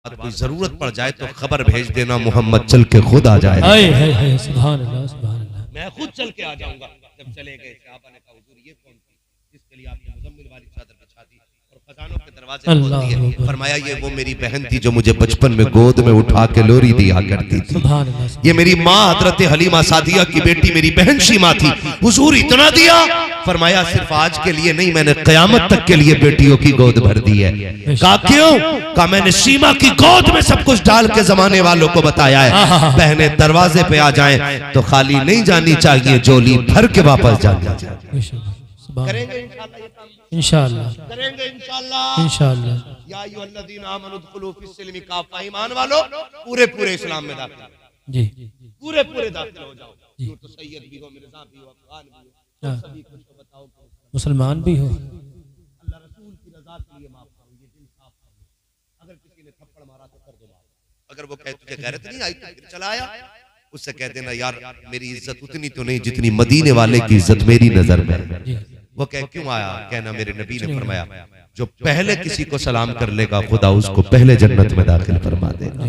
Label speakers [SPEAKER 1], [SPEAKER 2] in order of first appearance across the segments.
[SPEAKER 1] कोई जरूरत पड़ जाए तो खबर भेज देना, मोहम्मद चल के खुद आ जाए।
[SPEAKER 2] सुभान अल्लाह, सुभान अल्लाह।
[SPEAKER 1] मैं खुद चल के आ जाऊंगा। जब चले गए सहाबा ने कहा हुजूर ये कौन थी जिसके लिए आपने मुज़म्मिल वाली चादर बिछा दी और खजानों के दरवाजे खोल दिए? फरमाया ये वो मेरी बहन थी जो मुझे बचपन में गोद में उठा के लोरी दिया करती थी। ये मेरी माँ हजरत हलीमा सादिया की बेटी मेरी बहन शीमा थी। हुजूर इतना दिया? फरमाया सिर्फ आज के लिए नहीं, मैंने कयामत तक के लिए बेटियों की गोद भर दी है। कहा क्यों? कहा मैंने शीमा की गोद में सब कुछ डाल के जमाने वालों को बताया है, बहनें दरवाजे पे आ जाएं तो खाली नहीं जानी चाहिए, जोली भर के वापस जानी चाहिए। करेंगे
[SPEAKER 2] इंशाअल्लाह,
[SPEAKER 1] करेंगे इंशाअल्लाह,
[SPEAKER 2] इंशाअल्लाह।
[SPEAKER 1] या अय्युहल्लज़ीना आमनू उदखुलू फिस्सिल्मी काफ़ा, ईमान वालों पूरे पूरे इस्लाम में दाखिल
[SPEAKER 2] जी,
[SPEAKER 1] पूरे पूरे दाखिल हो जाओ। यूं तो सैयद भी हो, मिर्जा भी हो, अफगान भी हो, सभी कुछ तो बताओ,
[SPEAKER 2] मुसलमान भी हो।
[SPEAKER 1] अल्लाह रसूल की रजा के लिए माफ करो, ये दिल साफ कर लो। अगर किसी ने थप्पड़ मारा तो कर दो माफ। अगर वो कहे तुझे गैरत नहीं आई तो फिर चला आया, उससे कह देना यार मेरी इज्जत उतनी तो नहीं जितनी मदीने वाले की इज्जत मेरी नजर में है। वो कह क्यों आया? कहना मेरे नबी ने फरमाया जो पहले किसी को सलाम कर लेगा खुदा उसको पहले जन्नत में दाखिल फरमा देगा,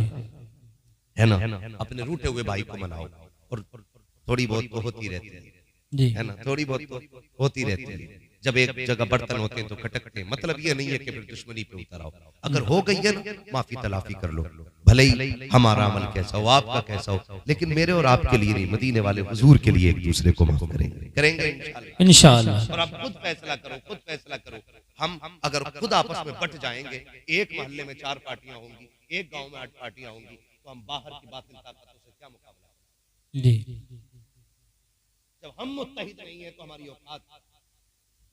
[SPEAKER 1] है ना। अपने रूठे हुए भाई को मनाओ, और थोड़ी बहुत तो होती रहती है ना, थोड़ी बहुत तो होती रहती है। जब एक जगह बर्तन होते हैं तो खटकते, मतलब ये नहीं है कि फिर दुश्मनी पे उतर आओ। अगर हो गई है ना, माफी तलाफी कर लो, भले ही हमारा अमल कैसा हो, आपका कैसा हो, लेकिन मेरे और आपके लिए नहीं, मदीने वाले हुजूर के लिए एक दूसरे को माफ करेंगे, करेंगे
[SPEAKER 2] इंशाअल्लाह।
[SPEAKER 1] और आप खुद फैसला करो, खुद फैसला करो। हम अगर खुद आपस में बट जाएंगे, एक मोहल्ले में 4 पार्टियां होंगी, एक गांव में 8 पार्टियां होंगी, तो हम बाहर की बातिल ताकतों से क्या मुकाबला?
[SPEAKER 2] जी,
[SPEAKER 1] जब हम मुत्तहिद नहीं है तो हमारी औकात,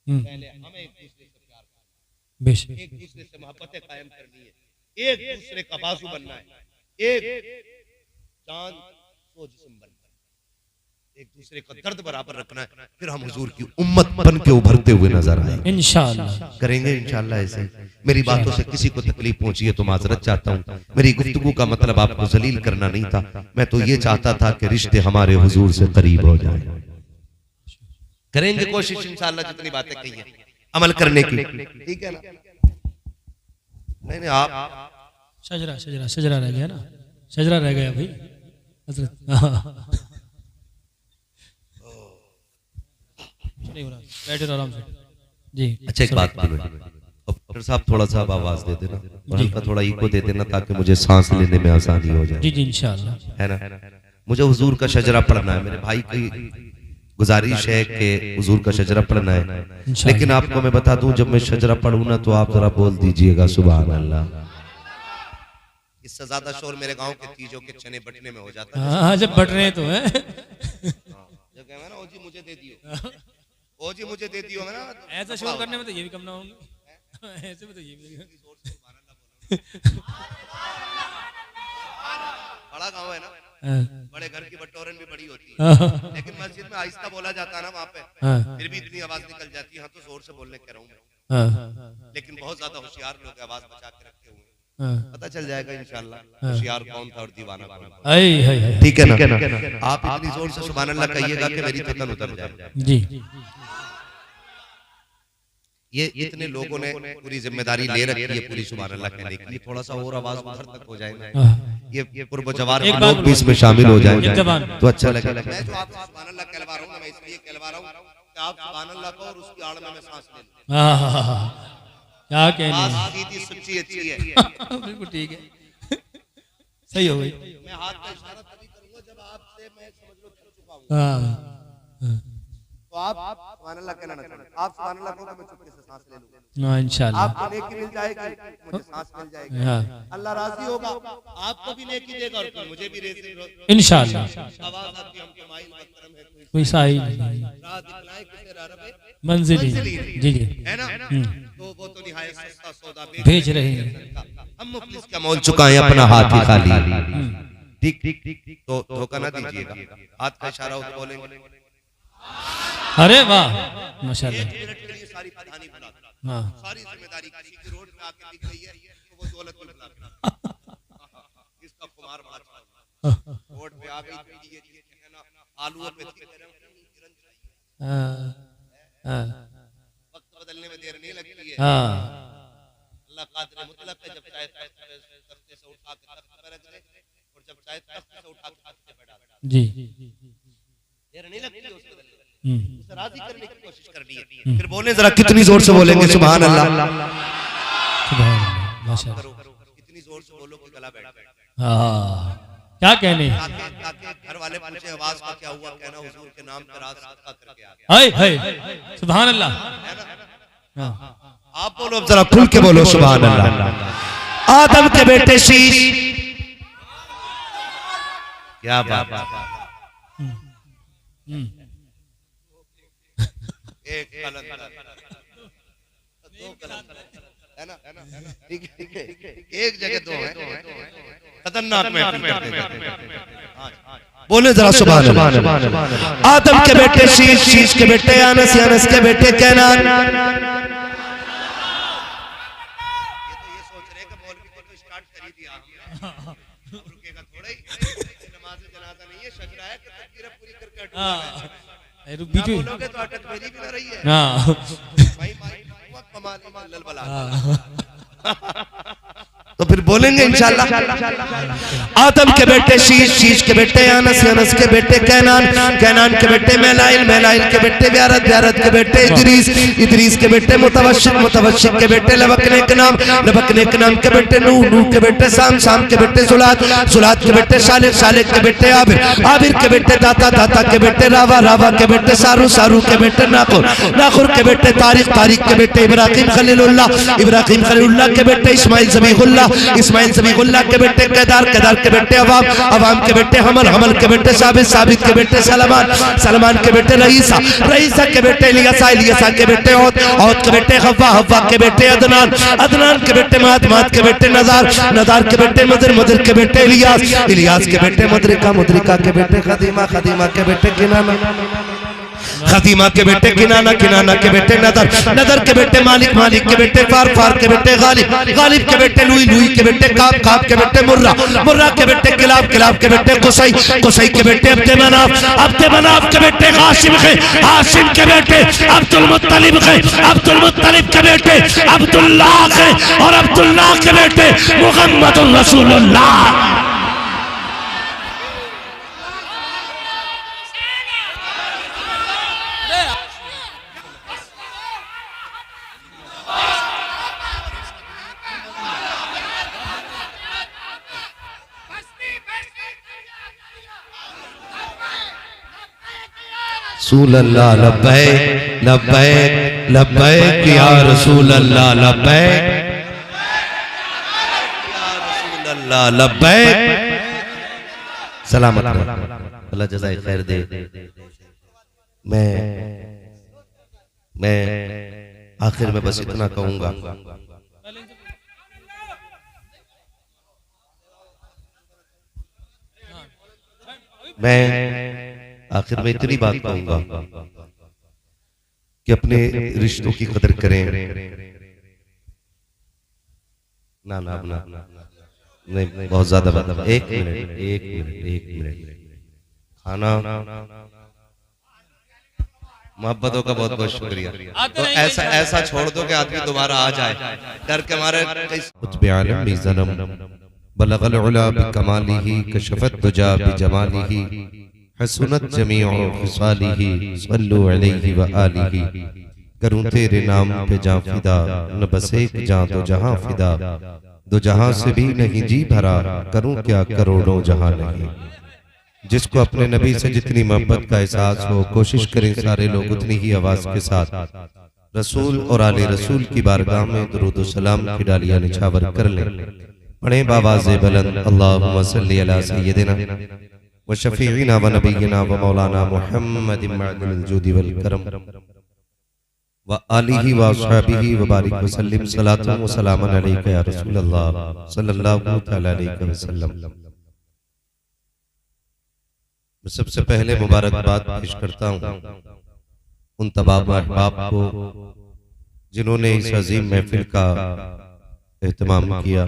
[SPEAKER 1] पहले हमें एक दूसरे से प्यार करना है, एक दूसरे से मोहब्बतें कायम करनी है, एक दूसरे का बाजू बनना है, एक चांद 100 जिस्म बनना है, एक दूसरे का दर्द बराबर रखना है, फिर हम हुजूर की उम्मत बन के उभरते हुए नजर आएंगे
[SPEAKER 2] इंशाअल्लाह।
[SPEAKER 1] करेंगे इंशाअल्लाह। ऐसे मेरी बातों से किसी को तकलीफ पहुंची है तो माजरत चाहता हूँ। मेरी गुफ्तगू का मतलब आपको जलील करना नहीं था, मैं तो ये चाहता था कि रिश्ते हमारे हुजूर से करीब हो जाएं। करेंगे कोशिश इंशाअल्लाह, जितनी बातें कही हैं अमल करने की, ठीक है ना। नहीं नहीं आप
[SPEAKER 2] शजरा शजरा शजरा रह गया ना, शजरा रह गया भाई हजरत। नहीं हो रहा, बैठे आराम से जी।
[SPEAKER 1] अच्छा एक बात बोलो डॉक्टर साहब, थोड़ा सा आवाज दे देना और हल्का थोड़ा इको दे देना ताकि मुझे सांस लेने में आसानी हो जाए।
[SPEAKER 2] जी जी इंशाअल्लाह,
[SPEAKER 1] है ना। मुझे हुजूर का शजरा पढ़ना है, मेरे भाई की गुजारिश है कि हुजूर का शजरा पढ़ना है, लेकिन आपको मैं बता दूं जब मैं शजरा पढ़ूं ना तो आप जरा बोल दीजिएगा सुभान अल्लाह। इससे ज्यादा शोर मेरे गांव के तीजों के चने बटने में हो जाता है।
[SPEAKER 2] हाँ जब बट रहे तो है,
[SPEAKER 1] जब कहे ना ओ जी मुझे दे दियो, ओ जी मुझे दे दियो, है ना,
[SPEAKER 2] ऐसा शोर करने में तो ये भी कम ना होंगे, ऐसे में तो ये भी
[SPEAKER 1] बड़ा गांव है ना, बड़े घर की बटोरन भी बड़ी होती है, लेकिन मस्जिद में आहिस्ता बोला जाता है ना वहाँ पे, फिर भी इतनी आवाज निकल जाती है। हाँ तो जोर से बोलने कह रहा हूँ मैं, लेकिन बहुत ज्यादा होशियार लोग आवाज बचा के रखे हुए हैं, पता चल जाएगा इंशाल्लाह होशियार कौन था और दीवाना कौन था। ठीक है ना। आप इतनी जोर से सुभान अल्लाह कहिएगा कि मेरी थकन उतर जाए
[SPEAKER 2] जी।
[SPEAKER 1] ये इतने लोगों ने पूरी जिम्मेदारी ले रखी है पूरी सुभान अल्लाह कहने की, ये थोड़ा सा और आवाज उधर तक हो जाएगा, ये पूर्व जवान लोग भी इसमें शामिल हो जाएंगे तो अच्छा लगेगा। मैं जो आपसे सुभान अल्लाह कहलवा रहा हूं, मैं इसलिए कहलवा रहा हूं कि आप सुभान अल्लाह को और उसकी आड़ में मैं सांस ले लूं।
[SPEAKER 2] क्या कहने,
[SPEAKER 1] सीधी सच्ची अच्छी है,
[SPEAKER 2] बिल्कुल ठीक है, सही हो गई।
[SPEAKER 1] मैं हाथ का इशारा तभी करूंगा जब आपसे मैं समझ लो थक चुका हूं, तो आप सुभान अल्लाह कहना ना चाहें, आप सुभान अल्लाह कहोगे मैं चुपके से सांस ले लूंगा,
[SPEAKER 2] इंशाअल्लाह
[SPEAKER 1] आपको नेकी मिल जाएगी, मुझे सांस मिल जाएगी, अल्लाह राजी होगा, आपको भी नेकी देगा और मुझे भी
[SPEAKER 2] इंशाअल्लाह।
[SPEAKER 1] आवाज आपकी हम कमाई मुकरम है,
[SPEAKER 2] कोई साहिल नहीं,
[SPEAKER 1] राह दिखलाए किसे राह रबे
[SPEAKER 2] मंजिल जी जी,
[SPEAKER 1] है ना। तो वो तो निहायत सस्ता सौदा
[SPEAKER 2] भेज रहे हैं,
[SPEAKER 1] हम मुफलिस का मोल चुकाएं अपना हाथ ही खाली, ठीक तो धोखा ना दीजिएगा, हाथ का इशारा हो बोलेंगे।
[SPEAKER 2] अरे वाह माशाल्लाह,
[SPEAKER 1] मिनट के लिए सारी प्रधानी बुला दो,
[SPEAKER 2] हाँ
[SPEAKER 1] सारी जिम्मेदारी किसी की रोड पे आके दिख रही है तो वो दौलत भी बुला दो, इसका खुमार बड़ा अच्छा रोड पे आ गई तो ये है ना आलू पे वक्त बदलने में देर नहीं लगती है, अल्लाह कादिर मुतलक है, जब चाहे से आके तख्त पर रख दे और जब चाहे तख्त से उठा के हाथ पे बैठा दे।
[SPEAKER 2] जी
[SPEAKER 1] देर नहीं लगती है उसके दिल
[SPEAKER 2] हम्म,
[SPEAKER 1] उसे राजी करने की कोशिश करनी है। फिर बोले जरा कितनी जोर से बोलेंगे सुभान अल्लाह।
[SPEAKER 2] सुभान अल्लाह, माशाअल्लाह।
[SPEAKER 1] करो कितनी जोर से बोलो कि गला बैठ जाए।
[SPEAKER 2] हाँ क्या कहने,
[SPEAKER 1] ताकि घर वाले पूछे आवाज का क्या हुआ, कहना हुजूर के नाम पे रात सदका करके आ गया।
[SPEAKER 2] हाय हाय सुभान अल्लाह। हाँ,
[SPEAKER 1] आप बोलो अब जरा खुल के बोलो सुभान अल्लाह। आदम के बेटे शीश, क्या बात। एक कलंदर, दो कलंदर, है ना? ठीक है, एक जगह दो है, खतरनाक में बोले जरा सुभान अल्लाह। आदम के बेटे शीश, शीश के बेटे अनस, अनस के बेटे कैनान। ये सोच रहे कि मौलवी को तो स्टार्ट कर ही दिया, रुकेगा थोड़ा ही। नमाज जनाजा नहीं है, शजरा है कि तकबीरें पूरी करके हटूंगा मैं।
[SPEAKER 2] बीच में
[SPEAKER 1] बोलोगे तो अटक मेरी भी ना रही है।
[SPEAKER 2] हाँ
[SPEAKER 1] भाई बहुत कमाल बला। तो फिर बोलेंगे इंशाल्लाह। आदम के बेटे शीश, शीश के बेटे अनस, अनस के बेटे कैनान, कैनान के बेटे मेलाइल, मेलाइल के बेटे ब्यारत, ब्यारत के बेटे इदरीस, इदरीस के बेटे मुतवश्शिक, मुतवश्शिक के बेटे लबकने के नाम, लबकने के नाम के बेटे नूह, नूह के बेटे शाम, शाम के बेटे जुलात, जुलात के बेटे सालिक, सालिक के बेटे आबिर, आबिर के बेटे दाता, दाता के बेटे रावा, रावा के बेटे सारू, सारू के बेटे नाखुर, नाखुर के बेटे तारिक, तारिक के बेटे इब्राहिम खलीलुल्लाह, इब्राहिम खलीलुल्लाह के बेटे इस्माइल ज़बीहुल्लाह, इस्माइल ज़बीहुल्लाह के बेटे केदार, केदार के बेटे अवाम, अवाम के बेटे हमल, हमल के बेटे साबित, साबित के बेटे सलमान, सलमान के बेटे रईसा, रईसा के बेटे इलियासा, इलियासा के बेटे औद, औद के बेटे हव्वा, हव्वा के बेटे अदनान, अदनान के बेटे मात, मात के बेटे नज़ार, नज़ार के बेटे मदर, मदर के बेटे इलियास, इलियास के बेटे मुद्रिका, मुद्रिका के बेटे खदीमा, खदीमा के बेटे किनाना, खदीमा के बेटे किनाना, किनाना के बेटे नदर, नदर के बेटे मालिक, मालिक के बेटे फार, फार के बेटे गालिब, गालिब के बेटे लुई, लुई के बेटे काब, काब के बेटे मुर्रा, मुर्रा के बेटे किलाब, किलाब के बेटे कुसई, कुसई के बेटे अब्दे मनाफ, अब्दे मनाफ के बेटे हाशिम के, हाशिम के बेटे अब्दुल मुत्तलिब के, अब्दुल मुत्तलिब के बेटे अब्दुल्लाह के, और अब्दुल्लाह के बेटे मुहम्मदुर रसूलुल्लाह। रसूल अल्लाह लब्बैक लब्बैक लब्बैक या रसूल अल्लाह लब्बैक या रसूल अल्लाह लब्बैक। सलामत रहो, अल्लाह जज़ाए खैर दे। मैं आखिर में बस इतना कहूंगा, मैं आखिर में इतनी बात कहूंगा कि अपने रिश्तों की कदर करें। ना ना ना नहीं, बहुत ज्यादा बात। एक मिनट, एक मिनट, एक मिनट। खाना मोहब्बतों का बहुत बहुत शुक्रिया। तो ऐसा ऐसा छोड़ दो कि आदमी दोबारा आ जाए, डर के मारे। बलगल उला बिकमालिही कशफत दुजा बिजमालिही हसनत जमीउ खिसालिही सल्लु अलैहि व आलिही। करूं तेरे नाम पे जां फिदा, न बस एक जां तो जहां फिदा, दो जहां से भी नहीं जी भरा, करूं क्या करोड़ों जहां नहीं। जिसको अपने नबी से जितनी मोहब्बत का एहसास हो, कोशिश करें सारे लोग उतनी ही आवाज के साथ रसूल और आले रसूल की बारगाह में दुरूद व सलाम की डालियां निछावर कर लें। पढ़े बावाज़े बुलंद अल्लाहुम्मा सल्ली अला सय्यिदिना व शफीइना व नबीना व मौलाना मुहम्मदिन मअदिल जुदी वल करम व आलिहि व अस्हाबिहि व बारिक व सल्लिम सलातन व सलामन अलैका या रसूल अल्लाह सल्लल्लाहु तआला अलैहि वसल्लम। मैं सबसे पहले मुबारकबाद पेश करता हूँ उन तमाम अहबाब को जिन्होंने इस अजीम महफिल का एहतमाम किया।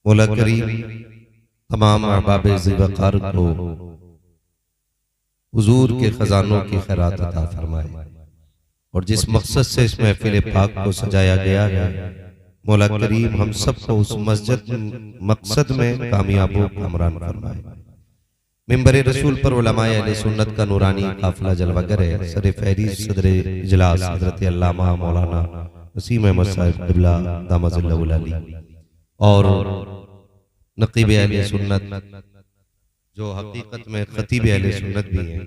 [SPEAKER 1] मौला करीम तमाम अहबाब ज़िवक़ार को हुजूर के खजानों की खैरात अता फरमाए, और जिस मकसद से इस महफिल पाक को सजाया गया है
[SPEAKER 3] मौला करीम हम सबको उस मस्जिद मकसद में कामयाबो कामरान फरमाए। मिंबर रसूल पर उलमाए अहले सुन्नत का नूरानी काफिला जलवागर है। सर फहरिस्त सदर इजलास हजरत अल्लामा मौलाना वसीम अहमद साहिब क़िबला दामजिल्लहुल अली और नकीब अहले सुन्नत जो हकीकत में खतीब अहले सुन्नत भी हैं,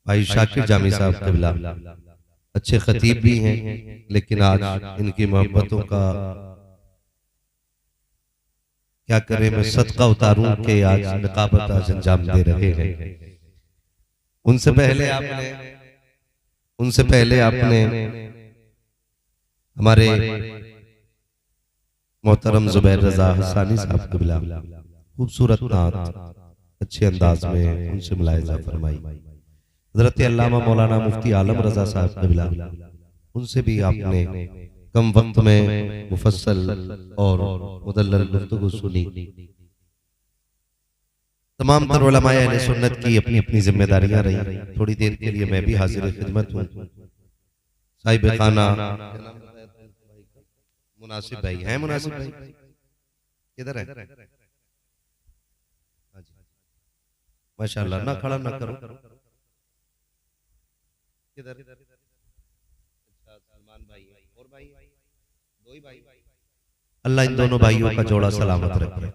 [SPEAKER 3] भाई शाकिर जामी साहब क़िबला अच्छे खतीब भी हैं, लेकिन आज इनकी मोहब्बतों का क्या करें, मैं सदका उतारूं के आज निकाबत आज अंजाम दे रहे हैं। उनसे पहले आपने हमारे मोहतरम जुबैर रजा हसानी साहब क़िबला खूबसूरत नात अच्छे अंदाज में उनसे मुलाहिजा फरमाई। हज़रत अल्लामा मौलाना मुफ्ती आलम रजा साहब क़िबला, उनसे भी आपने कम वक्त में मुफस्सल और मुदल्लल गुफ्तगू सुनी। तमाम तर उलमाए अहले सुन्नत की अपनी अपनी जिम्मेदारियां रही। थोड़ी देर के लिए मैं भी हाजिर खिदमत हूँ। साहिब खाना मुनासिब भाई हैं, मुनासिब भाई किधर है? माशाल्लाह, ना खड़ा ना करो, किधर? सलमान भाई और भाई दो ही भाई। अल्लाह इन दोनों भाइयों का जोड़ा सलामत रखे।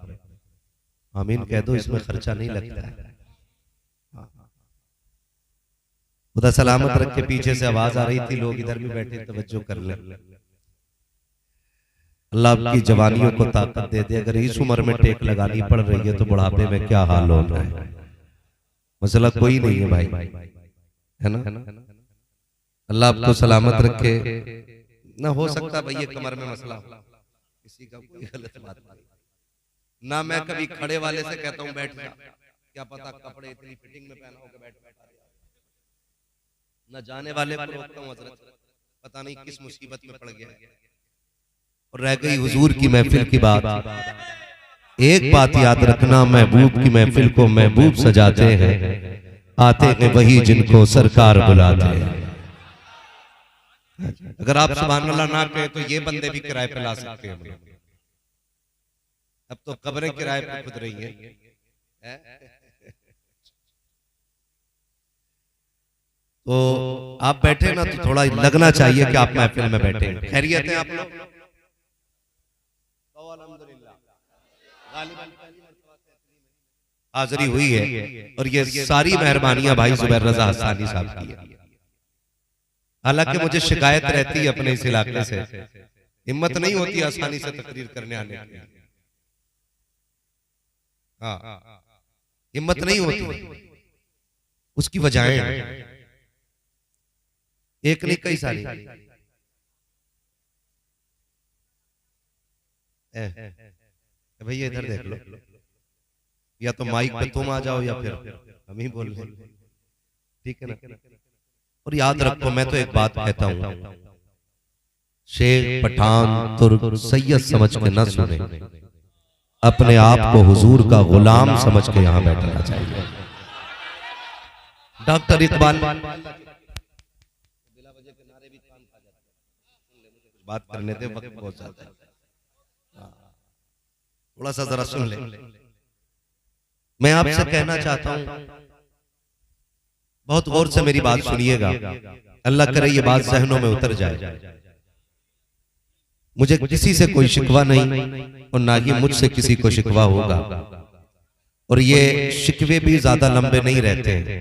[SPEAKER 3] आमीन कह दो, इसमें खर्चा नहीं लगता है। खुदा सलामत रख के। पीछे से आवाज आ रही थी, लोग इधर भी बैठे, तवज्जो कर ले। अल्लाह आपकी जवानियों को ताकत दे दे। अगर इस उम्र में टेक लगानी पड़ रही है तो बुढ़ापे में क्या हाल हो रहा है। मसला कोई नहीं है भाई, है ना? अल्लाह आपको सलामत रखे। ना हो सकता भाई ये कमर में मसला हो, किसी का कोई गलत बात नहीं। ना मैं कभी खड़े वाले से कहता हूँ बैठ जा, क्या पता कपड़े इतनी फिटिंग में पहना हो कि बैठ बैठा। न जाने वाले को रोकता हूँ, हजरत पता नहीं किस मुसीबत में पड़ गया। और रह गई हुजूर की महफिल की बात। एक बात याद रखना, महबूब की महफिल को महबूब सजाते हैं, आते हैं वही जिनको सरकार बुलाते हैं। अगर आप सुभान अल्लाह ना कहे तो ये बंदे भी किराए पे ला सकते हैं। अब तो कब्रें किराए पे खुद रही हैं। तो आप बैठे ना तो थोड़ा लगना चाहिए कि आप महफिल में बैठे। खैरियत है आप लोग? हाजिरी हुई है और ये सारी मेहरबानियां भाई जुबैर रजा हसानी साहब की है। हालांकि मुझे शिकायत रहती है अपने इस इलाके से, हिम्मत नहीं होती आसानी से तकरीर करने आने की। हाँ, हिम्मत नहीं होती। उसकी वजहें एक नहीं कई सारी। भैया इधर देख लो, या तो माइक पे तुम आ जाओ या फिर हम ही बोल रहे, ठीक है ना? और याद रखो, मैं तो एक बात कहता हूं, शेख पठान तुर्क सैयद समझ के न सुने, अपने आप को हुजूर का गुलाम समझ के यहां बैठना चाहिए। डॉक्टर इकबाल बात करने दे, वक्त बहुत ज्यादा है, थोड़ा सा जरा सुन ले। मैं आपसे कहना चाहता हूं, बहुत गौर से मेरी बात सुनिएगा, अल्लाह करे ये बात जहनों में उतर जाए। मुझे किसी से कोई शिकवा नहीं और ना ही मुझसे किसी को शिकवा होगा, और ये शिकवे भी ज्यादा लंबे नहीं रहते हैं।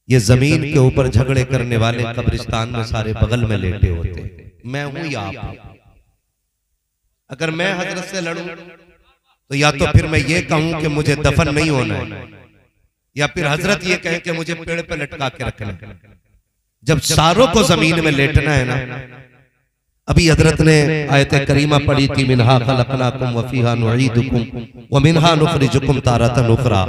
[SPEAKER 3] ये जमीन के ऊपर झगड़े करने वाले कब्रिस्तान में सारे बगल में लेटे होते हैं। मैं हूं या आप? अगर मैं हजरत से लड़ूं तो या तो फिर मैं ये कहूं कि मुझे दफन नहीं होना है, या फिर हजरत ये कहें कि मुझे पेड़ पे लटका के रखना है। जब सारों को जमीन में लेटना है ना, अभी हजरत ने आयत करीमा पढ़ी थी, मिनहा खलकनाकुम व फीहा नुईदुकुम व मिनहा नुखरिजुकुम तारतन उखरा।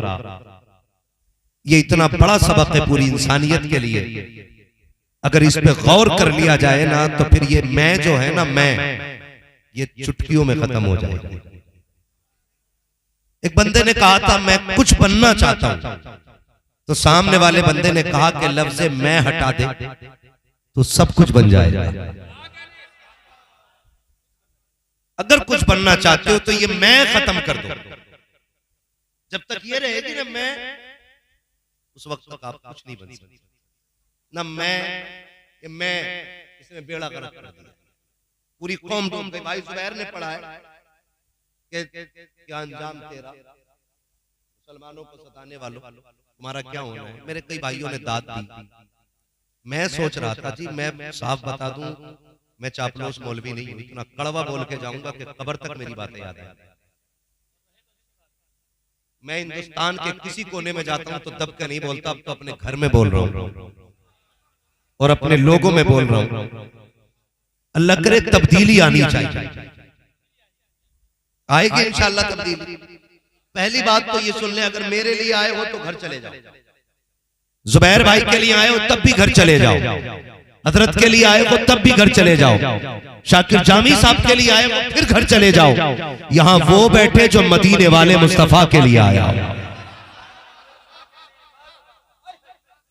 [SPEAKER 3] ये इतना बड़ा सबक है पूरी इंसानियत के लिए। अगर इस पे गौर कर लिया जाए ना, तो फिर ये मैं जो है ना, मैं ये चुटकियों में खत्म हो जाएगा। एक बंदे ने कहा था मैं कुछ बनना चाहता हूं, तो सामने वाले बंदे ने कहा कि लफ्ज़ मैं हटा दे तो सब कुछ बन जाएगा। अगर कुछ बनना चाहते हो तो ये मैं खत्म कर दो। जब तक ये रहेगी ना मैं, उस वक्त तक आप कुछ नहीं बन सकते। ना मैं इसने बेड़ा गर्क कर दिया, पूरी कौम डूब गई। भाई जुबैर ने पढ़ा है कि क्या अंजाम तेरा मुसलमानों को सताने वालों, तुम्हारा क्या होना है। मेरे कई भाइयों ने दाद दी। मैं सोच रहा था जी, मैं साफ बता दूं, मैं चापलूस मौलवी नहीं हूं, इतना कड़वा बोल के जाऊंगा कि कब्र तक मेरी बातें याद आए। मैं हिंदुस्तान के किसी कोने में जाता हूं तो दब के नहीं बोलता, अब तो अपने घर में बोल रहा हूं और अपने लोगों में बोल रहा हूं। अल्लाह करे तब्दीली आनी चाहिए, आएगी इंशाअल्लाह तब्दीली। पहली बात तो ये सुन ले, अगर मेरे लिए आए हो तो घर चले जाओ, जुबैर भाई के लिए आए हो तब भी घर चले जाओ, हजरत के लिए आए हो तब भी घर चले जाओ, शाकिर जामी साहब के लिए आए हो फिर घर चले जाओ। यहां वो बैठे जो मदीने वाले मुस्तफा के लिए आया।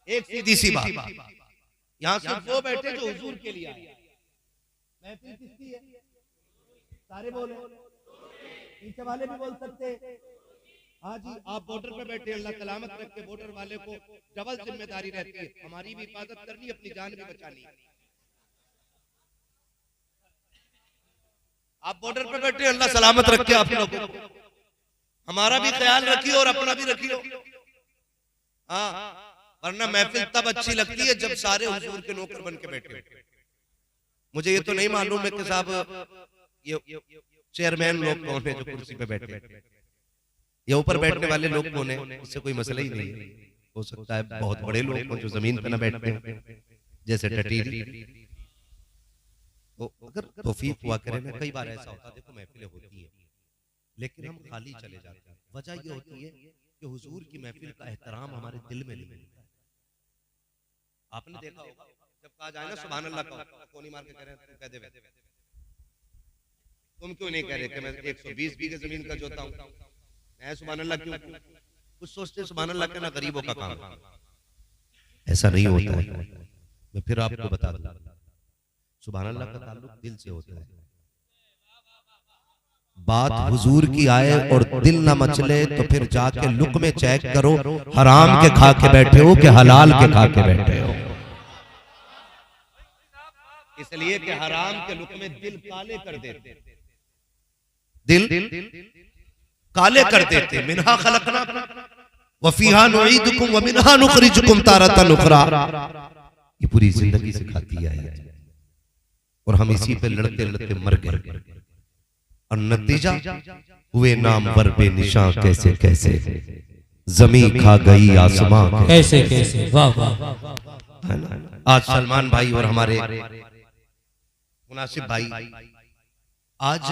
[SPEAKER 3] एक सीधी सी बात, यहां सिर्फ वो बैठे जो हुजूर के लिए आए। महफिल किसकी है? सारे बोले, पीछे वाले भी बोल सकते। हाँ जी, आप बॉर्डर पे बैठे, अल्लाह सलामत रखे। बॉर्डर वाले को डबल जिम्मेदारी रहती है, हमारी भी हिफाजत करनी, अपनी जान भी बचानी। आप बॉर्डर पे बैठे, अल्लाह सलामत रखे आप लोगों को, हमारा भी ख्याल रखिए और अपना भी रखिए। हाँ, वरना महफिल तब अच्छी लगती है जब सारे हुजूर के नौकर बन के बैठे। मुझे ये तो नहीं मालूम है कि साहब ये चेयरमैन लोग कौन है जो कुर्सी पे बैठे, या ऊपर बैठने वाले लोग कौन है, इससे कोई मसला ही नहीं है। हो सकता है बहुत बड़े लोग हो जो जमीन पे ना बैठते हैं, जैसे टटीरी। अगर तौफीक हुआ करे ना, कई बार ऐसा होता है, देखो महफिलें होती है लेकिन हम खाली चले जाते हैं। वजह ये होती है कि हुजूर की महफिल का एहतराम हमारे दिल में नहीं मिलता। आपने देखा होगा जब कहा जाए ना सुभान अल्लाह का, कोनी मार के कह रहे हैं, तुम कह दे, तुम क्यों नहीं कह रहे कि मैं 120 बीघे जमीन का जोता हूं, मैं सुभान अल्लाह क्यों? कुछ सोचते सुभान अल्लाह कहना गरीबों का काम, ऐसा नहीं होता है। मैं फिर आपको बता दूं, सुभान अल्लाह का ताल्लुक दिल से होता है। बात हुजूर की आए और दिल ना मचले तो फिर जाके लुक में चेक करो, हराम के खा के बैठे हो कि हलाल के खा के बैठे हो। इसलिए कि हराम के लुक में दिल काले कर देते, दिल काले कर देते। मिनहा खलकना व फीहा नुईदुकुम व मिनहा नुखरिजुकुम तारतन उखरा, ये पूरी जिंदगी सिखाती है और हम इसी पे लड़ते लड़ते मर गए। और नतीजा हुए नामवर बेनिशान कैसे कैसे, जमीन खा गई आसमां
[SPEAKER 2] कैसे कैसे। वाह वाह।
[SPEAKER 3] आज सलमान भाई और हमारे मुनासिब भाई, आज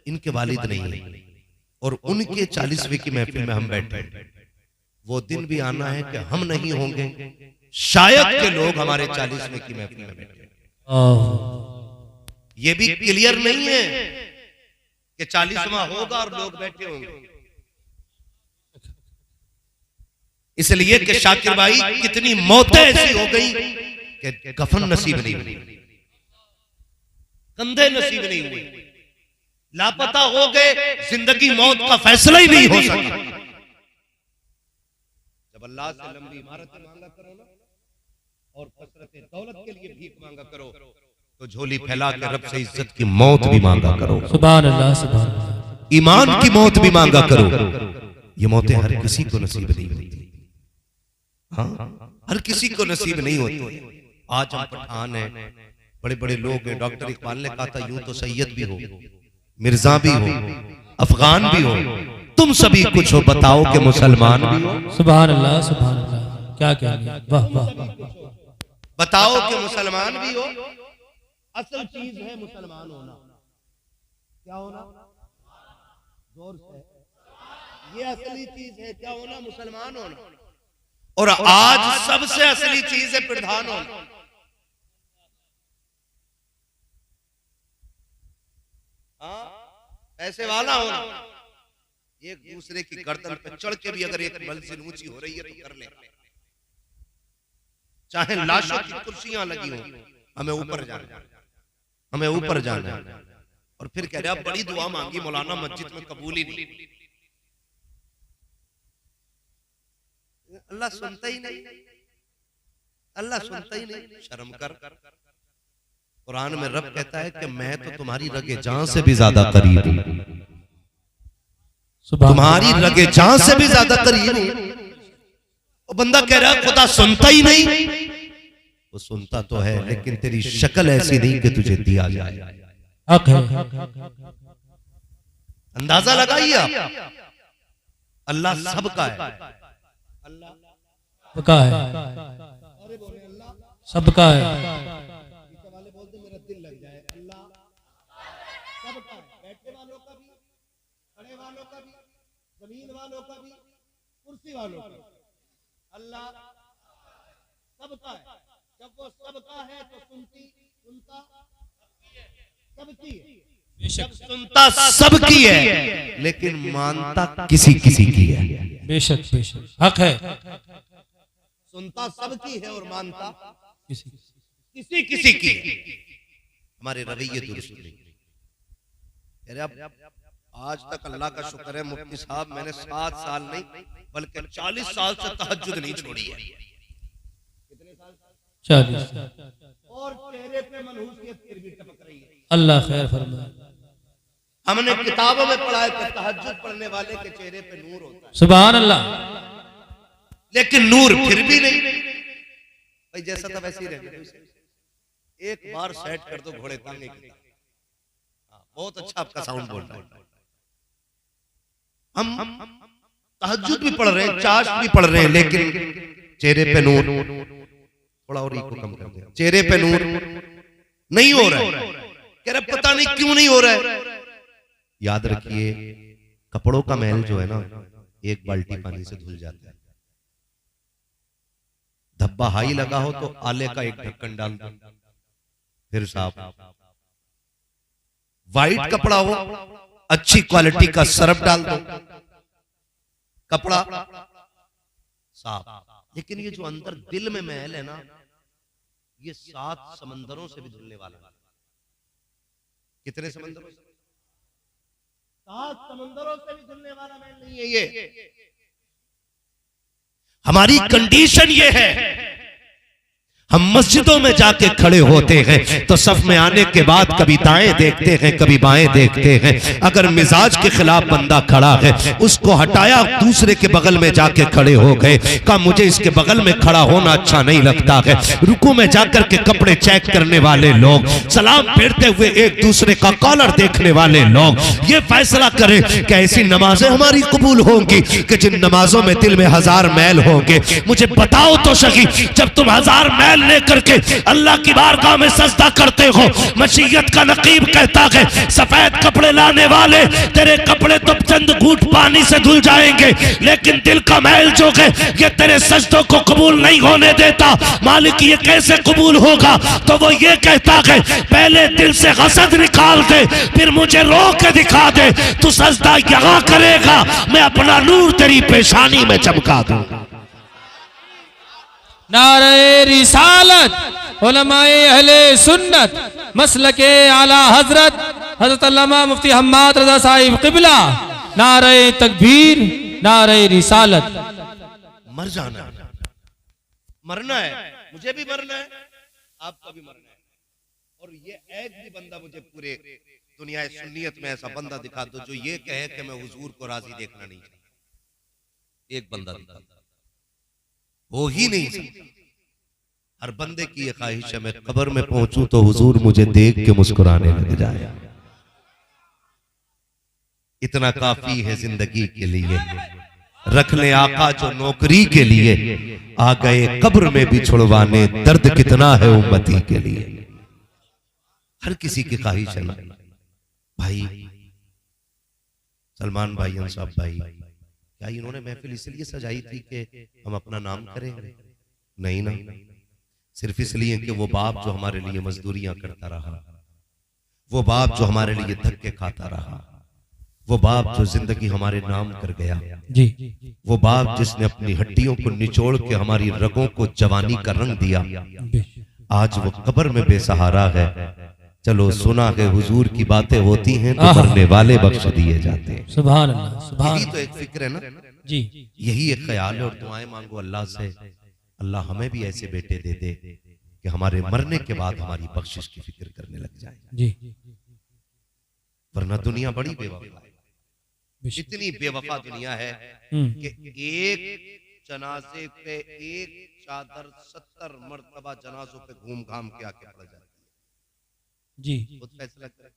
[SPEAKER 3] इनके वालिद नहीं है और उनके 40वें की महफिल में हम बैठे। वो दिन भी आना है कि हम नहीं होंगे, शायद के लोग हमारे 40वें की महफिल में बैठे। ये भी क्लियर नहीं है कि 40वां होगा और लोग बैठे होंगे। इसलिए कि शाकिर भाई कितनी मौतें ऐसी हो गई कि कफन नसीब नहीं हुई, कंधे नसीब नहीं हुए, लापता हो गए, जिंदगी मौत का फैसला ही नहीं हो सका। जब अल्लाह से लंबी इमारत मांगा करो ना और कसरत दौलत के लिए भीख मांगा करो, तो झोली फैला के रब से इज्जत की मौत भी मांगा करो।
[SPEAKER 2] सुभान अल्लाह, सुभान अल्लाह।
[SPEAKER 3] ईमान की मौत भी मांगा करो। ये मौतें हर किसी को नसीब नहीं होती। हाँ, हर किसी को नसीब नहीं होती। आज हम पठान हैं, बड़े बड़े लोग हैं। डॉक्टर इकबाल ने कहा था, यूं तो सैयद भी हो, मिर्जा भी हो, अफगान भी हो, तुम सभी कुछ हो, बताओ कि मुसलमान भी हो।
[SPEAKER 2] सुभान अल्लाह, सुभान अल्लाह। क्या क्या, वाह वाह।
[SPEAKER 3] बताओ कि मुसलमान भी हो। असल चीज है मुसलमान होना। क्या होना? जोर से, ये असली चीज है। क्या होना? मुसलमान होना। और आज सबसे असली चीज है प्रधान होना। ऐसे वाला होना, एक दूसरे की गर्दन पर चढ़ के भी अगर एक मंजिल ऊंची हो रही है तो कर ले, चाहे लाशों की कुर्सियां लगी हो, हमें ऊपर जाना है, हमें ऊपर जाना है।
[SPEAKER 1] और फिर कह रहे आप बड़ी दुआ मांगी मौलाना, मस्जिद में कबूल ही नहीं। अल्लाह सुनता ही नहीं, अल्लाह सुनता ही नहीं। शर्म कर। कुरान में रब कहता है कि मैं तो तुम्हारी रगे जान से भी ज्यादा करीब हूं, तुम्हारी रगे जान से भी ज्यादा करीब हूं। वो बंदा कह रहा है खुदा सुनता ही नहीं। वो सुनता तो है लेकिन तेरी शक्ल ऐसी नहीं कि तुझे दिया जाए।
[SPEAKER 2] हक है।
[SPEAKER 1] अंदाजा लगाइए आप, अल्लाह सबका है, अल्लाह
[SPEAKER 2] सबका है, सबका है।
[SPEAKER 1] वाले बोलते मेरा दिल लग जाए। अल्लाह सबका है, बैठने वालों का भी, खड़े वालों का भी, जमीन वालों का भी, कुर्सी वालों का भी। अल्लाह सबका है। जब वो सबका है तो सुनता सबकी है। जब सुनता सबकी है लेकिन मानता किसी किसी की है।
[SPEAKER 2] बेशक बेशक हक है।
[SPEAKER 1] सुनता सबकी है और मानता
[SPEAKER 2] किसी
[SPEAKER 1] किसी किसी की है। हमारे रवैये दुरुस्त नहीं। अरे अब आज तक अल्लाह का शुक्र है मुफ्ती साहब, मैंने 7 साल नहीं बल्कि 40 साल से तहज्जुद नहीं छोड़ी है। कितने साल?
[SPEAKER 2] 40।
[SPEAKER 1] और चेहरे पे मनहूसियत फिर भी टपक रही है।
[SPEAKER 2] अल्लाह खैर फरमाए।
[SPEAKER 1] हमने किताबों में पढ़ा है कि तहज्जुद पढ़ने वाले के चेहरे पे नूर होता है।
[SPEAKER 2] सुभान अल्लाह।
[SPEAKER 1] लेकिन नूर फिर भी नहीं। भाई जैसा था वैसे ही रहने। एक बार सेट कर दो घोड़े तांगे की। बहुत अच्छा आपका साउंड बोल रहा है। हम तहज्जुद भी पढ़ रहे हैं, चाश भी पढ़ रहे हैं, लेकिन चेहरे पे नूर, थोड़ा और इको कम कर दे, चेहरे पे नूर नहीं हो रहा है। कह रहे पता नहीं क्यों नहीं हो रहा है। याद रखिए कपड़ों का मैल जो है ना, एक बाल्टी पानी से धुल जाता है। धब्बा हाई लगा हो तो आले का एक ढक्कन डाल दो, फिर साफ। वाइट कपड़ा हो, अच्छी क्वालिटी का सरफ डाल दो, कपड़ा साफ। लेकिन ये जो अंदर दिल में मैल है ना, ये 7 समंदरों से भी धुलने वाला है। कितने समंदरों से? 7 समंदरों से भी धुलने वाला मैल नहीं है ये। हमारी कंडीशन ये है, हम मस्जिदों में जाके खड़े होते हैं तो सफ में आने के बाद कभी दाएं देखते हैं कभी बाएं देखते हैं। अगर मिजाज के खिलाफ बंदा खड़ा है उसको हटाया, दूसरे के बगल में जाके खड़े हो गए। कहा मुझे इसके बगल में खड़ा होना अच्छा नहीं लगता है। रुकू में जाकर के कपड़े चेक करने वाले लोग, सलाम फेरते हुए एक दूसरे का कॉलर देखने वाले लोग ये फैसला करें कि ऐसी नमाजें हमारी कबूल होंगी कि जिन नमाजों में दिल में 1000 मैल होंगे। मुझे बताओ तो सही, जब तुम 1000 मैल लेकर के अल्लाह की बारगाह में सजदा करते हो, मशीयत का नकीब कहता है सफेद कपड़े लाने वाले तेरे कपड़े तो चंद घूंट पानी से धुल जाएंगे, लेकिन दिल का मैल जो है ये तेरे सजदों को कबूल नहीं होने देता। मालिक ये कैसे कबूल होगा? तो वो ये कहता है पहले दिल से हसद निकाल दे, फिर मुझे रो के दिखा दे। तू सजदा यहां करेगा, मैं अपना नूर तेरी पेशानी में चमका दूंगा।
[SPEAKER 2] नारे रिसालत उलमाए अहले सुन्नत मसलके आला हजरत हजरत अल्लामा मुफ्ती हम्माद रजा साहिब किबला। नारे तकबीर, नारे रिसालत।
[SPEAKER 1] मर जाना है, मरना है, मुझे भी मरना है, आपको भी मरना है। और ये एक भी बंदा मुझे पूरे दुनिया सुन्नियत में ऐसा बंदा दिखा दो जो ये कहे कि मैं हुजूर को राजी देखना नहीं चाहता। एक बंदा दिखा दो, हो ही नहीं सकता। हर बंदे की ये ख्वाहिश है मैं कब्र में पहुंचूं तो हुजूर मुझे देख के मुस्कुराने लग जाए। इतना काफी है जिंदगी के लिए, रख ले आका जो नौकरी के लिए, आ गए कब्र में भी छुड़वाने, दर्द कितना है उम्मती के लिए। हर किसी की ख्वाहिश है ना भाई। सलमान भाई, अंसाब भाई, क्या इन्होंने महफिल इसलिए सजाई थी कि हम अपना नाम करेंगे? नहीं ना, सिर्फ इसलिए कि वो बाप जो हमारे लिए मजदूरियां करता रहा, वो बाप जो हमारे लिए धक्के खाता रहा, वो बाप जो जिंदगी हमारे नाम कर गया
[SPEAKER 2] जी,
[SPEAKER 1] वो बाप जिसने अपनी हड्डियों को निचोड़ के हमारी रगों को जवानी का रंग दिया, आज वो कब्र में बेसहारा है।
[SPEAKER 3] चलो सुना के हुजूर की बातें होती हैं तो मरने वाले बख्श दिए जाते हैं।
[SPEAKER 2] सुभान अल्लाह, सुभान
[SPEAKER 3] यही तो एक फिक्र है ना
[SPEAKER 2] जी,
[SPEAKER 3] यही एक ख्याल है। और दुआएं मांगो अल्लाह से, अल्लाह हमें भी ऐसे बेटे दे दे कि हमारे मरने के बाद हमारी बख्शिश की फिक्र करने लग जाए।
[SPEAKER 2] जी,
[SPEAKER 3] वरना दुनिया बड़ी बेवफा है,
[SPEAKER 2] बेशक।
[SPEAKER 3] इतनी बेवफा दुनिया है कि एक जनाजे पे एक चादर 70 मरतबा जनाजों पे घूम घाम के आके पड़ जाती है।
[SPEAKER 2] जी,
[SPEAKER 3] खुद फैसला करें।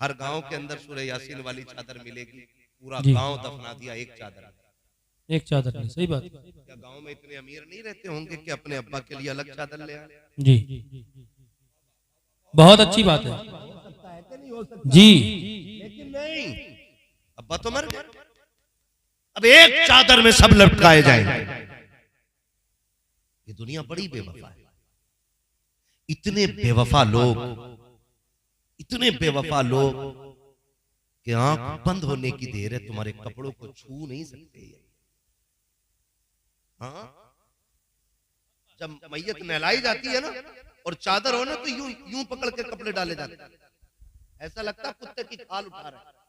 [SPEAKER 3] हर गांव के अंदर सूरह यासीन वाली चादर मिलेगी, पूरा
[SPEAKER 2] जी।
[SPEAKER 3] गांव दफना दिया एक चादर।
[SPEAKER 2] एक चादर नहीं, सही बात।
[SPEAKER 3] क्या गांव में इतने अमीर नहीं रहते होंगे कि अपने अब्बा के लिए अलग चादर ले आए?
[SPEAKER 2] जी, बहुत अच्छी बात है जी।
[SPEAKER 3] लेकिन नहीं, अब्बा तो मर गए, अब एक चादर में सब लटकाए जाएंगे। ये दुनिया बड़ी बेवफा है। इतने बेवफा लोग, इतने बेवफा लोग कि आंख बंद होने की देर है, तुम्हारे कपड़ों को छू नहीं सकते। हाँ, जब मैयत नहलाई जाती है ना और चादर हो ना तो यूं यूं पकड़ के कपड़े डाले जाते हैं, ऐसा लगता है कुत्ते की खाल उठा रहे हैं।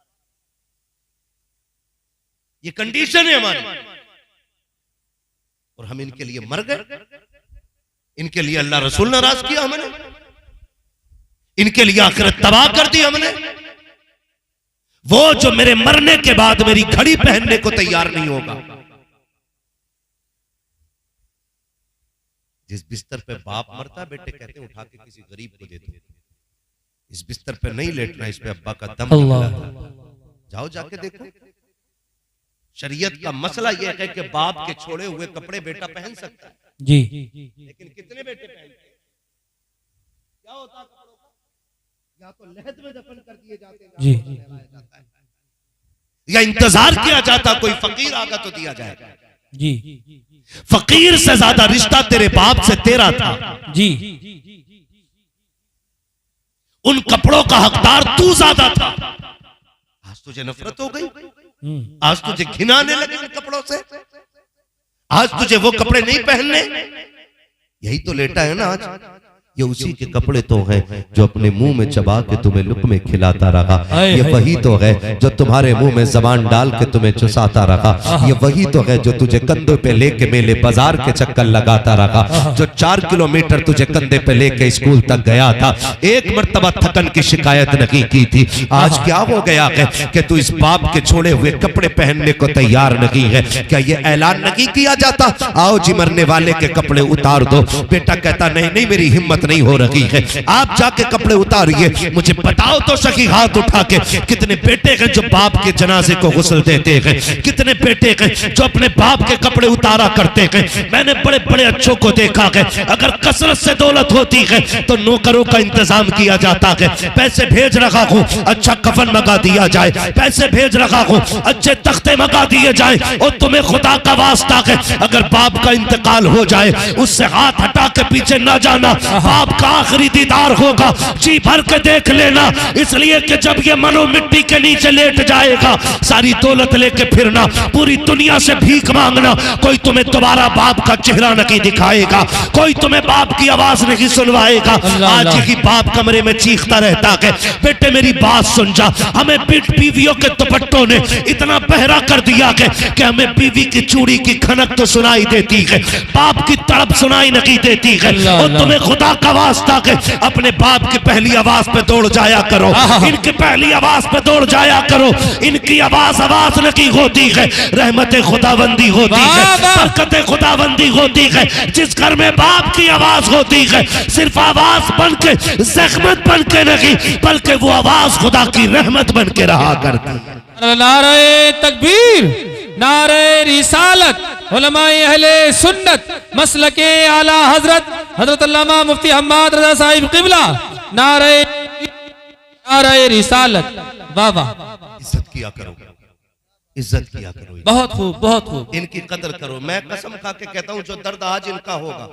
[SPEAKER 3] ये कंडीशन है हमारी, और हम इनके लिए मर गए। इनके लिए अल्लाह रसूल नाराज किया हमने, इनके लिए आखिरत तबाह कर दी हमने। वो जो मेरे मरने के बाद मेरी घड़ी पहनने को तैयार नहीं होगा। जिस बिस्तर पे बाप मरता है, बेटे कहते हैं उठा के किसी गरीब को दे दो। इस बिस्तर पे नहीं लेटना, इस पे अब्बा का दम निकला था। जाओ जाके देखो। शरीयत का मसला यह है कि बाप के छोड़े हुए कपड़े बेटा पहन सकता है
[SPEAKER 2] जी,
[SPEAKER 3] लेकिन कितने बेटे पहनते हैं? क्या होता है कपड़ों का? या तो लहद में दफन कर दिए जाते हैं,
[SPEAKER 2] जी,
[SPEAKER 3] जाता है, या इंतजार किया जाता कोई फकीर आगा तो दिया जाएगा।
[SPEAKER 2] जी,
[SPEAKER 3] फकीर से ज्यादा रिश्ता तेरे बाप से तेरा था।
[SPEAKER 2] जी,
[SPEAKER 3] उन कपड़ों का हकदार तू ज्यादा था। आज तुझे नफरत हो गई, आज तुझे घिनाने लगे उन कपड़ों से, आज तुझे वो कपड़े नहीं पहनने। यही तो लेटा है ना आज। ये उसी के कपड़े तो हैं जो अपने मुंह में चबा के तुम्हें लुक़्मे खिलाता रहा। ये वही तो है जो तुम्हारे मुंह में जबान डाल के तुम्हें चुसाता रहा। ये वही तो है जो तुझे कंधों पे लेके मेले बाजार के चक्कर लगाता रहा, जो 4 किलोमीटर तुझे कंधे पे लेके स्कूल तक गया था। एक मर्तबा थकन की शिकायत नहीं की थी। आज क्या हो गया है कि तू इस बाप के छोड़े हुए कपड़े पहनने को तैयार नहीं है? क्या ये ऐलान नहीं किया जाता, आओ जी मरने वाले के कपड़े उतार दो? बेटा कहता नहीं नहीं, मेरी हिम्मत नहीं हो रही है, आप जाके कपड़े उतारिए। मुझे बताओ तो सही हाथ उठा के कितने बेटे हैं जो बाप के जनाजे को गुस्ल देते हैं? कितने बेटे हैं जो अपने बाप के कपड़े उतारा करते हैं? मैंने बड़े बड़े अच्छों को देखा है, अगर कसरत से दौलत होती है तो नौकरों का इंतजाम किया जाता है। पैसे भेज रखा हूं, अच्छा कफन मंगा दिया जाए, पैसे भेज रखा हूं, अच्छे तख्ते मंगा दिए जाए। और तुम्हें खुदा का वास्ता है, अगर बाप का इंतकाल हो जाए उससे हाथ हटा के पीछे ना जाना। बाप का आखिरी दीदार होगा, जी भर के देख लेना, इसलिए कि जब ये मनो मिट्टी के नीचे लेट जाएगा, सारी दौलत लेके फिरना, पूरी दुनिया से भीख मांगना, कोई तुम्हें दोबारा बाप का चेहरा नहीं दिखाएगा, कोई तुम्हें बाप की आवाज नहीं सुनवाएगा। आज ही बाप कमरे में चीखता रहता है, बेटे मेरी बात सुन जा। हमें बीवियों के दुपट्टों ने इतना पहरा कर दिया है कि हमें बीवी की चूड़ी की खनक तो सुनाई देती है, बाप की तड़प सुनाई नहीं देती है। और तुम्हें खुदा का वास्ता के अपने बाप की पहली आवाज पे दौड़ जाया करो, इनकी पहली आवाज पे दौड़ जाया करो। इनकी आवाज नहीं होती है, रहमत खुदाबंदी होती है, बरकत खुदाबंदी होती है। जिस घर में बाप की आवाज होती है, सिर्फ आवाज बन के, जख्मत बन के नहीं, बल्कि वो आवाज खुदा की रहमत बन के रहा करती है।
[SPEAKER 2] नारे तकबीर, नारे रिसालत, उलमाए अहले सुन्नत, मसलके आला हजरत हजरत अल्लामा मुफ्ती हम्माद रजा साहिब क़िबला, नारे नारे रिसालत। वाह वाह,
[SPEAKER 3] इज्जत किया करो, इज्जत किया करो,
[SPEAKER 2] बहुत खूब, बहुत खूब।
[SPEAKER 3] इनकी कदर करो। मैं कसम खा के कहता हूँ जो दर्द आज इनका होगा,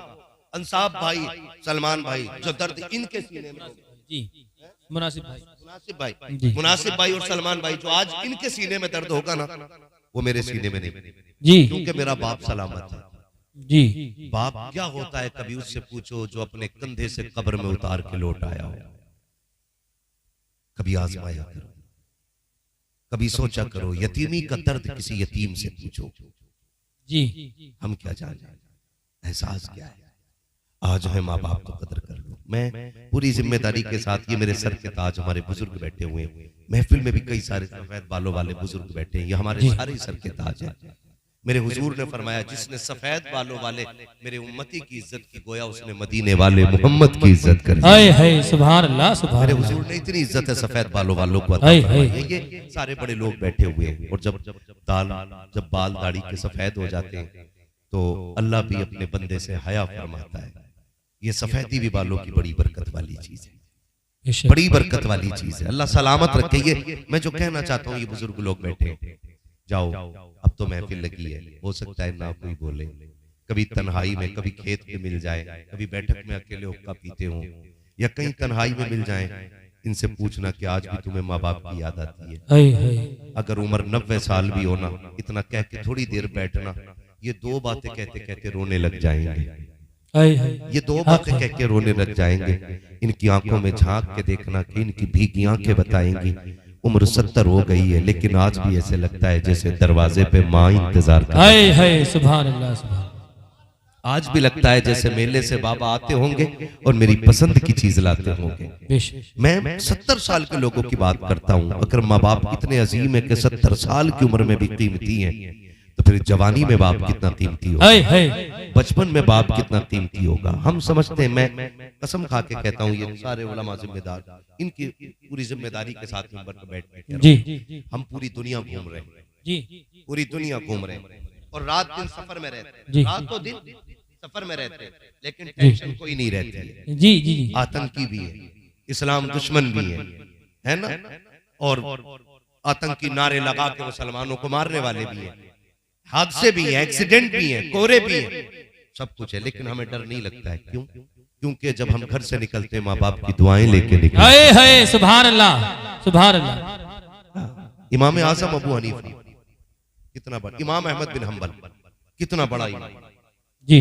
[SPEAKER 3] अंसाब भाई, सलमान भाई, जो दर्द इनके सीने में होगा,
[SPEAKER 2] जी मुनासिब भाई,
[SPEAKER 3] मुनासिब भाई और सलमान भाई, जो आज इनके सीने में दर्द होगा ना, वो मेरे सीने में नहीं
[SPEAKER 2] जी,
[SPEAKER 3] क्योंकि मेरा बाप सलामत है
[SPEAKER 2] जी।
[SPEAKER 3] बाप क्या होता है कभी उससे पूछो जो अपने कंधे से कब्र में उतार के लौट आया हो। कभी आजमाया करो, कभी सोचा करो, यतीमी का दर्द किसी यतीम से पूछो।
[SPEAKER 2] जी
[SPEAKER 3] हम क्या जाने, एहसास क्या है। आज है माँ बाप तो कदर कर लो। मैं पूरी जिम्मेदारी के साथ, ये मेरे सर के ताज हमारे बुजुर्ग बैठे हुए हैं, महफिल में भी कई सारे सफेद बालों वाले बुजुर्ग बैठे हैं, ये हमारे सारे सर के ताज है। मेरे हुजूर ने फरमाया, जिसने सफेद बालों वाले मेरे उम्मती की इज्जत की, गोया उसने मदीने वाले मोहम्मद की इज्जत कर दी।
[SPEAKER 2] हाय हाय सुभान अल्लाह सुभान
[SPEAKER 3] मेरे
[SPEAKER 2] अल्लाह।
[SPEAKER 3] हुजूर ने इतनी इज्जत है सफेद बालों वालों को।
[SPEAKER 2] हाय हाय।
[SPEAKER 3] ये सारे बड़े लोग बैठे हुए हैं, और जब बाल दाढ़ी के सफेद हो जाते हैं तो अल्लाह भी अपने बंदे से हया फरमाता है। ये सफेदी भी बालों की बड़ी बरकत वाली चीज है,
[SPEAKER 2] बेशक।
[SPEAKER 3] बड़ी बरकत वाली चीज है। अल्लाह सलामत रखे। ये मैं जो कहना चाहता हूँ, ये बुजुर्ग लोग बैठे हैं, जाओ अब तो महफिल लगी है, हो सकता है ना कोई बोले, कभी तन्हाई में, कभी खेत में मिल जाए, कभी बैठक में अकेले हुक्का पीते हो, या कहीं तन्हाई में मिल जाए, इनसे पूछना कि आज भी तुम्हें माँ बाप की याद आती है।
[SPEAKER 2] हाय हाय।
[SPEAKER 3] अगर उम्र 90 साल भी होना, इतना कह के थोड़ी देर बैठना, ये दो बातें कहते कहते रोने लग जाएंगे।
[SPEAKER 2] हाय हाय।
[SPEAKER 3] ये दो बातें कह के रोने लग जाएंगे। इनकी आंखों में झांक के देखना कि इनकी भीगी आंखें बताएंगी उम्र 70 हो गई है, लेकिन आज भी ऐसे लगता है जैसे दरवाजे पे माँ इंतजार कर।
[SPEAKER 2] हाय हाय सुभान अल्लाह सुभान।
[SPEAKER 3] आज भी लगता है जैसे मेले से बाबा आते होंगे और मेरी पसंद की चीज लाते होंगे।
[SPEAKER 2] बेशक।
[SPEAKER 3] मैं 70 साल के लोगों की बात करता हूँ। अगर माँ बाप इतने अजीम है कि 70 साल की उम्र में भी कीमती हैं, तो फिर जवानी में बाप कितना कीमती होगा,
[SPEAKER 2] हाय हाय।
[SPEAKER 3] बचपन में बाप कितना कीमती होगा। हम समझते हैं, मैं कसम खा के कहता हूँ, ये सारे उलमा जिम्मेदार, इनकी पूरी जिम्मेदारी के साथ मिंबर पर बैठ
[SPEAKER 2] जी
[SPEAKER 3] हम पूरी दुनिया घूम रहे हैं,
[SPEAKER 2] जी
[SPEAKER 3] पूरी दुनिया घूम रहे हैं, और रात दिन सफर में रहते हैं,
[SPEAKER 2] जी।
[SPEAKER 3] रातों दिन सफर में रहते हैं, लेकिन टेंशन कोई नहीं रहती है।
[SPEAKER 2] जी जी जी।
[SPEAKER 3] आतंकी भी है, इस्लाम दुश्मन भी है ना, और आतंकी नारे लगा के मुसलमानों को मारने वाले भी हैं, हादसे भी हैं, एक्सीडेंट भी हैं, कोहरे भी हैं, सब कुछ है, लेकिन हमें डर नहीं लगता है। क्यों? क्योंकि जब हम घर से निकलते हैं, माँ बाप की दुआएं लेके निकलते हैं।
[SPEAKER 2] हाय हाय सुभान अल्लाह सुभान अल्लाह।
[SPEAKER 3] इमाम आजम अबू हनीफा कितना बड़ा, इमाम अहमद बिन हम्बल कितना बड़ा इमाम,
[SPEAKER 2] जी।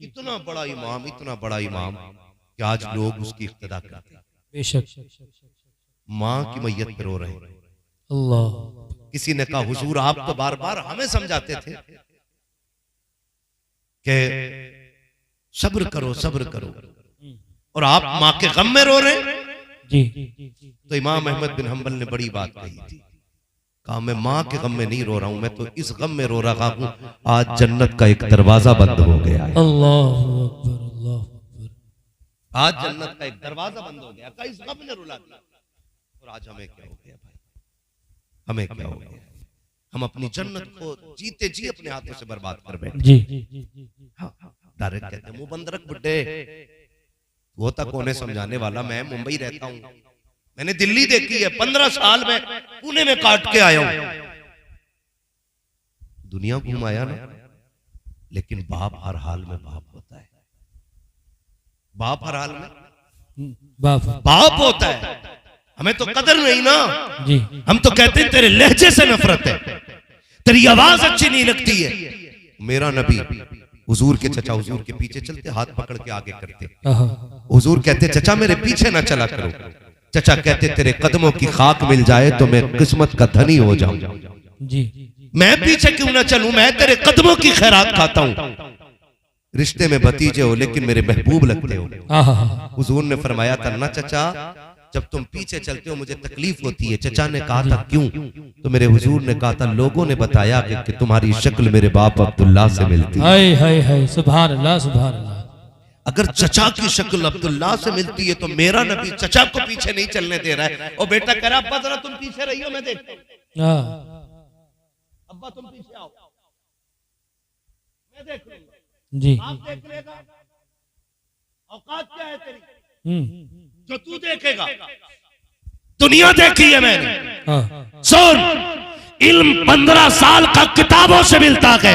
[SPEAKER 3] इतना बड़ा इमाम, इतना बड़ा इमाम कि आज लोग उसकी इक्तदा करते हैं।
[SPEAKER 2] बेशक।
[SPEAKER 3] माँ की मैयत पे रो रहे हैं।
[SPEAKER 2] अल्लाह।
[SPEAKER 3] किसी ने कहा, हुजूर आप तो बार बार हमें समझाते थे कि सब्र करो सब्र करो, और आप माँ के गम में रो रहे हैं।
[SPEAKER 2] जी।
[SPEAKER 3] तो इमाम अहमद बिन हम्बल ने बड़ी बात कही थी, कहा मैं माँ के गम में नहीं रो रहा हूं, मैं तो इस गम में रो रहा हूं, आज जन्नत का एक दरवाजा बंद हो गया है।
[SPEAKER 2] अल्लाह अकबर अल्लाह अकबर।
[SPEAKER 3] आज जन्नत का एक दरवाजा बंद हो गया, का इस गम ने रुला दिया। और आज हमें क्या हो गया भाई, हमें क्या हो गया, हम अपनी जन्नत को जीते जी अपने हाथों से बर्बाद कर बैठे।
[SPEAKER 2] जी।
[SPEAKER 3] डायरेक्ट कहते हैं, मुंह बंद रख बुड्ढे, वो तक उन्हें समझाने वाला। मैं मुंबई रहता हूं, मैंने दिल्ली देखी है, 15 साल में पुणे में काट के आया हूं, दुनिया घुमाया ना, लेकिन बाप हर हाल में बाप होता है। बाप हर हाल में बाप होता है। हमें तो कदर नहीं ना
[SPEAKER 2] जी।
[SPEAKER 3] हम तो कहते हैं तेरे लहजे से नफरत है, तेरी आवाज अच्छी नहीं लगती है। मेरा नबी हुजूर के चचा हुजूर के पीछे चलते, हाथ पकड़ के आगे करते, हुजूर कहते चचा मेरे पीछे ना चला करो। चचा कहते तेरे कदमों की खाक मिल जाए तो मैं किस्मत का धनी हो जाऊं।
[SPEAKER 2] जी।
[SPEAKER 3] मैं पीछे क्यों ना चलूं, मैं तेरे कदमों की खैरात खाता हूं। रिश्ते में भतीजे हो लेकिन मेरे महबूब लगते हो। हुजूर ने फरमाया था ना चचा, जब तुम पीछे चलते हो मुझे तकलीफ होती है। चचा ने कहा था क्यों? तो मेरे हुजूर ने कहा था लोगों ने बताया कि तुम्हारी शक्ल मेरे बाप अब्दुल्ला से मिलती है।
[SPEAKER 2] हाय हाय हाय सुभान अल्लाह सुभान अल्लाह।
[SPEAKER 3] अगर चचा की शक्ल अब्दुल्ला से मिलती है तो मेरा नबी चचा को पीछे नहीं चलने दे रहा है। और बेटा कह रहा अब्बा जरा तुम पीछे रहियो, मैं देखता हूं। अब्बा तुम पीछे आओ, मैं देख लूंगा।
[SPEAKER 2] जी।
[SPEAKER 3] आप देख लेगा, औकात क्या है तेरी जो तू देखेगा? दुनिया देखी है मैंने। सुन, इल्म 15 साल का किताबों से मिलता है,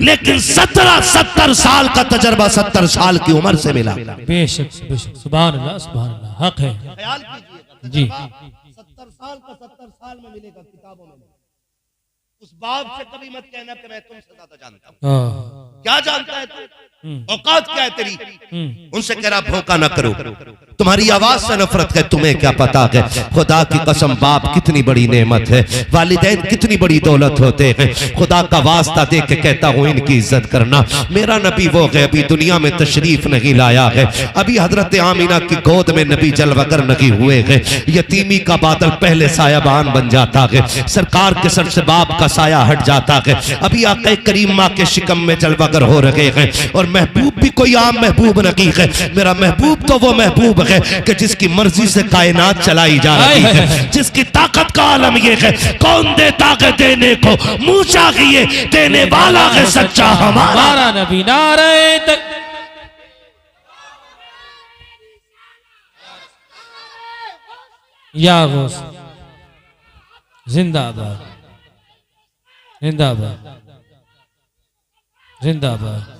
[SPEAKER 3] लेकिन 70 साल का तजर्बा 70 साल की उम्र से मिला।
[SPEAKER 2] बेशक बेशक सुभान अल्लाह हक है।
[SPEAKER 3] ख्याल कीजिएगा
[SPEAKER 2] जी।
[SPEAKER 3] 70 साल का 70 साल में मिलेगा, किताबों में।
[SPEAKER 1] उस बाप से कभी मत कहना कि मैं तुमसे ज्यादा जानता हूं।
[SPEAKER 2] हाँ।
[SPEAKER 1] क्या जानता है तू? औकात क्या है तेरी? उनसे कह रहा भौंका ना करो, तुम्हारी आवाज से नफरत है, तुम्हें क्या पता है। खुदा की कसम, बाप कितनी बड़ी नेमत है, वालिदैन कितनी बड़ी दौलत होते हैं। खुदा का वास्ता दे के कहता हूं इनकी इज्जत करना। मेरा नबी वो है अभी दुनिया में तशरीफ नहीं लाया है, अभी हजरत आमीना की गोद में नबी जलवगर नहीं हुए हैं। यतीमी का बादल पहले सायाबान बन जाता है, सरकार के सर से बाप का साया हट जाता है। अभी आके करीम माँ के शिकम में जलवगर हो रहे हैं। और महबूब भी कोई आम महबूब नहीं है, मेरा महबूब तो वो महबूब है कि जिसकी मर्जी से कायनात चलाई जा रही है, जिसकी ताकत का आलम ये है। कौन देता है देने को, मुंह चाहिए देने वाला है सच्चा हमारा
[SPEAKER 2] नबी। नारे तक या गौस जिंदाबाद, जिंदाबाद, जिंदाबाद,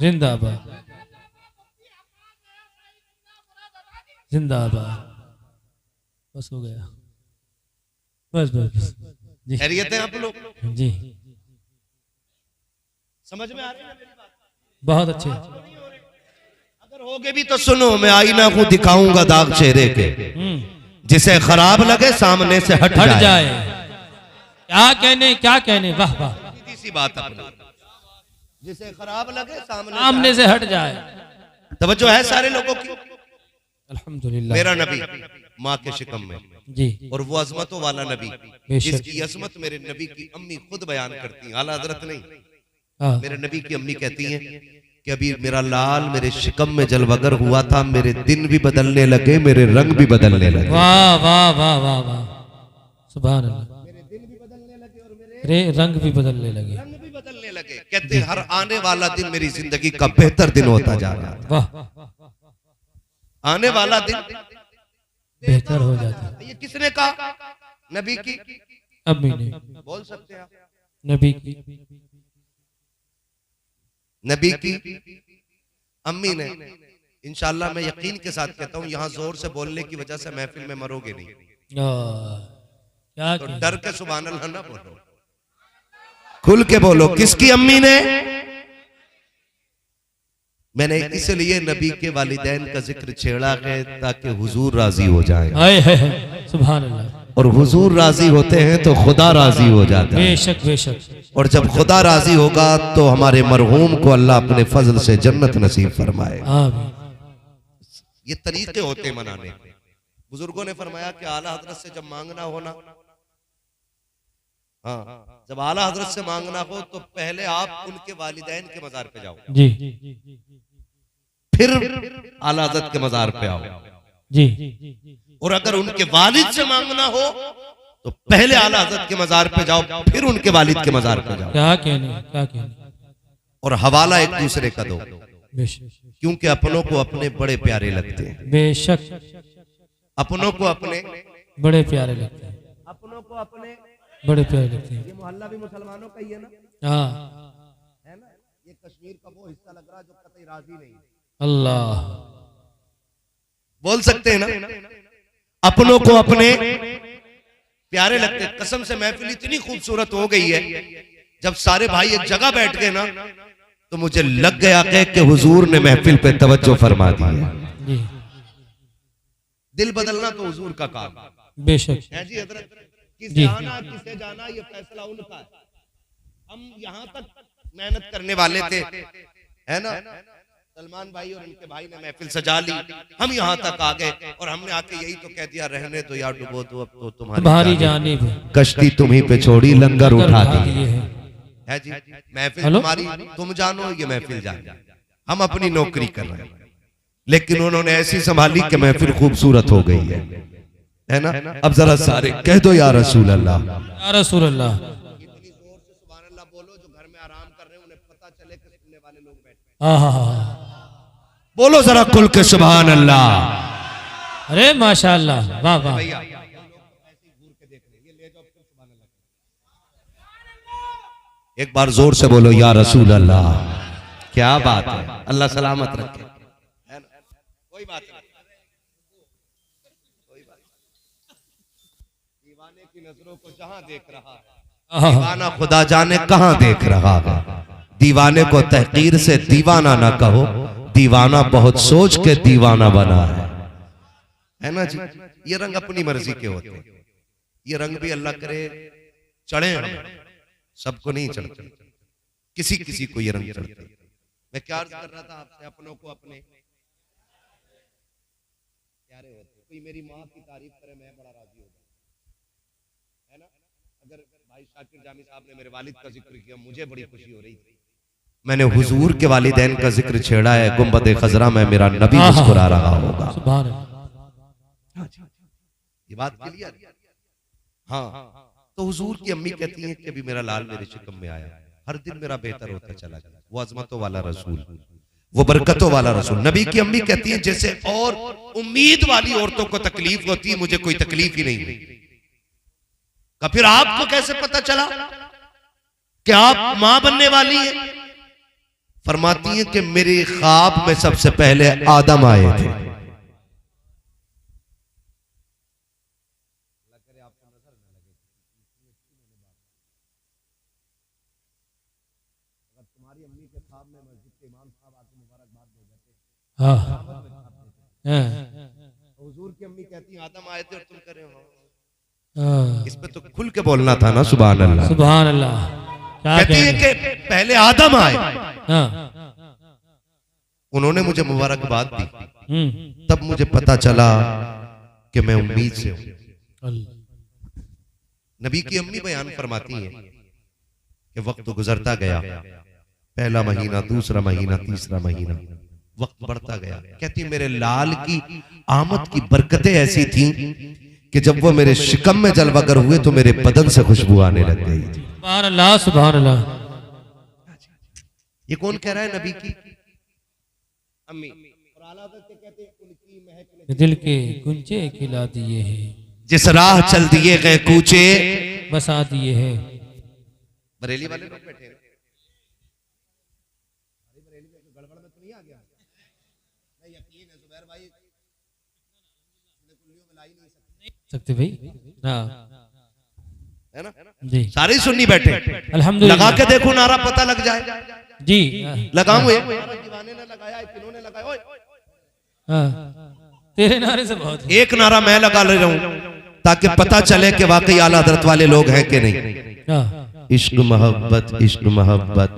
[SPEAKER 2] जिंदाबाद, जिंदाबाद। बस हो गया, बस बस बस जी।
[SPEAKER 1] खैरियत है आप लोग?
[SPEAKER 2] जी
[SPEAKER 1] समझ में आ रही है मेरी बात?
[SPEAKER 2] बहुत अच्छे।
[SPEAKER 1] अगर होगे भी तो सुनो, मैं आईना को दिखाऊंगा दाग चेहरे के, जिसे खराब लगे सामने से हट
[SPEAKER 2] जाए। क्या कहने, वाह वाह।
[SPEAKER 1] सीधी सी बात अपनी, जिसे खराब लगे
[SPEAKER 2] सामने से हट जाए।
[SPEAKER 1] तवज्जो है सारे लोगों की?
[SPEAKER 2] अल्हम्दुलिल्लाह।
[SPEAKER 1] मेरा नबी माँ के शिकम में
[SPEAKER 2] जी,
[SPEAKER 1] और वो अजमतों वाला नबी, जिसकी अजमत मेरे नबी की अम्मी खुद बयान करती हैं, आला हजरत नहीं।
[SPEAKER 2] हाँ।
[SPEAKER 1] मेरे नबी की अम्मी कहती हैं कि अभी मेरा लाल मेरे शिकम में जलवगर हुआ था, मेरे दिन भी बदलने लगे, मेरे रंग भी बदलने लगे।
[SPEAKER 2] वाह वाह वाह वाह वाह, सुभान अल्लाह।
[SPEAKER 1] मेरे दिन भी बदलने लगे और
[SPEAKER 2] मेरे रंग भी बदलने लगे।
[SPEAKER 1] रंग भी बदलने लगे। कहते हर आने वाला दिन मेरी जिंदगी का बेहतर दिन होता जा रहा है।
[SPEAKER 2] वाह,
[SPEAKER 1] आने वाला दिन
[SPEAKER 2] बेहतर हो जाता है।
[SPEAKER 1] ये किसने कहा? नबी की
[SPEAKER 2] अम्मी ने।
[SPEAKER 1] बोल सकते हैं आप?
[SPEAKER 2] नबी की,
[SPEAKER 1] नबी की अम्मी ने। इंशाल्लाह मैं यकीन के साथ कहता हूँ, यहाँ जोर से बोलने की वजह से महफिल में मरोगे नहीं।
[SPEAKER 2] क्या
[SPEAKER 1] तो डर के सुभान अल्लाह ना बोलो, खुल के बोलो। किसकी अम्मी ने? मैंने इसलिए नबी के वालिदैन का जिक्र छेड़ा है ताकि हुजूर राजी हो जाए।
[SPEAKER 2] सुभान अल्लाह।
[SPEAKER 3] और हुजूर राजी होते हैं तो खुदा राजी हो जाता है।
[SPEAKER 2] बेशक बेशक।
[SPEAKER 3] और जब खुदा राजी होगा तो हमारे मरहूम को अल्लाह अपने फजल से जन्नत नसीब फरमाए।
[SPEAKER 1] ये तरीके होते हैं मनाने के। बुजुर्गों ने फरमाया कि आला हजरत से जब मांगना हो ना, हाँ, जब आला हजरत से मांगना हो तो पहले आप उनके वालिदैन के मजार पे जाओ
[SPEAKER 2] जी,
[SPEAKER 1] फिर आला हजरत के मजार पे आओ
[SPEAKER 2] जी।
[SPEAKER 1] और अगर उनके वालिद से मांगना हो तो पहले आला हजरत के मजार पे जाओ, फिर उनके वालिद के मजार पे जाओ।
[SPEAKER 2] क्या कहने।
[SPEAKER 1] और हवाला एक दूसरे का दो,
[SPEAKER 2] बेशक,
[SPEAKER 1] क्योंकि अपनों को अपने बड़े प्यारे लगते हैं।
[SPEAKER 2] बेशक,
[SPEAKER 1] अपनों को अपने
[SPEAKER 2] बड़े प्यारे लगते हैं।
[SPEAKER 1] अपनों को अपने
[SPEAKER 2] बड़े प्यारे लगते हैं।
[SPEAKER 1] ये मोहल्ला भी मुसलमानों का ही है ना?
[SPEAKER 2] हाँ,
[SPEAKER 1] है ना? ये कश्मीर का वो हिस्सा लग रहा जो कतई राजी नहीं।
[SPEAKER 2] अल्लाह
[SPEAKER 1] बोल सकते हैं ना? अपनों को अपने प्यारे लगते हैं। कसम से महफिल इतनी खूबसूरत हो गई है, जब सारे भाई एक जगह बैठ गए ना तो मुझे लग गया कि हुजूर ने महफिल पे तवज्जो फरमा दी है। दिल बदलना तो हुजूर का काम
[SPEAKER 2] बेशक
[SPEAKER 1] है जी। हजरत किसे आना किसे जाना ये फैसला उनका है। हम यहाँ तक मेहनत करने वाले थे, है ना? सलमान भाई और इनके भाई ने महफिल सजा ली, हम यहाँ तक आ गए और हमने आके यही तो कह दिया, रहने तो यार डुबो तो अब तो
[SPEAKER 2] तुम्हारी जानिब
[SPEAKER 3] कश्ती तुम्ही पे छोड़ी, लंगर उठा दी
[SPEAKER 1] है जी। महफिल तुम्हारी, तुम जानो ये महफिल जाने। हम अपनी नौकरी कर रहे हैं, लेकिन उन्होंने ऐसी संभाली कि महफिल खूबसूरत हो गई है ना? अब जरा सारे कह दो या रसूल अल्लाह,
[SPEAKER 2] या रसूल अल्लाह।
[SPEAKER 1] इतनी जोर से सुभान अल्लाह बोलो, जो घर में आराम कर रहे हैं उन्हें पता चले कि सुनने वाले लोग बैठे। बोलो जरा खुल के सुभान अल्लाह।
[SPEAKER 2] अरे माशाअल्लाह, वाह वाह।
[SPEAKER 3] एक बार जोर से बोलो या रसूल अल्लाह। क्या बात है, अल्लाह सलामत रखे।
[SPEAKER 1] कोई बात नहीं, कोई बात नहीं। दीवाने की नजरों को जहां देख रहा है
[SPEAKER 3] दीवाना खुदा जाने कहां देख रहा है। दीवाने को तहकीर से दीवाना ना कहो, दीवाना बहुत सोच के दीवाना बना है ना जी। ये रंग अपनी मर्जी के होते हैं, ये रंग भी अल्लाह करे चढ़े, सबको नहीं चढ़ते, किसी किसी को ये रंग चढ़ते। मैं क्या अर्ज कर रहा था आपसे, अपनों को अपने प्यारे होते। कोई मेरी माँ की तारीफ करे मैं बड़ा राजी होता, है ना। अगर भाई शाकिर जामी साहब ने मेरे वालिद का जिक्र किया, मुझे बड़ी खुशी हो रही थी। मैंने हुजूर के वालिदैन का जिक्र छेड़ा है, गुंबद खजरा में मेरा नबी मुस्कुरा रहा होगा। ये बात क्लियर। हाँ, तो हुजूर की अम्मी कहती हैं कि अभी मेरा लाल मेरे शिकम में आया, हर दिन मेरा बेहतर होता चला गया। वो अजमतों वाला रसूल, वो बरकतों वाला रसूल। नबी की अम्मी कहती हैं जैसे और उम्मीद वाली औरतों को तकलीफ होती है, मुझे कोई तकलीफ ही नहीं हुई। का फिर आपको कैसे पता चला कि आप मां बनने वाली हैं? फरमाती हैं कि मेरे ख्वाब में सबसे पहले आदम आए थे। तुम्हारी अम्मी के ख्वाब में मस्जिद के इमाम साहब आके मुबारकबाद दे देते, हुजूर की अम्मी कहती हैं आदम आए थे और तुम करे हो। इस पे तो खुल के बोलना था ना, सुभान अल्लाह
[SPEAKER 2] सुभान अल्लाह।
[SPEAKER 3] कहती है कि पहले आदम आए, उन्होंने मुझे मुबारकबाद दी, तब मुझे पता चला कि मैं उम्मीद से हूं। नबी की अम्मी बयान फरमाती है कि वक्त गुजरता गया, पहला महीना, दूसरा महीना, तीसरा महीना, वक्त बढ़ता गया। कहती मेरे लाल की आमद की बरकतें ऐसी थीं कि जब वो मेरे शिकम में जलवागर हुए तो मेरे बदन से खुशबू आने लग गई।
[SPEAKER 2] सुभान अल्लाह सुभान अल्लाह।
[SPEAKER 3] ये कौन कह रहा है? नबी की अम्मी। और आला हज़रत कहते हैं उनकी महक ने
[SPEAKER 2] दिल के गुंजे खिला दिए हैं,
[SPEAKER 3] जिस राह चल दिए गए कूचे
[SPEAKER 2] बसा दिए हैं।
[SPEAKER 3] बरेली वाले लोग बैठे हैं, बरेली में गड़बड़ में तो नहीं आ गया? नहीं, यकीन है जुबैर भाई, कुल्लियों में ला ही नहीं
[SPEAKER 2] सकते भाई। हाँ
[SPEAKER 3] है ना
[SPEAKER 2] जी,
[SPEAKER 3] सारे सुन्नी बैठे।
[SPEAKER 2] अल्हम्दुलिल्लाह।
[SPEAKER 3] लगा के देखो, नारा पता लग जाए
[SPEAKER 2] जी।
[SPEAKER 3] लगाऊं दीवाने ने लगाया, किन्होंने लगाया? ओए
[SPEAKER 2] हाँ, तेरे नारे से बहुत है।
[SPEAKER 3] एक नारा मैं लगा ले रहा हूं ताकि पता चले कि वाकई आला हज़रत वाले लोग हैं कि नहीं।
[SPEAKER 2] हाँ,
[SPEAKER 3] इश्क मोहब्बत, इश्क मोहब्बत,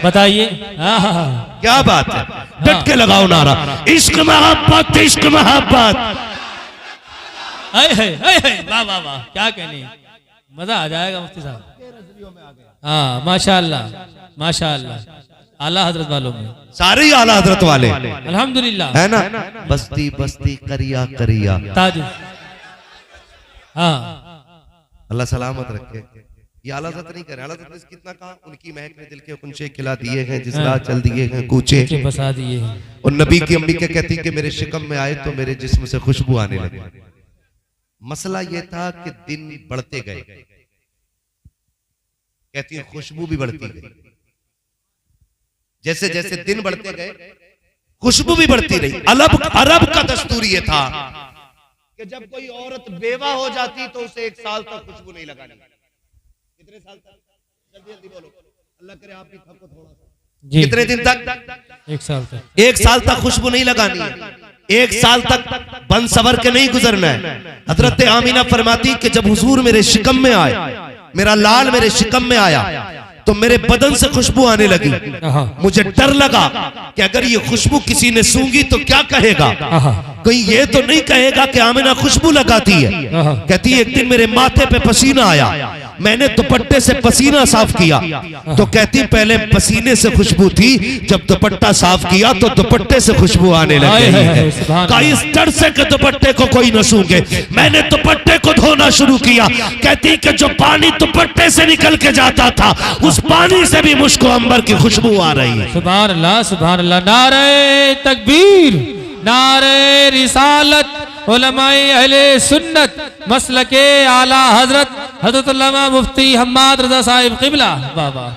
[SPEAKER 2] बताइए। हाँ हाँ हाँ,
[SPEAKER 3] क्या बात है, डट के लगाओ नारा, इश्क मोहब्बत, इश्क मोहब्बत।
[SPEAKER 2] वाह वाह वाह, क्या कहने, मजा आ जाएगा मुफ्ती साहब। हाँ माशाअल्लाह माशाअल्लाह, आला हजरत वालों में
[SPEAKER 3] सारे ही आला हजरत वाले
[SPEAKER 2] अल्हम्दुलिल्लाह,
[SPEAKER 3] है ना। बस्ती बस्ती करिया करिया
[SPEAKER 2] ताज। हाँ,
[SPEAKER 3] अल्लाह सलामत रखे। ये आला हजरत नहीं करे, आला हजरत ने कितना कहा, उनकी महक ने दिल के कुंचे खिला दिए हैं, जिस राह चल दिए हैं कूचे
[SPEAKER 2] बसा दिए हैं।
[SPEAKER 3] और नबी की अम्मी के कहती कि मेरे शिकम में आए तो मेरे जिस्म से खुशबू आने लगी। मसला यह था कि दिन बढ़ते गए, कहती है खुशबू भी बढ़ती गई। जैसे जैसे दिन बढ़ते गए खुशबू भी बढ़ती रही। अरब का दस्तूर ये था कि जब कोई औरत बेवा हो जाती तो उसे 1 साल तक खुशबू नहीं लगानी। कितने साल तक? जल्दी जल्दी बोलो, अल्लाह करे आप भी थको थोड़ा सा। कितने दिन तक?
[SPEAKER 2] 1 साल तक।
[SPEAKER 3] 1 साल तक खुशबू नहीं लगानी है, 1 साल तक बन सवर के नहीं गुजरना है। हजरत आमीना फरमाती कि जब हुजूर मेरे शिकम में आए, मेरा लाल मेरे शिकम में आया तो मेरे बदन से खुशबू आने लगी। मुझे डर लगा कि अगर ये खुशबू किसी ने सूंघी तो क्या कहेगा, कहीं ये तो नहीं कहेगा कि आमिना खुशबू लगाती है। कहती है एक दिन मेरे माथे पे पसीना आया, मैंने दुपट्टे से पसीना साफ किया तो कहती पहले पसीने से खुशबू थी, जब दुपट्टा साफ किया तो दुपट्टे से खुशबू आने लग गई है। इस डर से कि दुपट्टे को कोई न सूंघे मैंने दुपट्टे को धोना शुरू किया। कहती कि जो पानी दुपट्टे से निकल के जाता था उस पानी से भी मुझको अंबर की खुशबू आ रही है।
[SPEAKER 2] सुभान अल्लाह सुभान अल्लाह। नारे तकबीर, नारे रिसालत, उलमाए अहले सुन्नत, मसलके आला हजरत हजरत अल्लामा मुफ्ती हम्माद रजा साहिब क़िबला। वाह वाह।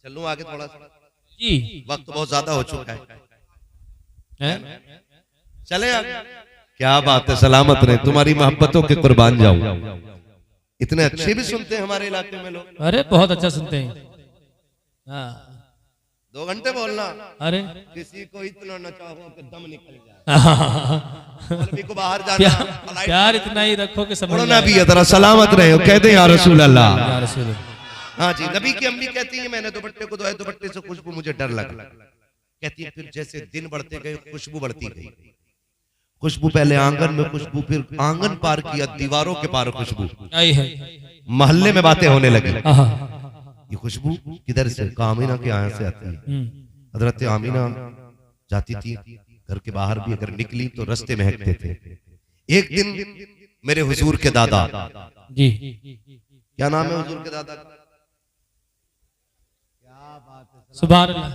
[SPEAKER 3] चलूं आगे थोड़ा सा
[SPEAKER 2] जी,
[SPEAKER 3] वक्त बहुत ज्यादा हो चुका है। चले आगे। क्या बात है, सलामत रहे, तुम्हारी मोहब्बतों के कुर्बान जाऊं।
[SPEAKER 1] इतने अच्छे भी सुनते हैं हमारे इलाके में लोग।
[SPEAKER 2] अरे बहुत अच्छा सुनते हैं। हाँ
[SPEAKER 1] 2 घंटे बोलना,
[SPEAKER 2] अरे
[SPEAKER 1] किसी को इतना नचाओ कि दम निकल जाए। मौलवी को बाहर जाना,
[SPEAKER 2] प्यार इतना ही रखो कि समझ
[SPEAKER 1] ना भी जरा सलामत रहे हो, कहते हैं या रसूल अल्लाह।
[SPEAKER 2] या रसूल।
[SPEAKER 1] हाँ जी, नबी की अम्मी कहती है मैंने दुपट्टे को धोया, दुपट्टे से खुशबू मुझे डर लगा। कहती है फिर जैसे दिन बढ़ते गए खुशबू बढ़ती गई। खुशबू पहले आंगन में खुशबू, फिर आंगन पार किया, दीवारों के पार खुशबू,
[SPEAKER 2] आई है।
[SPEAKER 1] मोहल्ले में बातें होने लगी।
[SPEAKER 2] आहा।
[SPEAKER 1] ये खुशबू किधर से? आमीना के यहाँ से आती है। हजरत आमीना जाती थी घर के बाहर भी, अगर निकली तो रास्ते महकते थे। एक दिन मेरे हुजूर के दादा
[SPEAKER 2] जी,
[SPEAKER 1] क्या नाम है हुजूर के दादा?
[SPEAKER 2] सुभान अल्लाह।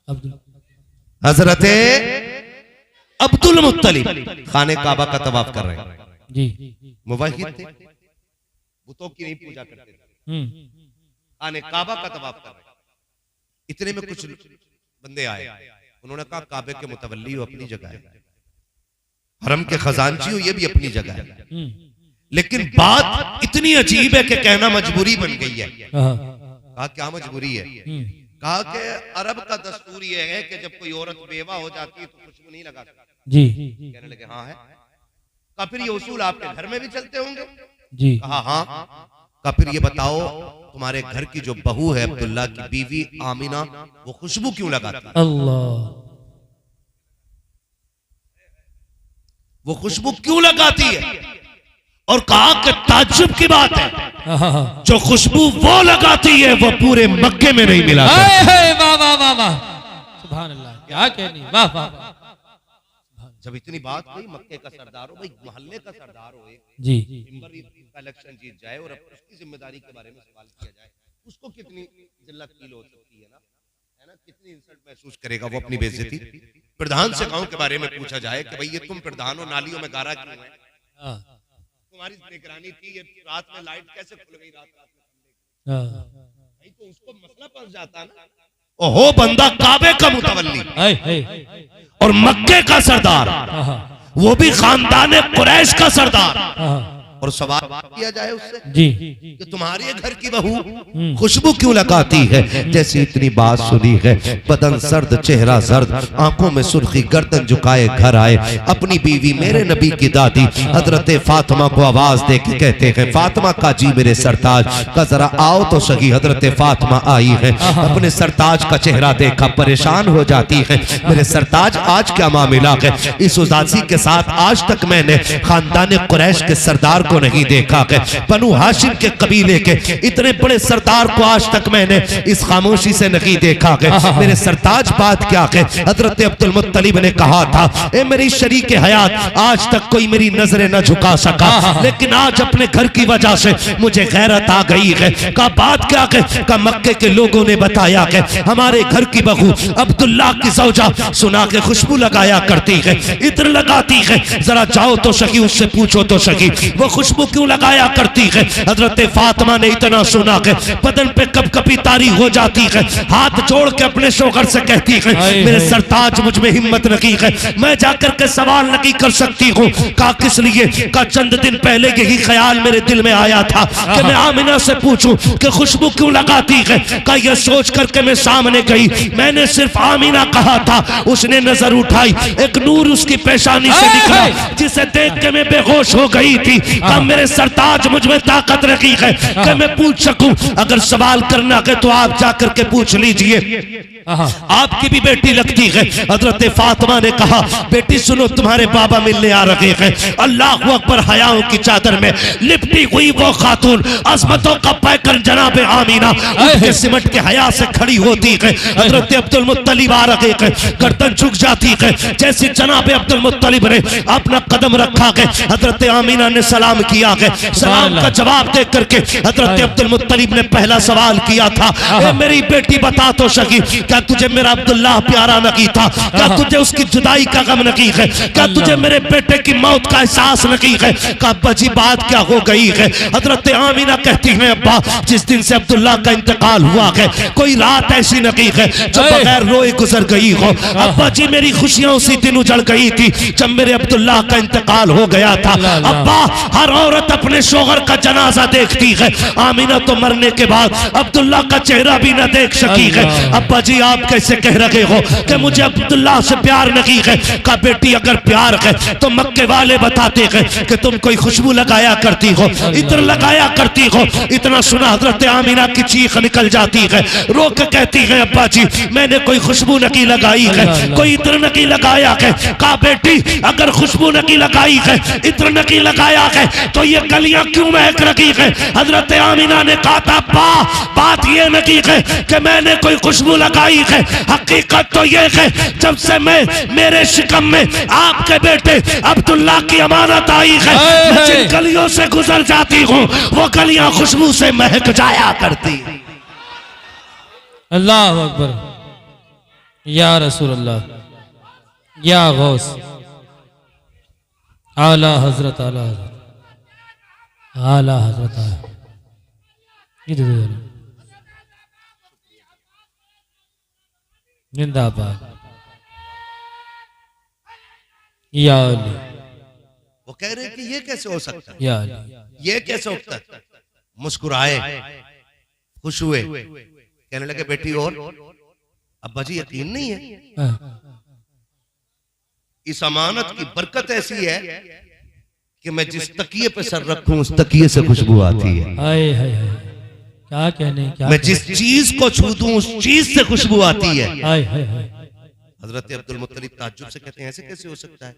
[SPEAKER 2] अब्दुल
[SPEAKER 1] हजरत अब्दुल मुत्तलिब खाने काबा का तवाफ कर रहे हैं।
[SPEAKER 2] जी,
[SPEAKER 1] मुवाहिद थे, बुतों की नहीं पूजा करते थे, खाने काबा का तवाफ कर रहे हैं। इतने में कुछ बंदे आए, उन्होंने कहा काबे के मुतवल्ली हो, अपनी जगह है, हरम के खजानची हो, ये भी अपनी जगह है। लेकिन बात इतनी अजीब है कि कहना मजबूरी बन गई है। कहा क्या मजबूरी है? कहा कि अरब का दस्तूर ये है कि जब कोई औरत बेवा हो जाती है तो खुशबू नहीं लगा सकती।
[SPEAKER 2] जी,
[SPEAKER 1] कहने लगे हाँ है। कहा फिर ये उसूल आपके घर में भी चलते होंगे?
[SPEAKER 2] जी।
[SPEAKER 1] कहा हाँ। कहा फिर ये बताओ तुम्हारे घर की जो बहू है अब्दुल्ला की बीवी आमीना, वो खुशबू क्यों लगाती है?
[SPEAKER 2] अल्लाह,
[SPEAKER 1] वो खुशबू क्यों लगाती है? और कहा कि ताज्जुब की बात है, जो खुशबू वो लगाती है वो पूरे मक्के में नहीं मिला।
[SPEAKER 2] वाह वाह वाह वाह, सुभान अल्लाह, क्या कहनी, वाह वाह।
[SPEAKER 1] जब इतनी बात हुई, मक्के का सरदार हो भाई, मोहल्ले का सरदार हो,
[SPEAKER 2] जी,
[SPEAKER 1] इलेक्शन जीत जाए और अब उसकी जिम्मेदारी के बारे में सवाल किया जाए, उसको कितनी जिल्लत फील हो सकती है ना, कितनी इंसल्ट महसूस करेगा वो अपनी बेइज्जती। प्रधान से गांव के बारे में पूछा जाए कि भाई ये तुम प्रधान हो, नालियों में गारा क्यों है? तुम्हारी निगरानी थी, ये रात में लाइट कैसे खुल गई रात में? भाई तो उसको मसला फंस जाता ना। ओहो बंदा काबे का मुतवल्ली और मक्के का सरदार, वो भी खानदान कुरैश का सरदार, और सवाल किया जाए उससे
[SPEAKER 2] जी
[SPEAKER 1] कि तुम्हारे घर की बहू खुशबू क्यों लगाती है? जैसे इतनी बात सुनी है, बदन सर्द, चेहरा जर्द, आंखों में सुर्खी, गर्दन झुकाए घर आए। अपनी बीवी मेरे नबी की दादी हजरत फातिमा को आवाज दे के कहते हैं, फातिमा का जी मेरे सरताज का जरा आओ तो सही। हजरत फातिमा आई है, अपने सरताज का चेहरा देखा, परेशान हो जाती है। मेरे सरताज आज क्या मामला है? इस उदासी के साथ आज तक मैंने खानदान कुरैश के सरदार को नहीं देखा है, बनु हाशिम के कबीले के इतने बड़े सरदार को आज तक मैंने इस खामोशी से नहीं देखा है। मेरे सरताज बात क्या है? हजरत अब्दुल मुत्तलिब ने कहा था, ए मेरी शरीक हयात, आज तक कोई मेरी नजरें न झुका सका, लेकिन आज अपने घर की वजह से मुझे गैरत आ गई है। का बात क्या है? का मक्के के लोगों ने बताया है हमारे घर की बहू अब्दुल्ला की सौजा सुना के खुशबू लगाया करती है, इत्र लगाती है, जरा जाओ तो सही उससे पूछो तो सही वो खुशबू क्यों लगाया करती है। हजरत फातिमा ने इतना सुना के बदन पे कपकपी तारी हो जाती है, हाथ जोड़ के अपने शोहर से कहती है, मेरे सरताज मुझ में हिम्मत नहीं है, मैं जाकर के सवाल नहीं कर सकती हूँ। का किस लिए? का चंद दिन पहले यही ख्याल मेरे दिल में आया था कि मैं आमिना से पूछूं कि खुशबू क्यों लगाती है। का यह सोच करके मैं सामने गई, मैंने सिर्फ आमिना कहा था, उसने नजर उठाई, एक नूर उसकी पेशानी से निकला जिसे देख के मैं बेहोश हो गई थी। अब मेरे सरताज मुझ में ताकत रखी है कि मैं पूछ सकूं, अगर सवाल करना है तो आप जाकर के पूछ लीजिए, आपकी भी बेटी लगती है। हजरत फातिमा ने कहा, बेटी सुनो, तुम्हारे बाबा मिलने आ रहे हैं। अल्लाह अकबर, हयाओं की चादर में लिपटी हुई वो खातून, अजमतों का पैकर जनाब आमीना उसके सिमट के हया से खड़ी होती है। हजरत अब्दुल मुत्तलिब आ रहे हैं, गर्दन झुक जाती है। जैसे जनाब अब्दुल मुत्तलिब ने अपना कदम रखा है, हजरत आमीना ने सलाम किया है। सलाम का जवाब दे करके हजरत अब्दुल मुत्तलिब ने पहला सवाल किया था, मेरी बेटी बता तो सकी
[SPEAKER 3] क्या तुझे मेरा अब्दुल्लाह प्यारा नहीं था? क्या तुझे उसकी जुदाई का गम नहीं है? क्या तुझे मेरे बेटे की मौत का एहसास नहीं है? का अब्बा जी बात क्या हो गई है? हजरत आमीना कहती है अब्बा जिस दिन से अब्दुल्लाह का इंतकाल हुआ है कोई रात ऐसी नहीं है जो बगैर रोए गुजर गई हो। अब्बा जी मेरी खुशियां उसी दिन उजड़ गई थी जब मेरे अब्दुल्लाह का इंतकाल हो गया था। अब्बा हर औरत अपने शोहर का जनाजा देखती है, आमीना तो मरने के बाद अब्दुल्लाह का चेहरा भी न देख सकी है। अब्बा जी आप कैसे कह रहे हो कि मुझे अब्दुल्लाह से प्यार नहीं है? का बेटी अगर प्यार है तो मक्के वाले बताते हैं कि तुम कोई खुशबू लगाया करती हो, इत्र लगाया करती हो। इतना सुना हजरत आमीना की चीख निकल जाती है, रो के कहती है अब्बा जी मैंने कोई खुशबू नहीं लगाई है, कोई इत्र नहीं लगाया है। का बेटी अगर खुशबू नहीं लगाई है, इत्र नहीं लगाया है तो ये गलियां क्यों महक रही है? हजरत आमीना ने कहा था अब्बा बात ये नहीं है कि मैंने कोई खुशबू लगाई है, हकीकत तो ये है जब से मैं मेरे शिकम में आपके बेटे अब्दुल्लाह की अमानत आई है मैं जिन गलियों से गुजर जाती हूँ वो गलियां खुशबू से महक जाया करती।
[SPEAKER 2] अल्लाह अकबर या रसूल अल्लाह या गौस आला हजरत आला हजरत आला हजरत जिंदाबाद या अली।
[SPEAKER 1] वो कह रहे हैं कि ये कैसे हो सकता है,
[SPEAKER 2] या अली
[SPEAKER 1] ये कैसे होता है? मुस्कुराए, खुश हुए, कहने लगे बेटी और अब्बा जी यकीन नहीं है इस अमानत की बरकत ऐसी है कि मैं जिस तकिए पे सर रखूं उस तकिए से खुशबू आती है।
[SPEAKER 2] हाय हाय हाय क्या कहने क्या
[SPEAKER 3] मैं जिस चीज को छू दूं उस चीज से खुशबू आती है।
[SPEAKER 2] हाय हाय हाय
[SPEAKER 1] हजरत अब्दुल मुत्तलिब ताज्जुब से कहते हैं ऐसे कैसे हो सकता है?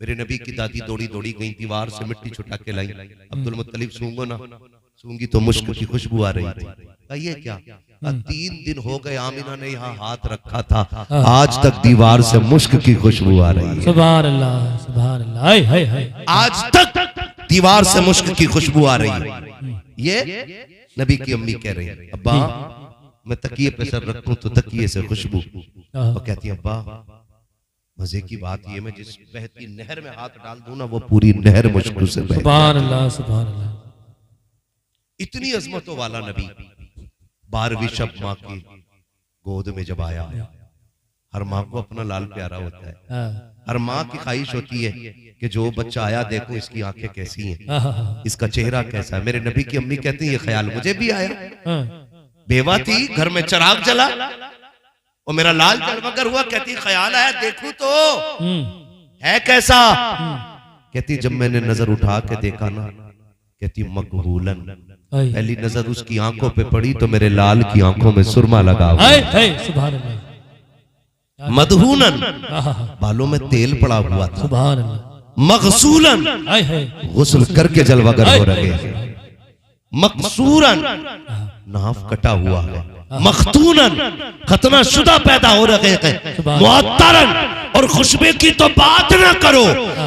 [SPEAKER 1] मेरे नबी की दादी दौड़ी दौड़ी गई दीवार से मिट्टी छुटा के लाई, अब्दुल मुत्तलिब सूंघो ना, सूंघी तो मुश्क की खुशबू आ रही थी। ये क्या? 3 दिन हो गए आमीना ने यहाँ हाथ रखा था, आज तक दीवार से मुश्क की खुशबू आ रही है।
[SPEAKER 2] सुभान अल्लाह सुभान अल्लाह हाय हाय हाय
[SPEAKER 3] आज तक दीवार से मुश्क की खुशबू आ रही है। ये नबी की अम्मी कह रही है अब्बा मैं तकिए पे सर रखूं तो तकिए से खुशबू। वो कहती है अब्बा मजे की बात ये मैं जिस बहती नहर में हाथ डाल दूं ना वो पूरी नहर मुश्क से बहती।
[SPEAKER 2] सुभान अल्लाह सुभान अल्लाह।
[SPEAKER 3] इतनी अजमतों वाला नबी 12वीं शब माँ की गोद में जब आया, हर माँ को अपना लाल प्यारा होता है, हर माँ की ख्वाहिश होती है कि जो बच्चा आया देखो इसकी आंखें कैसी हैं, इसका चेहरा कैसा है। मेरे नबी की अम्मी कहती है ये ख्याल मुझे भी आया, बेवा थी घर में चिराग जला और मेरा लाल जलमगर हुआ, कहती ख्याल आया देखूं तो है कैसा। कहती जब मैंने नजर उठा के देखा ना, कहती मकबूलन, पहली नजर उसकी आंखों पे पड़ी तो मेरे लाल की आंखों में सुरमा लगा हुआ,
[SPEAKER 2] सुभान अल्लाह।
[SPEAKER 3] मदहूनन, बालों में तेल पड़ा हुआ था,
[SPEAKER 2] सुभान अल्लाह।
[SPEAKER 3] मगसूलन, गुस्ल करके जलवागर हो रहे हैं, मकसूरन, नाफ कटा हुआ है, मखतूनन, खतना शुदा पैदा हो रहे हैं, मुअत्तरन, और खुशबू की तो बात ना करो,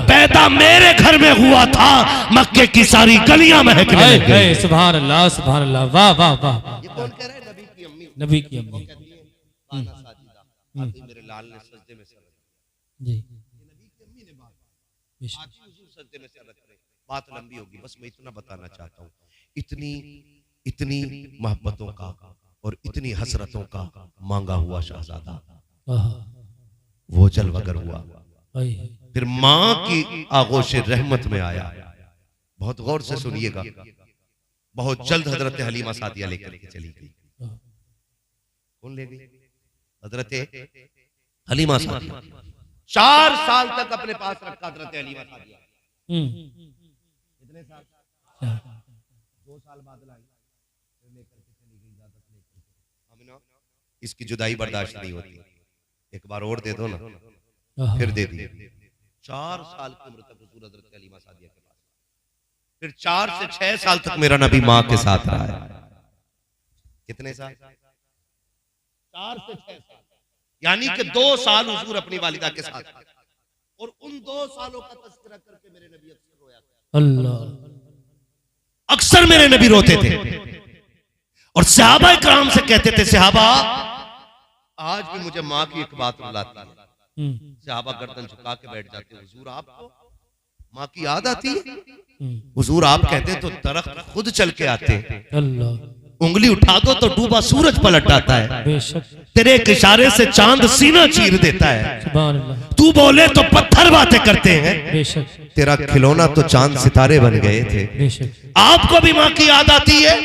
[SPEAKER 3] पैदा मेरे घर में हुआ था, मक्के की सारी गलियां महकने लग गई।
[SPEAKER 2] सुभान अल्लाह सुभान अल्लाह वाह वाह वाह।
[SPEAKER 1] ये कौन कह रहा है? नबी की अम्मी।
[SPEAKER 2] नबी की अम्मी
[SPEAKER 1] मेरे लाल ने सजदे में सर रखा।
[SPEAKER 2] जी
[SPEAKER 1] नबी की अम्मी ने बात आती हुजूर सजदे में सर रख रहे। बात लंबी होगी, बस मैं इतना बताना चाहता हूँ, इतनी मोहब्बतों का और इतनी हसरतों का मांगा हुआ शहजादा वो जलवगर हुआ, फिर मां की आगोश रहमत में आया। बहुत गौर से सुनिएगा, बहुत जल्द हजरत हलीमा सादिया लेकर के चली गई। कौन ले गई? हजरत हलीमा सादिया। 4 साल तक अपने पास रखा हजरत हलीमा सादिया। कितने साल? 2 साल बाद लाई, लेकर के चली गई, इजाजत लेकर। अमीना इसकी जुदाई बर्दाश्त नहीं होती, एक बार और दे दो ना, फिर दे दी। 4 साल की उम्र तक हुजूर हजरत हलीमा सादिया के पास, फिर 4 से 6 साल तक मेरा नबी माँ के साथ रहा है। कितने साल? 4 से 6 साल, यानी कि 2 साल हुजूर अपनी वालिदा के साथ, और उन 2 सालों का तज़किरा करके मेरे नबी अक्सर रोया करते।
[SPEAKER 2] अल्लाह,
[SPEAKER 3] अक्सर मेरे नबी रोते थे और सहाबा इकराम से कहते थे, सहाबा
[SPEAKER 1] आज भी मुझे माँ की एक बात रुलाती है।
[SPEAKER 2] हम्म,
[SPEAKER 1] सहाबा गर्दन झुका के बैठ जाते हैं। हुजूर आपको माँ की याद आती है?
[SPEAKER 2] हम्म,
[SPEAKER 1] हुजूर आप कहते हैं तो दरख्त खुद चल के आते हैं,
[SPEAKER 2] अल्लाह
[SPEAKER 1] उंगली उठा दो तो डूबा सूरज पलट आता है,
[SPEAKER 2] बेशक
[SPEAKER 1] तेरे एक इशारे से चांद सीना चीर देता है,
[SPEAKER 2] सुभान अल्लाह
[SPEAKER 1] तू बोले तो पत्थर बातें करते हैं,
[SPEAKER 2] बेशक
[SPEAKER 3] तेरा खिलौना तो चांद सितारे बन गए थे।
[SPEAKER 2] बेशक
[SPEAKER 1] आपको भी माँ की याद आती है?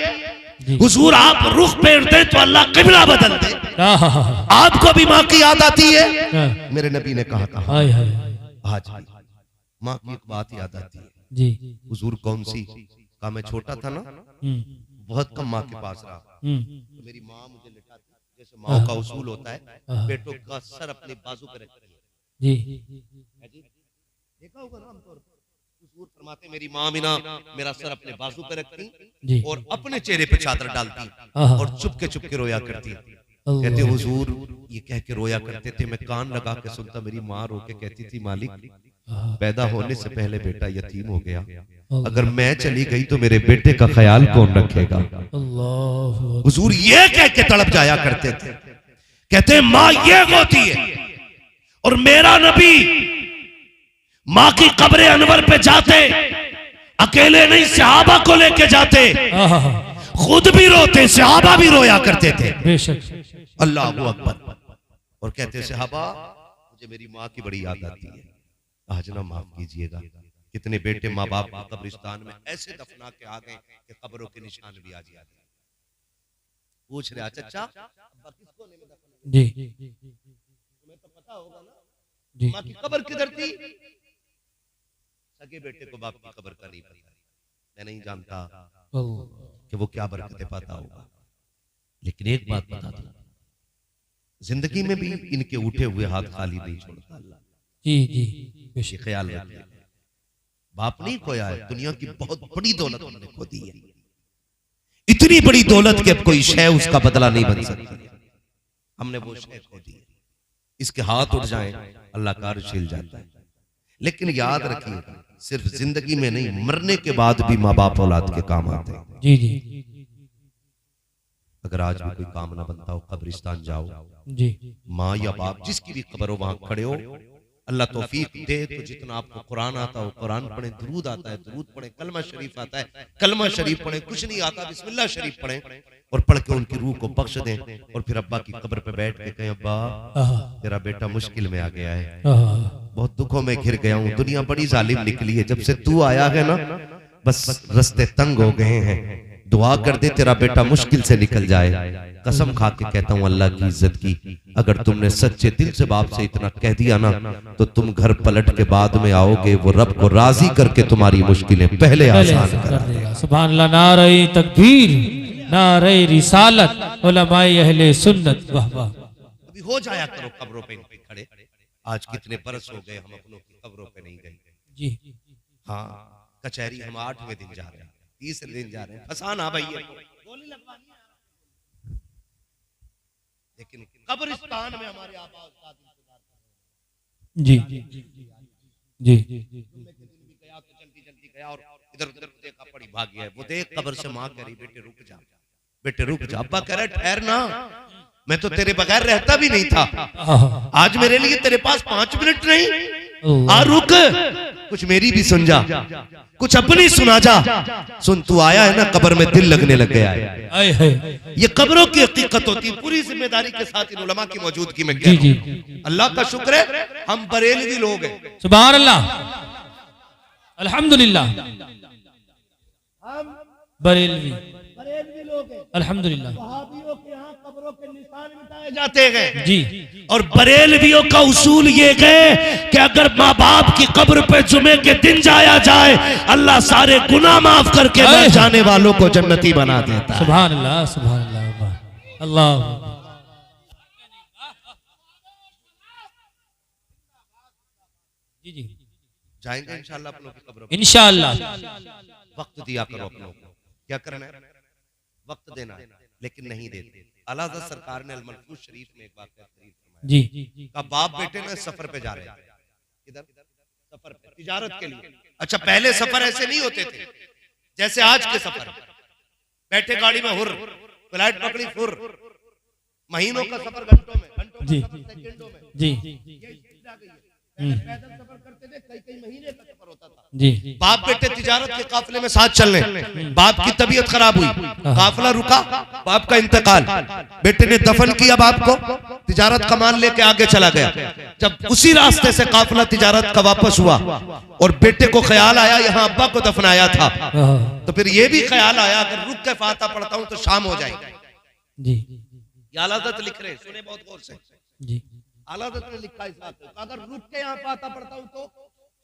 [SPEAKER 2] जी
[SPEAKER 1] हुजूर आप रुख फेर दे तो अल्लाह किबला बदल दे।
[SPEAKER 2] आहा,
[SPEAKER 1] आपको भी माँ की याद आती है?
[SPEAKER 2] हाँ,
[SPEAKER 1] मेरे नबी ने कहा था
[SPEAKER 2] हाय हाय
[SPEAKER 1] आज भी माँ की एक बात याद आती है।
[SPEAKER 2] जी
[SPEAKER 1] हुजूर कौन सी? कहा मैं छोटा था ना,
[SPEAKER 2] हम्म,
[SPEAKER 1] बहुत कम माँ के पास रहा,
[SPEAKER 2] हम्म,
[SPEAKER 1] तो मेरी माँ मुझे लिटाती, जैसे माँ का उसूल होता है बेटों का सर अपने बाजू पर रखती है
[SPEAKER 2] जी
[SPEAKER 1] जी, देखा होगा ना आमतौर पर। हुजूर फरमाते मेरी माँ बिना मेरा सर अपने बाजू पे रखती
[SPEAKER 2] जी
[SPEAKER 1] और अपने चेहरे पे चादर डालती
[SPEAKER 2] आहा,
[SPEAKER 1] और चुपके चुपके रोया करती।
[SPEAKER 2] अल्लाह,
[SPEAKER 1] कहते हुजूर ये कह के रोया करते थे, मैं कान लगा के सुनता, मेरी माँ रो के कहती थी मालिक
[SPEAKER 2] आहा,
[SPEAKER 1] पैदा होने से पहले बेटा यतीम हो गया,
[SPEAKER 2] अल्लाह,
[SPEAKER 3] अगर मैं चली गई तो मेरे बेटे का ख्याल कौन रखेगा?
[SPEAKER 2] अल्लाह
[SPEAKER 1] हुजूर ये कह के तड़प जाया करते थे। कहते हैं माँ ये होती है, और मेरा नबी माँ की कब्र अनवर पे जाते, अकेले नहीं सहाबा को लेके जाते,
[SPEAKER 2] आहा,
[SPEAKER 1] खुद भी रोते, सहाबा भी रोया करते थे।
[SPEAKER 2] बेशक
[SPEAKER 1] अल्लाह अकबर। और कहते सहाबा मुझे मेरी माँ की बड़ी याद आती है, आज ना माफ कीजिएगा। कितने बेटे माँ बाप को कब्रिस्तान में ऐसे दफना के आ गए कि कब्रों के निशान भी आज याद है। पूछ रहे चचा अब्बा किस कोने में दफन है?
[SPEAKER 2] जी
[SPEAKER 1] तुम्हें तो पता होगा ना
[SPEAKER 2] जी
[SPEAKER 1] माँ की कब्र किधर थी? सगे बेटे को बाप की कब्र का नहीं पता, मैं नहीं जानता
[SPEAKER 2] अल्लाह,
[SPEAKER 1] कि वो क्या बरकतें पाता होगा। लेकिन एक बात बता दूं, जिंदगी में भी इनके उठे हुए हाथ खाली नहीं छोड़ता अल्लाह,
[SPEAKER 2] जी जी
[SPEAKER 1] ये
[SPEAKER 2] बेशक
[SPEAKER 1] ख्याल रखिए। बाप नहीं खोया है, दुनिया की बहुत बड़ी दौलत उन्होंने खो दी है, इतनी बड़ी दौलत कि अब कोई शय उसका बदला नहीं बन सकती। हमने वो शय खो दी, इसके हाथ उठ जाएं अल्लाह का अर्श हिल जाता है। लेकिन याद रखिए सिर्फ जिंदगी में नहीं, मरने के बाद भी माँ बाप औलाद के काम आते हैं।
[SPEAKER 2] जी जी
[SPEAKER 1] अगर आज भी कोई काम ना बनता हो, कब्रिस्तान जाओ,
[SPEAKER 2] जी
[SPEAKER 1] माँ या बाप जिसकी भी कब्र हो वहां खड़े हो, अल्लाह तौफीक दे तो जितना आपको कुरान आता हो कुरान पढ़े, दुरूद आता है दुरूद पढ़े, कलमा शरीफ आता है कलमा शरीफ पढ़े, कुछ नहीं आता बिस्मिल्लाह शरीफ पढ़े और पढ़ के उनकी रूह को बख्श दें। और फिर अब्बा की कब्र पे बैठ के कहें अब्बा
[SPEAKER 2] आहा,
[SPEAKER 1] तेरा बेटा मुश्किल में आ गया है,
[SPEAKER 2] आहा,
[SPEAKER 1] बहुत दुखों में घिर गया हूँ, दुनिया बड़ी जालिम निकली है, जब से तू आया है ना बस रास्ते तंग हो गए हैं, दुआ कर दे तेरा बेटा मुश्किल से निकल जाए। कसम खा के कहता हूँ अल्लाह की इज्जत की, अगर तुमने सच्चे दिल से बाप से इतना कह दिया ना तो तुम घर पलट के बाद में आओगे, वो रब को राजी करके तुम्हारी मुश्किलें पहले
[SPEAKER 2] पहले
[SPEAKER 3] आसान
[SPEAKER 2] ऐसा
[SPEAKER 3] कर
[SPEAKER 2] कर देगा। सुभान अल्लाह, नारे तकबीर, नारे रिसालत, उलमाए अहले सुन्नत, वाह वाह।
[SPEAKER 1] अभी हो जाया करो कब्रों पे इनके खड़े। आज कितने बरस हो गए हम अपनों की कब्रों पे नहीं गए।
[SPEAKER 2] जी
[SPEAKER 1] हाँ कचहरी हम 8वें दिन जा रहे हैं, 30 दिन जा रहे हैं, फसाना भाई है, गोली लगवानी है। लेकिन कब्रिस्तान में हमारे आबा उस्ताद इंतजार कर रहे हैं।
[SPEAKER 2] जी जी
[SPEAKER 1] जुम्मे के दिन भी गया तो जल्दी जल्दी गया और इधर उधर देखा पड़ी भाग गया। वो देख कब्र से माँ कह रही बेटे रुक जा, बेटे रुक जा। अब्बा कह रहा ठहर ना, मैं तो तेरे बगैर रहता भी नहीं था,
[SPEAKER 2] आहा,
[SPEAKER 1] आज मेरे लिए तेरे पास 5 मिनट नहीं,
[SPEAKER 2] अल्लाह,
[SPEAKER 1] आ रुक, कुछ मेरी भी सुन जा, कुछ अपनी सुना जा। सुन तू आया है ना कब्र में दिल लगने लग गया है,
[SPEAKER 2] आए है
[SPEAKER 1] ये कब्रों की हकीकत होती है। पूरी जिम्मेदारी के साथ इन उलमा की मौजूदगी में
[SPEAKER 2] जी जी
[SPEAKER 1] अल्लाह का शुक्र है हम बरेलवी लोग हैं।
[SPEAKER 2] सुभान अल्लाह, अल्हम्दुलिल्लाह, बरेलवी अल्हम्दुलिल्लाह
[SPEAKER 1] वहाबियों के यहाँ कब्रों के निशान मिटाए जाते हैं
[SPEAKER 2] जी।
[SPEAKER 1] और बरेलवियों का उसूल ये है कि अगर माँ बाप की कब्र पे जुमे के दिन जाया जाए अल्लाह सारे गुनाह माफ करके मर जाने वालों को जन्नती बना देता है।
[SPEAKER 2] सुभान अल्लाह, सुभान अल्लाह, अल्लाह, जी जी
[SPEAKER 1] जाएंगे इंशाल्लाह अपनों की कब्रों
[SPEAKER 2] इंशाअल्लाह।
[SPEAKER 1] वक्त दिया करो अपनों को, क्या करना है वक्त देना है, लेकिन नहीं देते। आला हज़रत सरकार ने अल-मनफूस शरीफ में एक बात तहरीर फरमाई
[SPEAKER 2] जी
[SPEAKER 1] का बाप बेटे ना सफर पे जा रहे हैं, किधर सफर पे तिजारत के लिए। अच्छा पहले सफर ऐसे नहीं होते थे जैसे आज के सफर, बैठे गाड़ी में हुर, फ्लाइट पकड़ी फुर, महीनों का सफर घंटों में,
[SPEAKER 2] जी
[SPEAKER 1] सेकंडों में
[SPEAKER 2] जी
[SPEAKER 1] ये स्पीड आ गई है। पहले पैदल सफर करते थे, कई कई महीने का सफर होता था।
[SPEAKER 2] जी
[SPEAKER 1] बाप बेटे तिजारत के काफिले में साथ चल रहे, बाप की तबीयत खराब हुई, काफिला रुका, बाप का इंतकाल, बेटे ने दफन किया बाप को, तिजारत का माल लेके आगे चला गया। जब उसी रास्ते से काफिला तिजारत का वापस हुआ और बेटे को ख्याल आया यहाँ अब्बा को दफनाया था, तो फिर ये भी ख्याल आया अगर रुक के फाता पढ़ता हूं तो शाम हो जाएगी।
[SPEAKER 2] जी
[SPEAKER 1] ये आला हज़रत लिख रहे हैं, सुने बहुत गौर से।
[SPEAKER 2] जी
[SPEAKER 1] आला हज़रत ने लिखा इस बात को, अगर रुक के यहाँ फाता पढ़ता हूं तो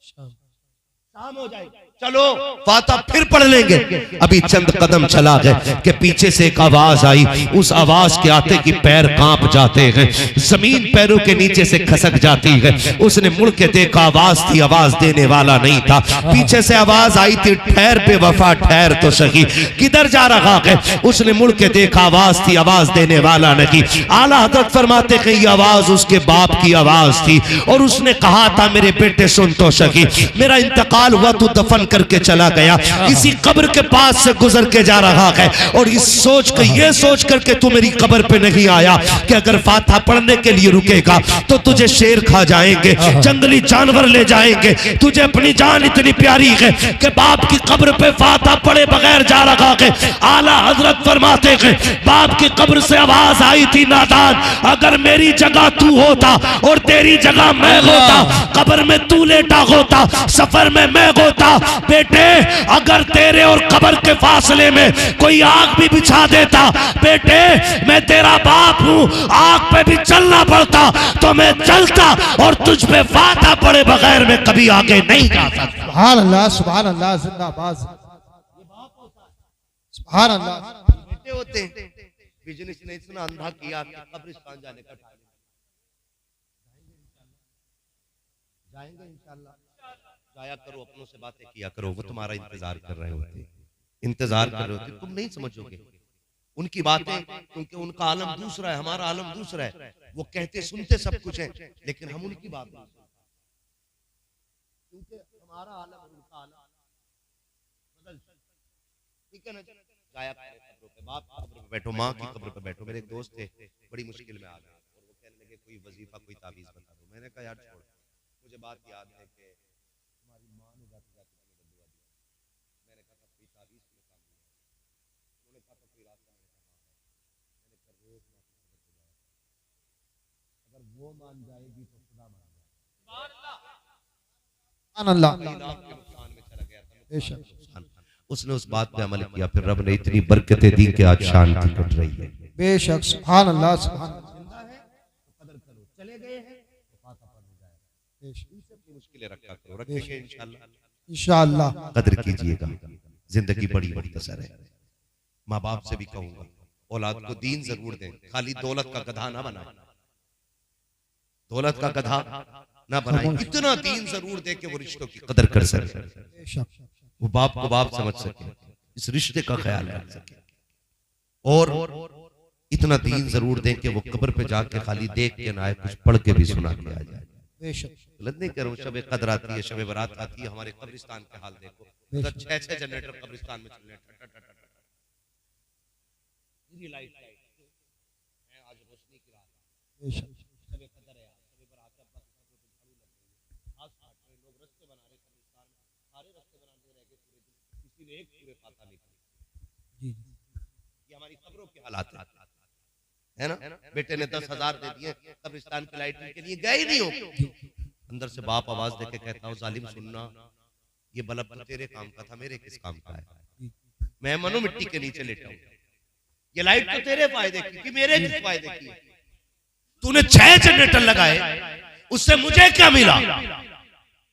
[SPEAKER 1] शाम हो जाएगी। चलो फाता फिर पढ़ लेंगे। अभी चंद कदम चला गए कि पीछे से एक आवाज आई, उस आवाज के आते की पैर कांप जाते हैं, जमीन पैरों के नीचे से खसक जाती है। उसने मुड़ के देखा, आवाज थी, आवाज देने वाला नहीं था। पीछे से आवाज आई थी, ठहर बेवफा ठहर तो सही, किधर जा रहा है? उसने मुड़ के देखा, आवाज थी, आवाज देने वाला नहीं। आला हज़रत फरमाते हैं ये आवाज उसके बाप की आवाज थी और उसने कहा था मेरे बेटे सुन तो सही, मेरा इंतकाल हुआ, तू दफन करके चला गया, इसी कब्र के पास से गुजर के जा रहा है और इस सोच के ये सोच करके तू मेरी कब्र पे नहीं आया कि अगर फातिहा पढ़ने के लिए रुकेगा तो तुझे शेर खा जाएंगे, जंगली जानवर ले जाएंगे, तुझे अपनी जान इतनी प्यारी है कि बाप की कब्र पे फातिहा पढ़े बगैर जा रहा है। आला हजरत फरमाते हैं बाप की कब्र से आवाज आई थी, नादान अगर मेरी जगह तू होता और तेरी जगह मैं होता, कब्र में तू लेटा होता, सफर में मैं होता, बेटे अगर तेरे और कब्र के फासले में कोई आग भी बिछा देता, बेटे मैं तेरा बाप हूं, आग पे भी चलना पड़ता तो मैं चलता और तुझ पे फातिहा पढ़े बगैर मैं कभी आगे नहीं जा सकता।
[SPEAKER 4] सुभान अल्लाह, सुभान अल्लाह, जिंदाबाद, सुभान अल्लाह।
[SPEAKER 1] बेटे होते हैं, बिजनेस ने इतना अंधा किया कि कब्रिस्तान जाने का टाइम जाएंगे इंशाल्लाह। जाया करो, अपनों से बातें किया करो, वो तुम्हारा इंतजार कर रहे होते, इंतजार कर रहे होते, तुम नहीं समझोगे उनकी बातें, क्योंकि उनका आलम दूसरा है, हमारा आलम दूसरा है। वो कहते सुनते सब कुछ है, लेकिन हम उनकी बात नहीं सुनते, क्योंकि हमारा आलम और उनका आलम बदल, ठीक है ना। जाया करो कब्रों पे, बाप की कब्र पे बैठो, माँ की कब्र पे बैठो। मेरे एक दोस्त थे, बड़ी मुश्किल में आ गए और वो कहने लगे कोई वजीफा कोई ताबीज बता दो। मैंने कहा यार छोड़, मुझे बात याद है कि हमारी माँ ने जाते जाते मुझे दुआ दी। मैंने कहा था कोई ताबीज के काम नहीं है, उन्होंने कहा था कोई रास्ता, मैंने कहा रोज माँ की कब्र पे जाया, अगर वो मान जाएगी तो खुदा मान जाएगा।
[SPEAKER 4] सुभान अल्लाह,
[SPEAKER 1] लाख के नुकसान में चला गया था,
[SPEAKER 4] बेशक।
[SPEAKER 1] उसने उस बात पे अमल किया, फिर रब ने इतनी बरकतें दी कि आज शांति कट रही है।
[SPEAKER 4] बेशक, सुभान अल्लाह, सुभान अल्लाह।
[SPEAKER 1] जिंदा है तो कदर करो, चले गए हैं तो फातिहा पढ़ने जाए,
[SPEAKER 4] बेशक,
[SPEAKER 1] इनसे अपनी मुश्किलें रखा करो, रखेंगे इंशाल्लाह।
[SPEAKER 4] इंशाअल्लाह।
[SPEAKER 1] कदर कीजिएगा, जिंदगी बड़ी मुख्तसर है। माँ बाप से भी कहूंगा औलाद को दीन जरूर दें, खाली दौलत का गधा ना बनाए, दौलत का गधा ना बनाए, इतना दीन जरूर दे कि वो रिश्तों की कदर कर सके,
[SPEAKER 4] बेशक,
[SPEAKER 1] वो बाप को बाप समझ सके, इस रिश्ते का ख्याल रख सके, और इतना दीन जरूर दें कि वो कब्र पे जाके खाली देख के ना आए, कुछ पढ़ के भी सुना के आ जाए।
[SPEAKER 4] बेशक,
[SPEAKER 1] गलत नहीं करूं, शब कदर आती है, शब बारात आती है, हमारे कब्रिस्तान के हाल देखो, उधर 6-6 जनरेटर कब्रिस्तान में चल रहे हैं, लाइट मैं आज रोशनी की रात,
[SPEAKER 4] बेशक,
[SPEAKER 1] शब कदर है, शब बारात है, बस झाड़ू लग गई है, आज काट रहे लोग, रास्ते बना रहे कब्रिस्तान में, सारे रास्ते बनाते रह गए पूरे दिन, किसी ने एक पूरे फातिहा नहीं पढ़ी। ये हमारी कब्रों के हालात है ना। बेटे ने 10,000 दे दिए कब्रिस्तान की लाइटिंग के लिए, गए ही नहीं हो, अंदर से बाप आवाज देके कहता हूँ जालिम सुनना, ये बल्ब तो तेरे काम का था, मेरे किस काम का है, मैं मनो मिट्टी के नीचे लेटा हूँ, ये लाइट तो तेरे फायदे की थी, मेरे किस फायदे की है? तूने 6 जनरेटर लगाए, उससे मुझे क्या मिला?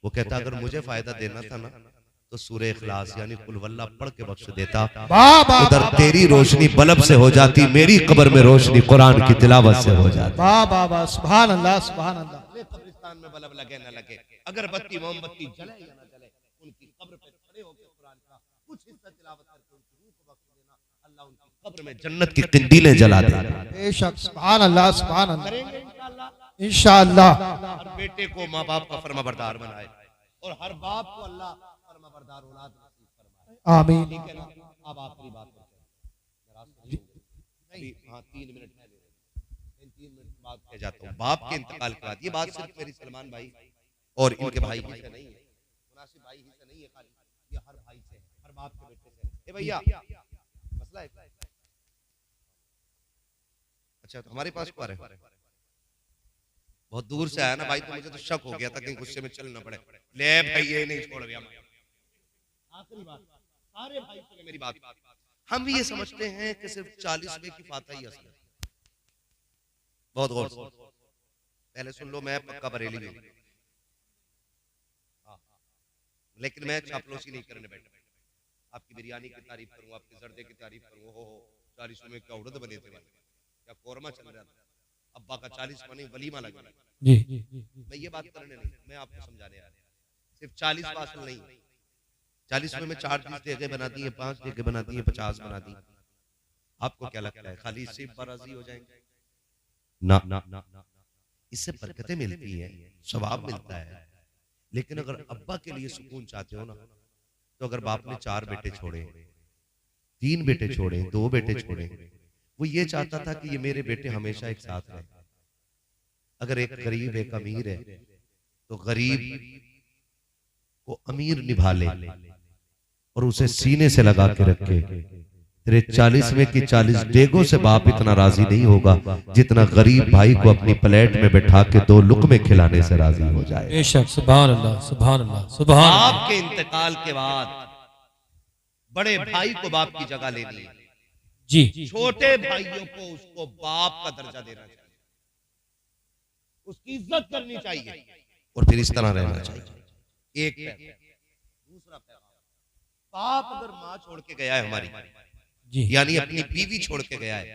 [SPEAKER 1] वो कहता अगर मुझे फायदा देना था ना तो सूरह इखलास यानी कुल वल्लाह पढ़ के बख्श देता, उधर तेरी रोशनी बल्ब से हो जाती, मेरी कब्र में रोशनी कुरान की तिलावत से हो जाती।
[SPEAKER 4] वाह वाह वाह, सुभान अल्लाह, सुभान अल्लाह।
[SPEAKER 1] कब्रिस्तान में बल्ब लगे न लगे, अगरबत्ती मोमबत्ती जले या न जले, उनकी कब्र पे खड़े होकर कुरान का कुछ हिस्सा तिलावत करके उनकी रूह को बख्श देना, अल्लाह उनकी कब्र में जन्नत की कंदीलें जला दे।
[SPEAKER 4] बेशक, सुभान अल्लाह, सुभान अल्लाह,
[SPEAKER 1] करेंगे इंशाअल्लाह।
[SPEAKER 4] इंशाअल्लाह।
[SPEAKER 1] हर बेटे को माँ बाप का फरमाबरदार बनाए और हर बाप को अल्लाह फरमाबरदार औलाद नसीब फरमाए,
[SPEAKER 4] आमीन।
[SPEAKER 1] ठीक है ना। अब आखिरी बात करते हैं, हाँ 3 मिनट 3 मिनट बाद कह जाता हूँ, बाप के इंतकाल के बाद, ये बात सिर्फ मेरी सलमान भाई और इनके भाई ही से नहीं है, मुनासिब भाई ही से नहीं है खाली, ये हर भाई से है, हर बाप के बेटे से है। ए भैया मसला है। अच्छा, तो हमारे पास क्यों आ रहे हैं? बहुत दूर से आया ना भाई, तो मुझे तो शक हो गया था कहीं गुस्से में चल ना पड़े। ले भाई ये नहीं छोड़ दिया। आखिरी बात, सारे भाई सुने मेरी बात, हम भी ये समझते हैं कि सिर्फ 40वें की फातह ही असल है। बहुत गौर से पहले सुन लो, मैं पक्का बरेली में, लेकिन मैं चापलूसी नहीं करने बैठा। आपकी बिरयानी की तारीफ करूं, आपके जर्दे की तारीफ करूं। हो 40 में क्या उड़द बने थे, क्या कोरमा चल रहा था, अब्बा का 40 नहीं वलीमा लगा
[SPEAKER 2] जी।
[SPEAKER 1] मैं ये बात करने नहीं, मैं आपको समझाने आ रहा हूं। सिर्फ 40 असल नहीं, 40 में 4 जगह बना दी है, 5 जगह बना दी है, 50 बना दी। आपको क्या लगता है खाली इससे बाराजी हो जाएंगे? ना ना ना, इससे बरकतें मिलती हैं, सवाब मिलता है। लेकिन अगर अब्बा के लिए सुकून चाहते हो ना, तो अगर बाप ने 4 बेटे छोड़े, 3 बेटे छोड़े, 2 बेटे छोड़े, वो ये चाहता था कि ये मेरे बेटे हमेशा एक साथ रहे। अगर एक गरीब एक अमीर है, तो गरीब को अमीर निभा ले और उसे सीने से लगा के रखे। तेरे 40वें की 40 डेगों से बाप इतना राजी नहीं होगा जितना गरीब भाई को अपनी प्लेट में बैठा के 2 लुकमे खिलाने से राजी हो जाए।
[SPEAKER 2] बेशक, सुभान अल्लाह, सुभान अल्लाह, सुभान अल्लाह।
[SPEAKER 1] बाप के इंतकाल के बाद बड़े भाई को बाप की जगह लेनी है
[SPEAKER 2] जी।
[SPEAKER 1] छोटे भाइयों को उसको बाप का दर्जा देना चाहिए, उसकी इज्जत करनी चाहिए, और फिर इस तरह रहना चाहिए। एक दूसरा पैगाम, बाप अगर माँ छोड़ के गया है हमारी
[SPEAKER 2] जी,
[SPEAKER 1] यानी अपनी बीवी छोड़ के गया है,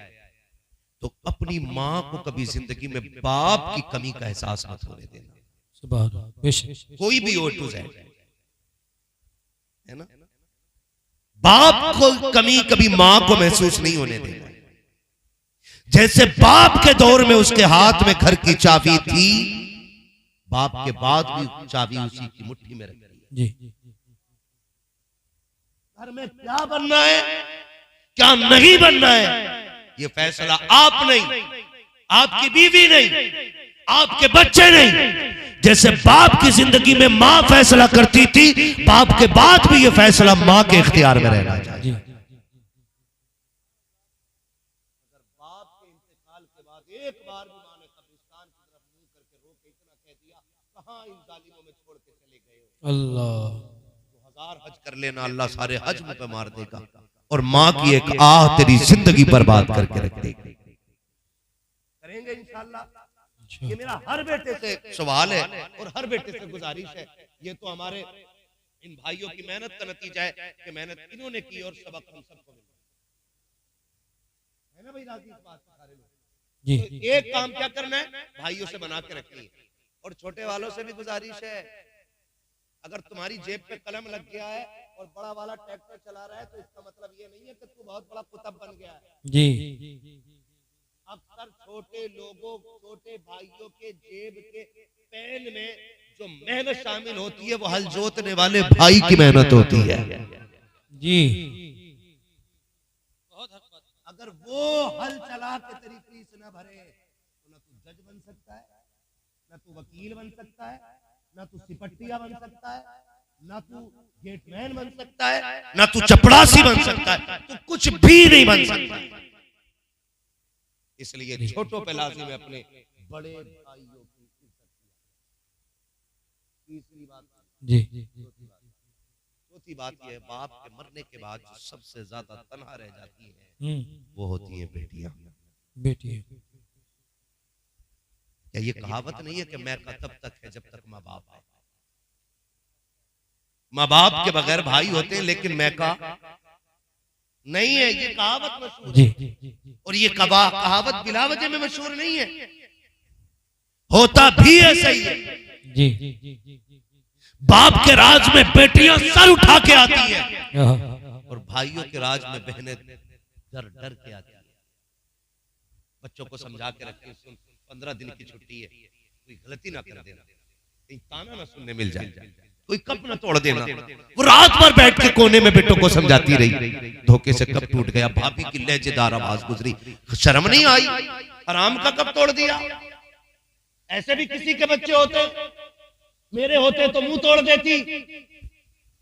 [SPEAKER 1] तो अपनी माँ को कभी जिंदगी में बाप की कमी का एहसास मत होने देना।
[SPEAKER 2] सुभान अल्लाह, बेशक,
[SPEAKER 1] कोई भी हो टू जेड, है ना, बाप को कमी कभी मां को महसूस नहीं होने देना। जैसे बाप के दौर में उसके हाथ में घर की चाबी थी, बाप के बाद भी चाबी उसी की मुट्ठी में रखी है।
[SPEAKER 2] जी।
[SPEAKER 1] घर में क्या बनना है क्या नहीं बनना है, ये फैसला आप नहीं, आपकी बीवी नहीं, आपके बच्चे नहीं। जैसे बाप की जिंदगी में मां फैसला करती थी, बाप के बाद भी ये फैसला मां के इख्तियार में रहना चाहिए। अगर बाप के इंतकाल के बाद एक बार भी मां ने कब्रिस्तान की तरफ मुंह करके रो के इतना कह दिया, कहां इन जालिमों में छोड़ के चले गए हो,
[SPEAKER 2] अल्लाह,
[SPEAKER 1] तो 1000 हज कर लेना, अल्लाह सारे हज मुंह पे मार देगा और मां की एक आह तेरी जिंदगी बर्बाद करके रख देगी। करेंगे इंशाअल्लाह। ये मेरा हर बेटे से सवाल है और हर बेटे से गुजारिश है। ये तो हमारे इन भाइयों की मेहनत का नतीजा है कि मेहनत इन्होंने की और सबक हम सबको मिला, है ना भाई? राजी इस बात से सारे लोग
[SPEAKER 2] जी।
[SPEAKER 1] तो एक काम क्या करना है, भाइयों से बना के रखनी है। और छोटे वालों से भी गुजारिश है, अगर तुम्हारी जेब पे कलम लग गया है और बड़ा वाला ट्रैक्टर चला रहा है, तो इसका मतलब ये नहीं है कि तू बहुत बड़ा कुतब बन गया है।
[SPEAKER 2] जी।
[SPEAKER 1] अक्सर छोटे लोगों, छोटे भाइयों के जेब के पेन में जो मेहनत शामिल होती है, वो हल जोतने वाले भाई की मेहनत होती है।
[SPEAKER 2] जी।
[SPEAKER 1] अगर वो हल चला के तेरी फीस न भरे, तो ना तू जज बन सकता है, ना तू वकील बन सकता है, ना तू सिपट्टिया बन सकता है, ना तू गेटमैन बन सकता है, ना तू चपड़ासी बन सकता है, तू कुछ भी नहीं बन सकता। इसलिए छोटों पे लाजिम है अपने बड़े भाइयों की इज्जत करना। तीसरी बात,
[SPEAKER 2] जी।
[SPEAKER 1] चौथी बात यह है, बाप के मरने के बाद जो सबसे ज्यादा तन्हा रह जाती है, वो होती है बेटियां।
[SPEAKER 2] बेटी,
[SPEAKER 1] क्या ये कहावत नहीं है कि मैं का तब तक है जब तक माँ बाप है? माँ बाप के बगैर भाई होते हैं, लेकिन मैं का नहीं है, ये कहावत मशहूर है। और ये कहावत बिला वजह में मशहूर नहीं है, होता भी ऐसा ही है।
[SPEAKER 2] जी।
[SPEAKER 1] बाप के राज में बेटियां सर उठा के आती है और भाइयों के राज में बहनें डर डर के आती है। बच्चों को समझा के रखें, सुन 15 दिन की छुट्टी है, कोई गलती ना कर देना, कहीं ताना ना सुनने मिल जाए, कोई कप ना तोड़ देना। वो रात भर बैठ के कोने में बेटों को समझाती रही, धोखे से कप टूट गया, भाभी की लहजेदार आवाज गुजरी, शर्म नहीं आई? हराम का कब तोड़ दिया? ऐसे भी किसी के बच्चे होते, मेरे होते तो मुंह तोड़ देती।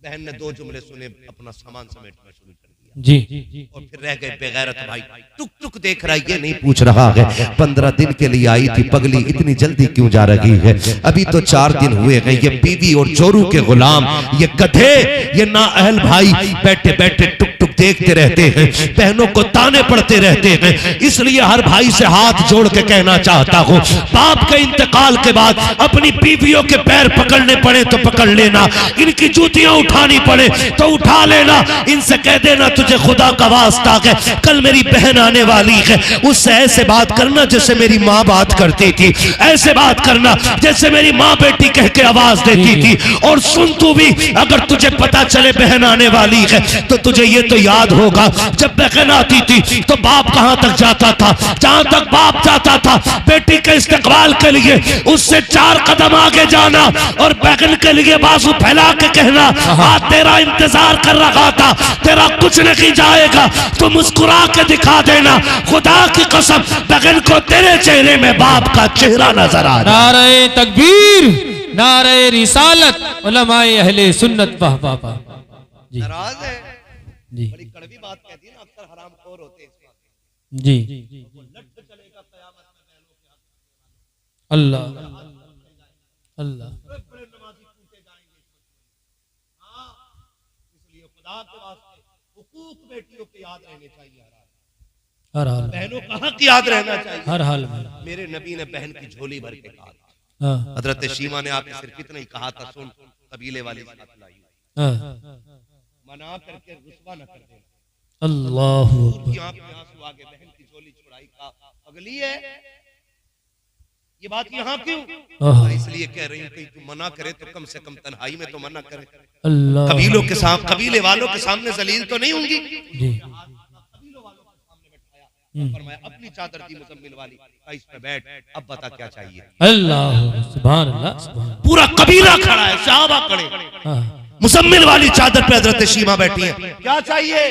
[SPEAKER 1] बहन ने 2 जुमले सुने, अपना सामान समेटना शुरू कर दिया
[SPEAKER 2] जी।
[SPEAKER 1] और फिर रह गए बेगैरत भाई। टुक टुक देख रहा है, ये नहीं
[SPEAKER 3] पूछ रहा है 15 दिन के लिए आई थी पगली, इतनी जल्दी क्यों जा रही है? अभी तो 4 दिन हुए हैं। ये बीवी और चोरू के गुलाम, ये गधे, ये नाअहल भाई बैठे बैठे टुक टुक देखते रहते हैं, बहनों को ताने पड़ते रहते हैं। इसलिए हर भाई से हाथ जोड़ के कहना चाहता हूँ, बाप के इंतकाल के बाद अपनी बीवियों के पैर पकड़ने पड़े तो पकड़ लेना, इनकी जूतियां उठानी पड़े तो उठा लेना। इनसे कह देना तुझे खुदा का वास्ता है, कल मेरी बहन आने वाली है, उससे ऐसे बात करना जैसे मेरी माँ बात करती थी, ऐसे बात करना जैसे मेरी माँ बेटी कह के आवाज देती थी। और सुन तू भी, अगर तुझे पता चले बहन आने वाली है तो तुझे ये तो याद होगा, जब बहन आती थी तो बाप कहां तक जाता था? जहां तक बाप जाता था बेटी के इस्तकबाल के लिए उससे 4 कदम आगे जाना और बहन के लिए बाजू फैला के कहना, आज तेरा इंतजार कर रहा था, तेरा कुछ नहीं जाएगा, तो मुस्कुरा के दिखा देना। खुदा की कसम, बहन को तेरे चेहरे में बाप का चेहरा नजर आ रहा।
[SPEAKER 2] नारे तकबीर, नारे रिसालत, उलमाए अहले सुन्नत। वाह वाह वाह जी
[SPEAKER 1] नाराज है,
[SPEAKER 2] जी
[SPEAKER 1] बड़ी कड़वी बात कहती है ना, अक्सर हरामखोर होते हैं इस बात पे।
[SPEAKER 2] जी।
[SPEAKER 1] लट चलेगा कयामत में बहनों के हाथ।
[SPEAKER 2] अल्लाह अल्लाह।
[SPEAKER 1] बड़े नमाजी टूटे जाएंगे। हाँ, इसलिए खुदा के वास्ते हुकूक बेटियों के याद रहने चाहिए।
[SPEAKER 2] हर हाल,
[SPEAKER 1] बहनों का हक याद रहना चाहिए।
[SPEAKER 2] हर हाल में।
[SPEAKER 1] मेरे नबी ने बहन की झोली भर के कहा,
[SPEAKER 2] हाँ,
[SPEAKER 1] हजरत शीमा ने आपके सिर्फ इतना ही कहा था, सुन कबीले वाली बात लाई,
[SPEAKER 2] हाँ।
[SPEAKER 1] मना करके रुसवा न कर दे।
[SPEAKER 2] अल्लाह
[SPEAKER 1] की आंख में आंसू आ गए, बहन की झोली छुड़ाई का अगली है। ये बात यहाँ क्यों?
[SPEAKER 2] आहा।
[SPEAKER 1] इसलिए कह रही हूँ, कहीं तू मना करे तो कम से कम तन्हाई में तो मना करे।
[SPEAKER 2] अल्लाह।
[SPEAKER 1] कबीलों के सामने, कबीले वालों के सामने जलील तो नहीं होंगी।
[SPEAKER 2] जी।
[SPEAKER 1] फरमाया अपनी चादर दी मुजम्मिल वाली, इस पे बैठ, अब बता क्या चाहिए।
[SPEAKER 2] अल्लाह सुभान अल्लाह सुभान।
[SPEAKER 1] पूरा कबीला खड़ा है, सहाबा खड़े,
[SPEAKER 2] हाँ,
[SPEAKER 1] मुजम्मिल वाली चादर पे हजरत शीमा बैठी है। क्या चाहिए?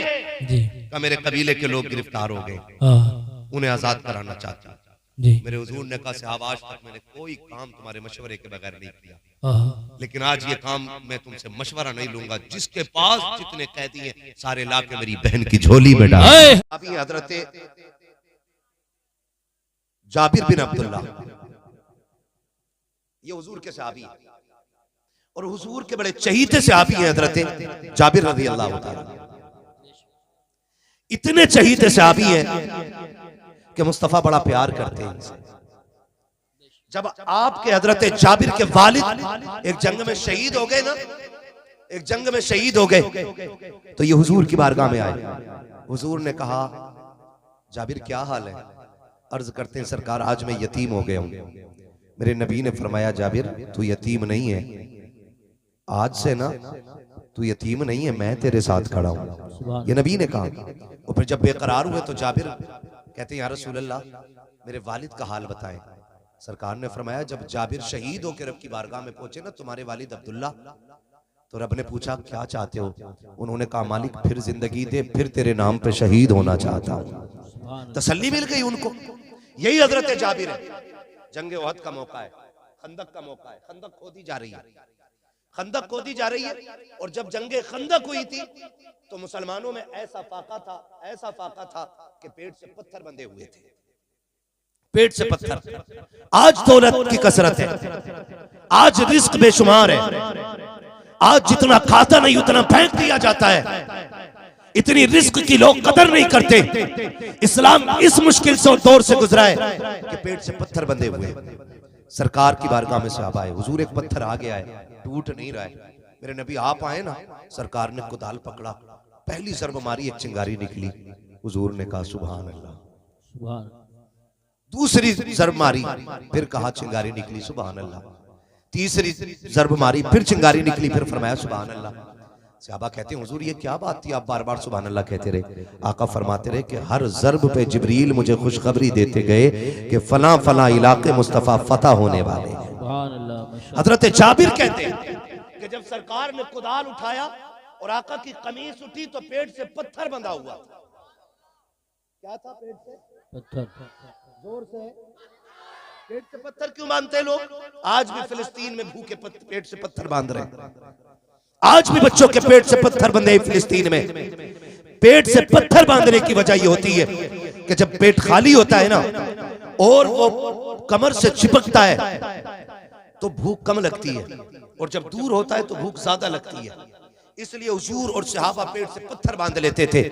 [SPEAKER 2] जी।
[SPEAKER 1] का मेरे कबीले के लोग गिरफ्तार हो गए,
[SPEAKER 2] हाँ,
[SPEAKER 1] उन्हें आजाद कराना चाहता हूं।
[SPEAKER 2] जी।
[SPEAKER 1] मेरे हुजूर ने कहा, साहब आज तक मैंने कोई काम तुम्हारे मशवरे के बगैर नहीं किया,
[SPEAKER 2] हाँ,
[SPEAKER 1] लेकिन आज ये काम मैं तुमसे मशवरा नहीं लूंगा। जिसके पास जितने कैदी हैं सारे लाके मेरी बहन की झोली में डाल।
[SPEAKER 2] आए।
[SPEAKER 1] अभी हजरत जाबिर बिन अब्दुल्ला, ये हुजूर के सहाबी हैं और हुजूर के बड़े चहीते सहाबी हैं हजरत जाबिर रज़ी अल्लाह तआला। इतने चहीते सहाबी हैं कि मुस्तफा बड़ा प्यार करते हैं इनसे। जब आपके हजरत जाबिर के वालिद एक जंग में शहीद हो गए ना, एक जंग में शहीद हो गए, तो ये हुजूर की बारगाह में आए। हुजूर ने कहा, जाबिर क्या हाल है? अर्ज करते हैं, सरकार आज मैं यतीम हो गया हूं। मेरे नबी ने फरमाया, जाबिर तू यतीम नहीं है, आज से ना तू यतीम नहीं है, मैं तेरे साथ खड़ा हूं। ये नबी ने कहा। और फिर जब बेकरार हुए तो जाबिर कहते हैं, या रसूल अल्लाह मेरे वालिद का हाल बताएं। सरकार ने फरमाया, जब जाबिर शहीद होकर रब की बारगाह में पहुंचे ना तुम्हारे वालिद अब्दुल्ला, तो रब ने पूछा क्या चाहते हो? उन्होंने कहा, मालिक फिर जिंदगी दे, फिर तेरे नाम पे शहीद होना चाहता हूं। तसल्ली मिल गई उनको। यही हजरत जाबिर है। जंग ओहद का मौका है, खंदक का मौका है, खंदक खोदी जा रही है, खंदक खोदी जा रही है। और जब जंगे खंदक हुई थी तो मुसलमानों में ऐसा फाका था, ऐसा फाका था कि पेट से पत्थर बंधे हुए थे, पेट से पत्थर। आज दौलत की कसरत है, आज रिस्क बेशुमार है, आज जितना खाता नहीं उतना फेंक दिया जाता है, इतनी रिस्क की लोग कदर नहीं करते। इस्लाम इस मुश्किल से दौर से गुजरा है कि पेट से पत्थर बंधे हुए। सरकार की बारगाह में साहब आए, हुजूर एक पत्थर आ गया है, टूट नहीं रहा है। मेरे नबी आप आए ना, सरकार ने कुदाल पकड़ा, पहली ज़रब मारी, एक चिंगारी निकली। हुजूर ने कहा सुभान अल्लाह। दूसरी ज़रब मारी, फिर कहा चिंगारी निकली, सुभान अल्लाह। तीसरी ज़रब मारी, फिर चिंगारी निकली, फिर फरमाया सुभान अल्लाह। सहाबा कहते हैं, हुजूर ये क्या बात थी, आप बार बार सुभान अल्लाह कहते रहे? आका फरमाते रहे कि हर ज़रब पे जिब्रील मुझे खुशखबरी देते गए कि फला फला इलाके मुस्तफा फतह होने वाले हैं। हजरत जाबिर कहते हैं कि जब सरकार ने कुदाल उठाया और आका की कमीज उठी तो पेट से पत्थर बंधा हुआ था। क्या था पेट से?
[SPEAKER 2] पत्थर।
[SPEAKER 1] जोर से पेट से पत्थर क्यों बांधते हैं लोग? आज भी फिलिस्तीन में भूखे पेट से पत्थर बांध रहे हैं। आज भी बच्चों के पेट से पत्थर बंधे हैं फिलिस्तीन में। पेट से पत्थर बांधने की वजह यह होती है कि जब पेट खाली होता है ना और वो कमर से चिपकता है तो भूख कम लगती है, और जब दूर होता है तो भूख ज्यादा लगती है। इसलिए हुजूर और सहाबा पेट से पत्थर बांध लेते थे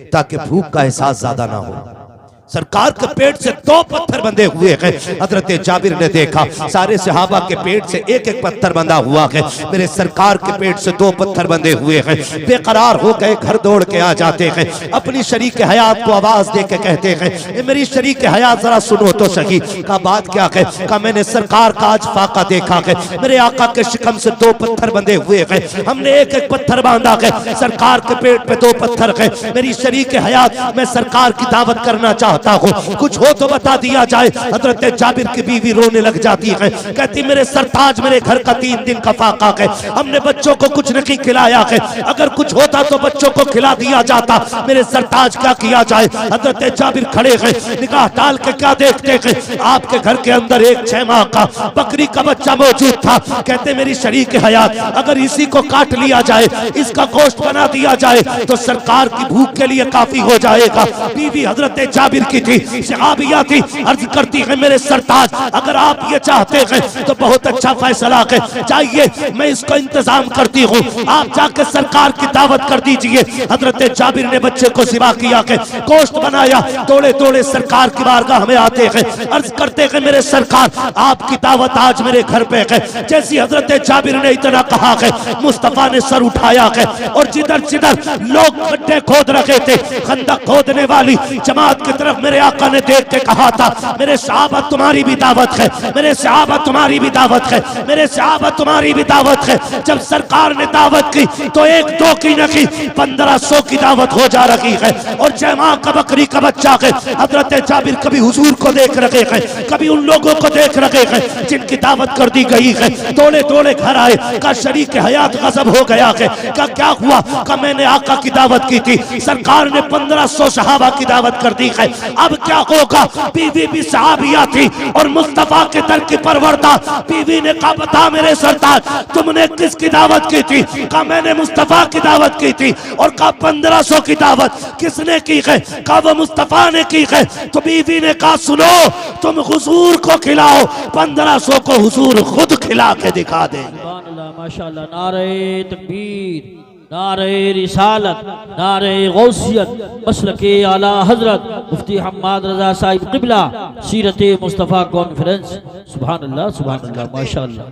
[SPEAKER 1] ताकि भूख का एहसास ज्यादा ना हो। सरकार के पेट से 2 पत्थर बंधे हुए हैं। हजरत जाबिर ने देखा सारे सहाबा के पेट से एक एक पत्थर बंधा हुआ है, मेरे सरकार के पेट से 2 पत्थर बंधे हुए हैं। बेकरार हो गए, घर दौड़ के आ जाते हैं, अपनी शरीक हयात को आवाज दे के कहते हैं, मेरी शरीक हयात जरा सुनो तो सही। का बात क्या है? का मैंने सरकार का आज फाका देखा है, मेरे आका के शिकम से 2 पत्थर बंधे हुए हैं, हमने एक एक पत्थर बांधा है, सरकार के पेट पे 2 पत्थर है। मेरी शरीक हयात, मैं सरकार की दावत करना चाहता हूं, कुछ हो तो बता दिया जाए। हजरत जाबिर की बीवी रोने लग जाती है, कहती मेरे सरताज, मेरे घर का 3 दिन का फाका है, हमने बच्चों को कुछ नहीं खिलाया है, अगर कुछ होता तो बच्चों को खिला दिया जाता, मेरे सरताज क्या किया जाए? हजरत जाबिर खड़े हैं, निगाह डाल के क्या देखते हैं? आपके घर के अंदर एक 6 माह का बकरी का बच्चा मौजूद था। कहते मेरी शरीक हयात, अगर इसी को काट लिया जाए, इसका गोश्त बना दिया जाए तो सरकार की भूख के लिए काफी हो जाएगा। बीवी हजरत जाबिर की थी, सहाबिया थी, अर्ज करती है मेरे सरताज, अगर आप ये चाहते हैं तो बहुत अच्छा फैसला है, चाहिए मैं इसको इंतजाम करती हूँ, आप जाकर सरकार की दावत कर दीजिए। हजरत जाबिर ने बच्चे को सिवा किया के गोश्त बनाया, तोड़े तोड़े सरकार की बारगाह में आते हैं, अर्ज करते हैं मेरे सरकार, आपकी दावत आज मेरे घर पे है। जैसी हजरत जाबिर ने इतना कहा है, मुस्तफा ने सर उठाया है और जिधर जिधर लोग गड्ढे खोद रहे थे, खंदक खोदने वाली जमात की तरफ मेरे आका ने देख के कहा था, मेरे सहाबा तुम्हारी भी दावत है, मेरे सहाबा तुम्हारी भी दावत है, मेरे सहाबा तुम्हारी भी दावत है। जब सरकार ने दावत की तो 1-2 की नहीं 1500 की दावत हो जा रही है, और 6 माह का बकरी का बच्चा है। हजरत जाबिर कभी हुजूर को देख रहे हैं, कभी उन लोगों को देख रहे हैं जिनकी दावत कर दी गई है। तोड़े तोड़े घर आए, का शरीक हयात गजब हो गया है, का क्या हुआ? का मैंने आका की दावत की थी, सरकार ने 1500 सहाबा की दावत कर दी है, अब क्या होगा? बीवी भी सहाबिया थी और मुस्तफा के दर की परवरदा। बीवी ने कहा बता मेरे सरताज, तुमने किसकी दावत की थी? कहा मैंने मुस्तफा की दावत की थी। और कहा 1500 की दावत किसने की है? कहा वो मुस्तफा ने की है। तो बीवी ने कहा सुनो, तुम हुजूर को खिलाओ, 1500 को हुजूर खुद खिला के दिखा देंगे।
[SPEAKER 5] सुभान अल्लाह, माशाअल्लाह, नारे तकबीर, नारे रिसालत, नारे गौसियत, मसलके आला हजरत मुफ्ती हम्माद रजा साहिब क़िबला, सीरत मुस्तफ़ा कॉन्फ्रेंस। सुभान अल्लाह, सुभान अल्लाह, माशाअल्लाह।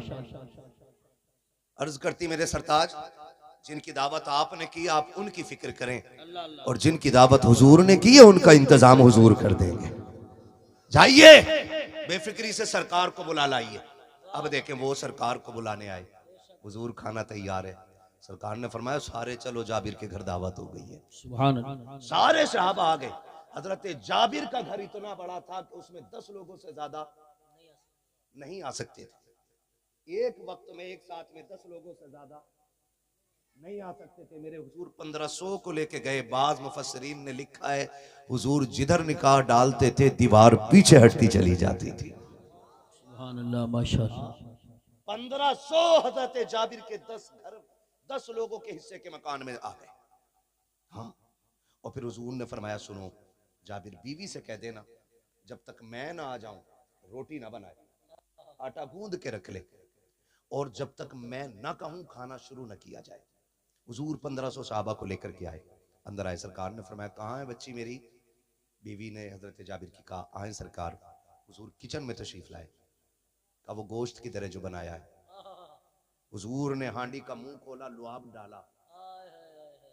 [SPEAKER 1] अर्ज करती मेरे सरताज, जिनकी दावत आपने की आप उनकी फिक्र करें, और जिनकी दावत हुजूर ने की है उनका इंतजाम हुजूर कर देंगे। जाइए बेफिक्री से सरकार को बुला लाइए। अब देखें वो सरकार को बुलाने आए, हुजूर खाना तैयार है। सरकार ने फरमाया सारे चलो, जाबिर के घर दावत हो गई है।
[SPEAKER 5] सुभान अल्लाह।
[SPEAKER 1] सारे सहाबा आ गए। हजरत जाबिर का घर इतना बड़ा था कि उसमें 10 लोगों से ज्यादा नहीं आ सकते थे। एक वक्त में एक साथ में 10 लोगों से ज्यादा नहीं आ सकते थे। मेरे हुजूर 1500 को लेके गए। बाज मुफस्सिरीन ने लिखा है हुजूर जिधर निकाह डालते थे दीवार पीछे हटती चली जाती थी।
[SPEAKER 5] सुभान अल्लाह, माशाअल्लाह।
[SPEAKER 1] 1500 हजरत जाबिर के 10 घर 10 लोगों के हिस्से के मकान में आ गए। हाँ, और फिर हुजूर ने फरमाया सुनो, जाबिर बीवी से कह देना जब तक मैं ना आ जाऊं रोटी ना बनाए, आटा गूंद के रख ले, और जब तक मैं ना कहूं खाना शुरू न किया जाए। हुजूर 1500 सहाबा को लेकर के आए। अंदर आए। सरकार ने फरमाया कहाँ है बच्ची मेरी? बीवी ने हजरत जाबिर की कहा आए सरकार। हुजूर किचन में तशरीफ लाए। कहा वो गोश्त की तरह जो बनाया है। हुजूर ने हांडी का मुंह खोला, लुआब डाला,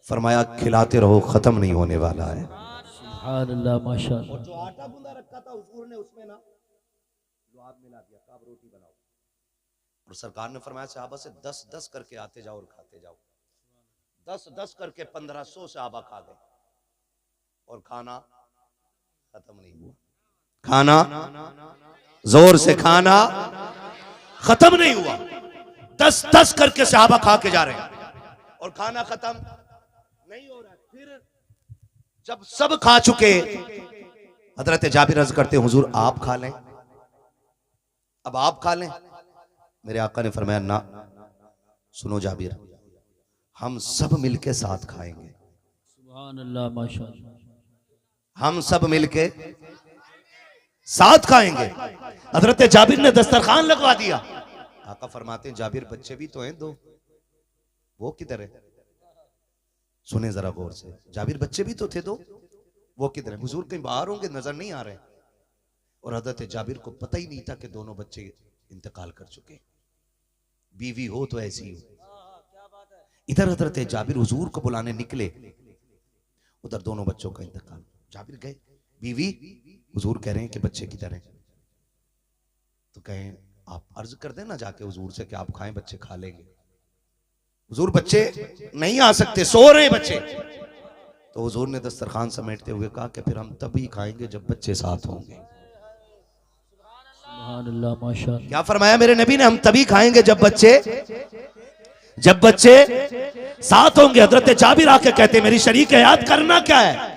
[SPEAKER 1] फरमाया खिलाते रहो, खत्म नहीं होने वाला है।
[SPEAKER 5] सुभान अल्लाह, माशाअल्लाह।
[SPEAKER 1] और जो आटा गूंदा रखा था हुजूर ने उसमें ना लुआब मिला दिया। कहा रोटी बनाओ। और सरकार ने फरमाया सहाबा से 10-10 करके आते जाओ और खाते जाओ। 10-10 करके 1500 सहाबा खा गए और खाना खत्म नहीं हुआ। खाना जोर से खाना खत्म नहीं हुआ। 10-10 करके सहाबा खा के जा रहे हैं और खाना खत्म नहीं हो रहा। फिर जब सब खा चुके हजरत जाबिर अर्ज करते हुजूर आप खा लें, अब आप खा लें। मेरे आका ने फरमाया ना, सुनो जाबिर, हम सब मिलके साथ खाएंगे।
[SPEAKER 5] सुभान अल्लाह, माशाअल्लाह।
[SPEAKER 1] हम सब मिलके साथ खाएंगे। हजरत जाबिर ने दस्तरखान लगवा दिया। आका फरमाते हैं जाबिर बच्चे भी तो हैं दो, वो किधर है? सुने जरा गौर से, जाबिर बच्चे भी तो थे दो, वो किधर है? हुजूर कहीं बाहर होंगे, नजर नहीं आ रहे। और हजरत जाबिर को पता ही नहीं था कि दोनों बच्चे इंतकाल कर चुके। बीवी हो तो ऐसी हो। इधर हजरत जाबिर हुजूर को बुलाने निकले, उधर दोनों बच्चों का इंतकाल। जाबिर गए, बीवी हुजूर कह रहे हैं कि बच्चे किधर हैं? तो कहें आप अर्ज कर देना जाके हुजूर से कि आप खाएं, बच्चे खा लेंगे। हुजूर बच्चे नहीं आ सकते, सो रहे बच्चे। तो हुजूर ने दस्तरखान समेटते हुए कहा कि फिर हम तभी खाएंगे जब बच्चे साथ होंगे।
[SPEAKER 5] सुभान अल्लाह, माशाअल्लाह।
[SPEAKER 1] क्या फरमाया मेरे नबी ने? हम तभी खाएंगे जब बच्चे साथ होंगे। हजरत जाबिर आके कहते मेरी शरीक हयात करना क्या है?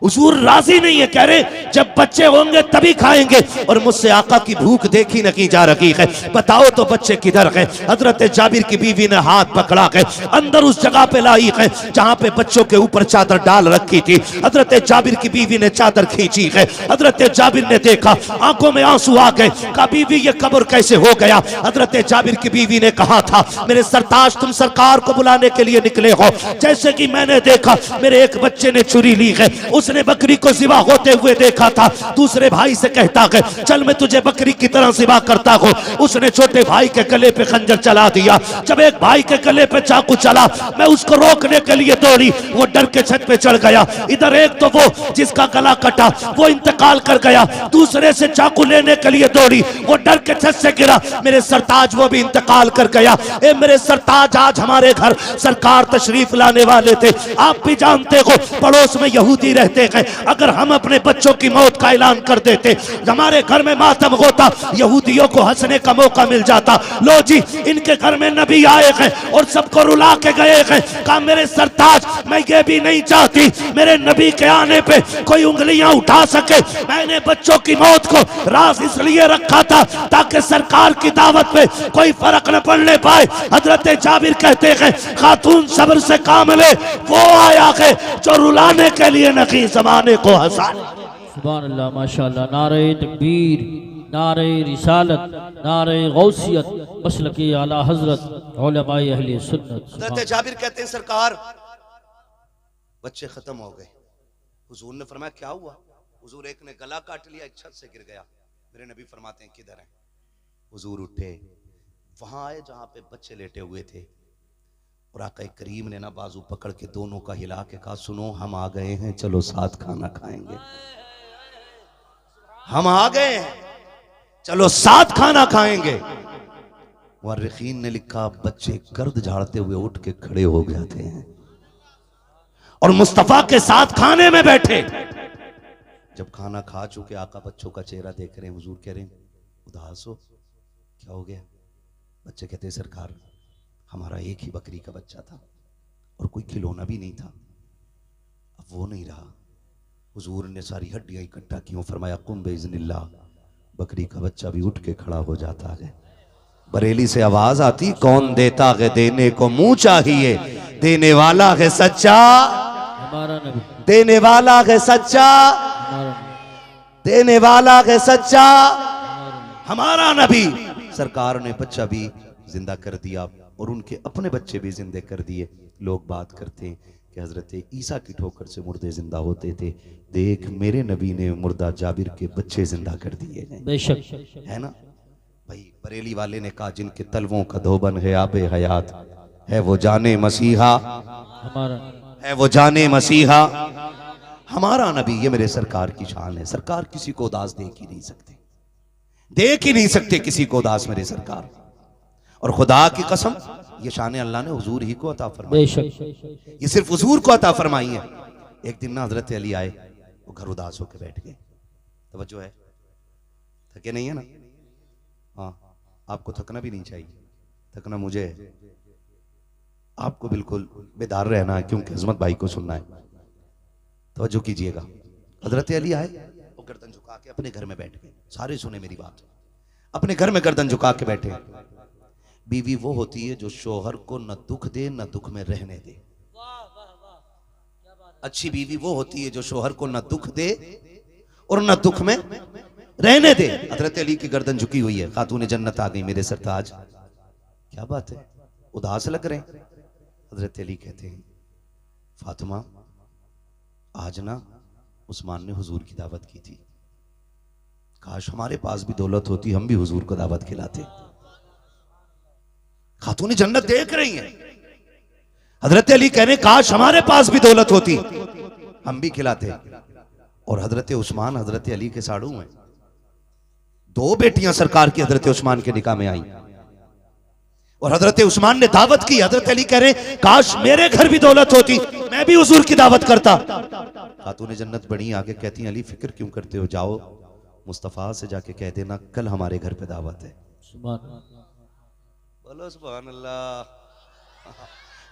[SPEAKER 1] हुजूर राजी नहीं है, कह रहे जब बच्चे होंगे तभी खाएंगे। और मुझसे आका की भूख देखी नहीं जा रही है, बताओ तो बच्चे किधर गए? हजरत जाबिर की बीवी ने हाथ पकड़ा के अंदर उस जगह पे लाई है जहां पे बच्चों के ऊपर चादर डाल रखी थी। हजरत जाबिर की बीवी ने चादर खींची है। हजरत जाबिर ने देखा, आंखों में आंसू आ गए। कहा बीवी ये कब्र कैसे हो गया? हजरत जाबिर की बीवी ने कहा था मेरे सरताज तुम सरकार को बुलाने के लिए निकले हो, जैसे कि मैंने देखा मेरे एक बच्चे ने चुरी ली है, उसने बकरी को ज़िबा होते हुए देखा था। दूसरे भाई से कहता है चल मैं तुझे बकरी की तरह ज़िबा करता हूं। उसने छोटे भाई के गले पे खंजर चला दिया। जब एक भाई के गले पे चाकू चला, मैं उसको रोकने के लिए दौड़ी, वो डर के छत पे चढ़ गया। इधर एक तो वो जिसका गला कटा वो इंतकाल कर गया, दूसरे से चाकू लेने के लिए दौड़ी, वो डर के छत से गिरा। मेरे सरताज वो भी इंतकाल कर गया। ए मेरे सरताज आज हमारे घर सरकार तशरीफ लाने वाले थे। आप भी जानते हो पड़ोस में यहूदी रहते हैं, अगर हम अपने बच्चों की मौत का ऐलान कर देते हमारे घर में मातम होता, यहूदियों को हंसने का मौका मिल जाता। लो जी इनके घर में नबी आए हैं और सबको रुला के गए हैं। कहा मेरे सरताज मैं ये भी नहीं चाहती मेरे नबी के आने पे कोई उंगलियां उठा सके। मैंने बच्चों की मौत को राज इसलिए रखा था ताकि सरकार की दावत पे कोई फर्क न पड़ने पाए। हजरत जाबिर कहते हैं खातून सब्र से काम ले, वो आया है जो रुलाने के लिए नहीं जमाने को हंसाने।
[SPEAKER 5] सुभान अल्लाह, माशाअल्लाह। नारे तकबीर, नारे रिसालत, नारे गौसियत, मसलके आला हजरत, उलमाए अहले सुन्नत।
[SPEAKER 1] हजरत जाबिर कहते हैं सरकार बच्चे खत्म हो गए। हुजूर ने फरमाया क्या हुआ? हुजूर एक ने गला काट लिया, एक छत से गिर गया। मेरे नबी फरमाते हैं किधर है? हुजूर उठे, वहां आए जहां पे बच्चे लेटे हुए थे, और आका करीम ने ना बाजू पकड़ के दोनों का हिला के कहा सुनो हम आ गए हैं, चलो साथ खाना खाएंगे। हम आ गए हैं, चलो साथ खाना खाएंगे। मुअर्रिखीन ने लिखा बच्चे गर्द झाड़ते हुए उठ के खड़े हो जाते हैं और मुस्तफा के साथ खाने में बैठे। जब खाना खा चुके आका बच्चों का चेहरा देख रहे हैं, हुजूर कह रहे हैं उदास हो, क्या हो गया? बच्चे कहते हैं सरकार हमारा एक ही बकरी का बच्चा था और कोई खिलौना भी नहीं था, अब वो नहीं रहा। हुजूर ने सारी हड्डियां इकट्ठा की और फरमाया कुम बेइज़्निल्लाह, बकरी का बच्चा भी उठ के खड़ा हो जाता है। बरेली से आवाज आती कौन देता है देने को मुंह चाहिए, देने वाला है सच्चा,
[SPEAKER 5] हमारा नबी,
[SPEAKER 1] देने वाला है सच्चा,
[SPEAKER 5] हमारा
[SPEAKER 1] देने वाला है सच्चा हमारा नबी। सरकार ने बच्चा भी जिंदा कर दिया और उनके अपने बच्चे भी जिंदे कर दिए। लोग बात करते हैं कि हजरत ईसा की ठोकर से मुर्दे जिंदा होते थे, देख मेरे नबी ने मुर्दा जाबिर के बच्चे जिंदा कर दिए हैं।
[SPEAKER 5] बेशक
[SPEAKER 1] है ना भाई? बरेली वाले ने कहा जिनके तलवों का धोबन है आबे हयात, है वो जाने मसीहा,
[SPEAKER 5] हमारा
[SPEAKER 1] है वो जाने मसीहा हमारा नबी। ये मेरे सरकार की शान है। सरकार किसी को उदास देख ही नहीं सकते, देख ही नहीं सकते किसी को उदास मेरे सरकार। और खुदा की कसम ये शान अल्लाह ने हुजूर ही को अता फरमाई,
[SPEAKER 5] बेशक
[SPEAKER 1] ये सिर्फ हुजूर को अता फरमाई है। एक दिन ना हजरत अली आए, वो घर उदास होकर बैठ गए। तवज्जो है, थके नहीं है ना? हाँ, आपको थकना भी नहीं चाहिए, थकना मुझे है, आपको बिल्कुल बेदार रहना है क्योंकि अजमत भाई को सुनना है। तवज्जो कीजिएगा। हजरत अली आए, वो
[SPEAKER 3] जाके अपने घर में बैठ गए। सारे सुने मेरी बात, अपने घर में गर्दन झुका के बैठे। बीवी वो होती है जो शोहर को न दुख दे न दुख में रहने दे। अच्छी बीवी वो होती है जो शोहर को न दुख दे और न दुख में रहने दे। हजरत अली की गर्दन झुकी हुई है, खातून जन्नत आ गई मेरे सरताज। क्या बात है, उदास लग रहे हैं। हजरत अली कहते हैं फातिमा आज ना उस्मान ने हुजूर की दावत की थी, काश हमारे पास भी दौलत होती, हम भी हुजूर को दावत खिलाते। खातून जन्नत देख रही हैं, हजरत अली कह रहे काश हमारे पास भी दौलत होती, हम भी खिलाते। और हजरत उस्मान हजरत अली के साड़ू हैं। दो बेटियां सरकार की हजरत उस्मान के निकाह में आई और हजरत उस्मान ने दावत की। हजरत अली कह रहे काश मेरे घर भी दौलत होती, मैं भी हुजूर की दावत करता। खातून जन्नत बड़ी आगे कहती हैं अली फिक्र क्यों करते हो, जाओ मुस्तफा से जाके कह देना कल हमारे घर पे दावत है। बोलो सुभान अल्लाह।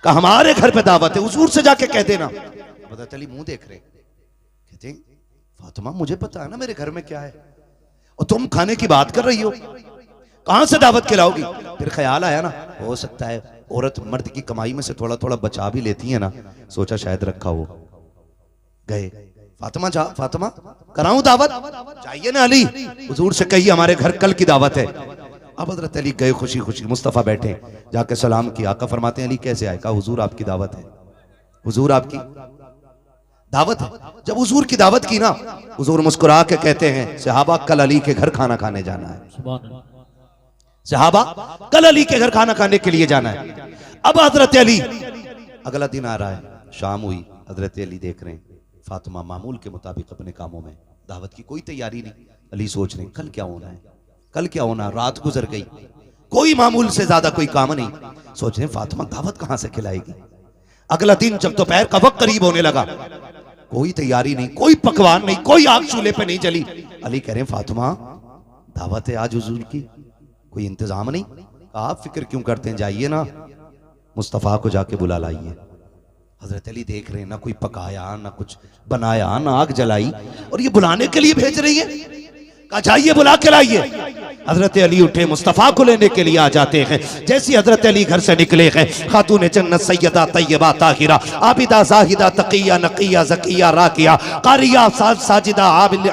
[SPEAKER 3] का हमारे घर पे दावत है, हुजूर से जाके कह देना। हजरत अली मुंह देख रहे, कहते फातिमा मुझे पता है ना मेरे घर में क्या है, और तुम खाने की बात कर रही हो, कहां से दावत खिलाओगी। फिर ख्याल आया ना, हो सकता है औरत मर्द की कमाई में से थोड़ा थोड़ा बचा भी लेती है ना, सोचा शायद रखा हो। गए, फातिमा जा, फातिमा कराऊं दावत, चाहिए ना अली, हुजूर से कहिए हमारे घर कल की दावत है। अब हजरत अली गए खुशी खुशी, मुस्तफा बैठे, जाके सलाम किया। आका फरमाते हैं अली कैसे आए, कहा हुजूर आपकी दावत है, हुजूर आपकी दावत है। जब हुजूर की दावत की ना, हुजूर मुस्कुरा के कहते हैं सहाबा कल अली के घर खाना खाने जाना है, सहाबा कल अली के घर खाना खाने के लिए जाना है। अब हजरत अली, अगला दिन आ रहा है, शाम हुई, हजरत अली देख रहे हैं फातिमा मामूल के मुताबिक अपने कामों में, दावत की कोई तैयारी नहीं। अली सोच रहे कल क्या होना है, कल क्या होना। रात गुजर गई, कोई मामूल से ज्यादा कोई काम नहीं। सोच रहे फातिमा दावत कहां से खिलाएगी। अगला दिन जब दोपहर का वक्त करीब होने लगा, कोई तैयारी नहीं, कोई पकवान नहीं, कोई आग चूल्हे पे नहीं जली। अली कह रहे फातिमा दावत है आज हुजूर की, कोई इंतजाम नहीं। आप फिक्र क्यों करते हैं, जाइए ना मुस्तफा को जाके बुला लाइए। हजरत अली देख रहे हैं ना कोई पकाया ना कुछ बनाया ना आग जलाई, और ये बुलाने के लिए भेज रही है। कहा जाइए बुला के लाइए। हजरत अली उठे, मुस्तफा को लेने के लिए आ जाते हैं। जैसी हजरत अली घर से निकले हैं, खातून जन्नत सैयदा तैयबा ताहिरा आबिदा जाहिदा तकिया नकिया जकिया राकिया कारिया साजिदा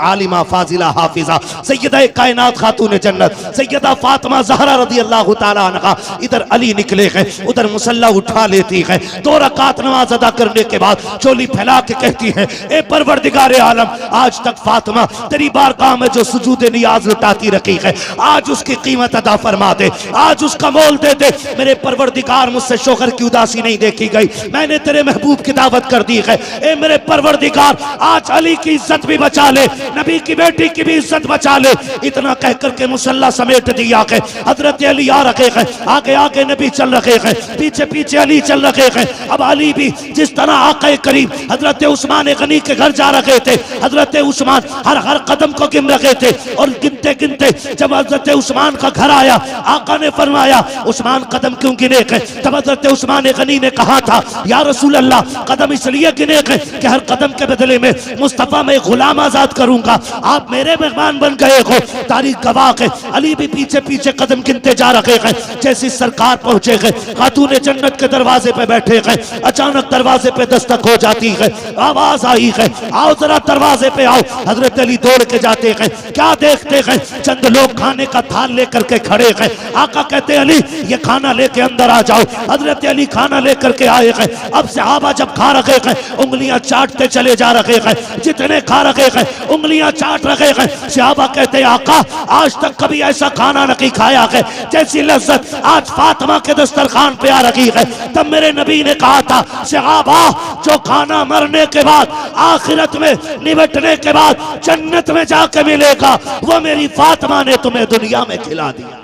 [SPEAKER 3] आलिमा फाजिला हाफिजा सैयदा कायनात खातून जन्नत सैयदा फातिमा ज़हरा रज़ी अल्लाह तआला अन्हा इधर अली निकले हैं, उधर मुसल्ला उठा लेती है। 2 रकात नमाज अदा करने के बाद चोली फैला के कहती है ए परवरदिगार आलम, आज तक फातिमा तेरी बारगाह में जो सुजूद नियाज लुटाती रखी है, आज उसकी कीमत अदा फरमा दे, आज उसका मोल दे दे। मेरे परवरदिगार मुझसे शोहर की उदासी नहीं देखी गई, मैंने तेरे महबूब की दावत कर दी है। ए मेरे परवरदिगार आज अली की इज्जत भी बचा ले, नबी की बेटी की भी इज्जत बचा ले। इतना कह करके मुसल्ला समेट दिया है। हजरत अली आ रखे हैं, आगे आगे नबी चल रखे हैं, पीछे पीछे अली चल रखे हैं। अब अली भी जिस तरह आक़े करीम हजरत उस्मान गनी के घर जा रखे थे, हजरत उस्मान हर कदम को गिन रखे थे, और गिनते गिनते जब हजरत उस्मान का घर आया, आका ने फरमाया उस्मान कदम क्यों गिने हैं। तब हजरत उस्मान गनी ने कहा था या रसूल अल्लाह कदम इसलिए गिने हैं कि हर कदम के बदले में मुस्तफा में गुलाम आजाद करूंगा, आप मेरे मेहमान बन गए हो। तारीख गवाह है, अली भी पीछे पीछे कदम गिनते जा रहे हैं। जैसी सरकार पहुंचे हैं, खातून जन्नत के दरवाजे पे बैठे हैं, अचानक दरवाजे पे दस्तक हो जाती है, आवाज आई है आओ जरा दरवाजे पे आओ। हजरत अली दौड़ के जाते हैं, क्या देखते हैं चंद लोग खाने का थाल लेकर के खड़े हैं। आका कहते हैं अली ये खाना लेके अंदर आ जाओ। हजरत अली खाना लेकर के आए हैं। अब सहाबा जब खा रहे हैं, उंगलियां चाटते चले जा रहे हैं, जितने खा रहे हैं उंगलियां चाट रहे हैं। सहाबा कहते हैं आका आज तक कभी ऐसा खाना नहीं खाया है जैसी लज्जत आज फातिमा के दस्तरखान पे आ रही है। तब मेरे नबी ने कहा था सहाबा जो खाना मरने के बाद आखिरत में निबटने के बाद जन्नत में जाके मिलेगा, वो मेरी फातिमा ने तुम्हें दुनिया में खिला दिया।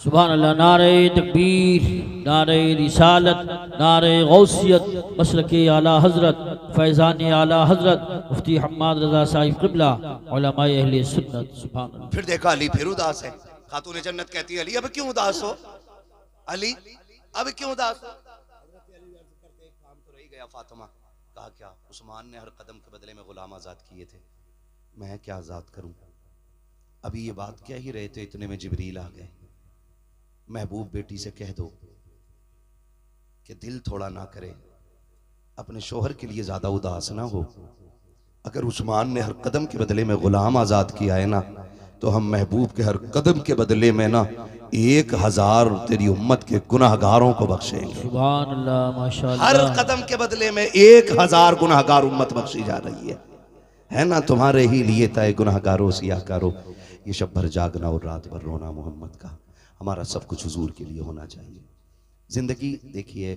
[SPEAKER 5] सुभान अल्लाह। नारे तकबीर, नारे रिसालत, नारे गौसियत, मसलके आला हजरत, फैज़ान आला हजरत मुफ्ती हम्माद रज़ा साहिब क़िबला, उलमाए अहले सुन्नत। सुभान अल्लाह।
[SPEAKER 3] फिर देखा अली फिर उदास है। खातून जन्नत कहती है अली अब क्यों उदास हो, अली अब क्यों उदास हो। काम तो रही गया फातिमा। कहा क्या उस्मान ने हर कदम के बदले में गुलाम आजाद किए थे, मैं क्या आजाद करूं। अभी ये बात कह ही रहे थे, इतने में जिब्रील आ गए। महबूब बेटी से कह दो कि दिल थोड़ा ना करे, अपने शोहर के लिए ज्यादा उदास ना हो। अगर उस्मान ने हर कदम के बदले में गुलाम आजाद किया है ना, तो हम महबूब के हर कदम के बदले में ना 1000 तेरी उम्मत के गुनाहगारों को बख्शेंगे।
[SPEAKER 5] सुभान अल्लाह, माशाअल्लाह।
[SPEAKER 3] हर कदम के बदले में 1000 गुनाहगार उम्मत बख्शी जा रही है ना। तुम्हारे ही लिए तय गुनाहगारों सियाकारो, ये शब भर जागना और रात भर रोना मोहम्मद का। हमारा सब कुछ हुजूर के लिए होना चाहिए। जिंदगी देखिए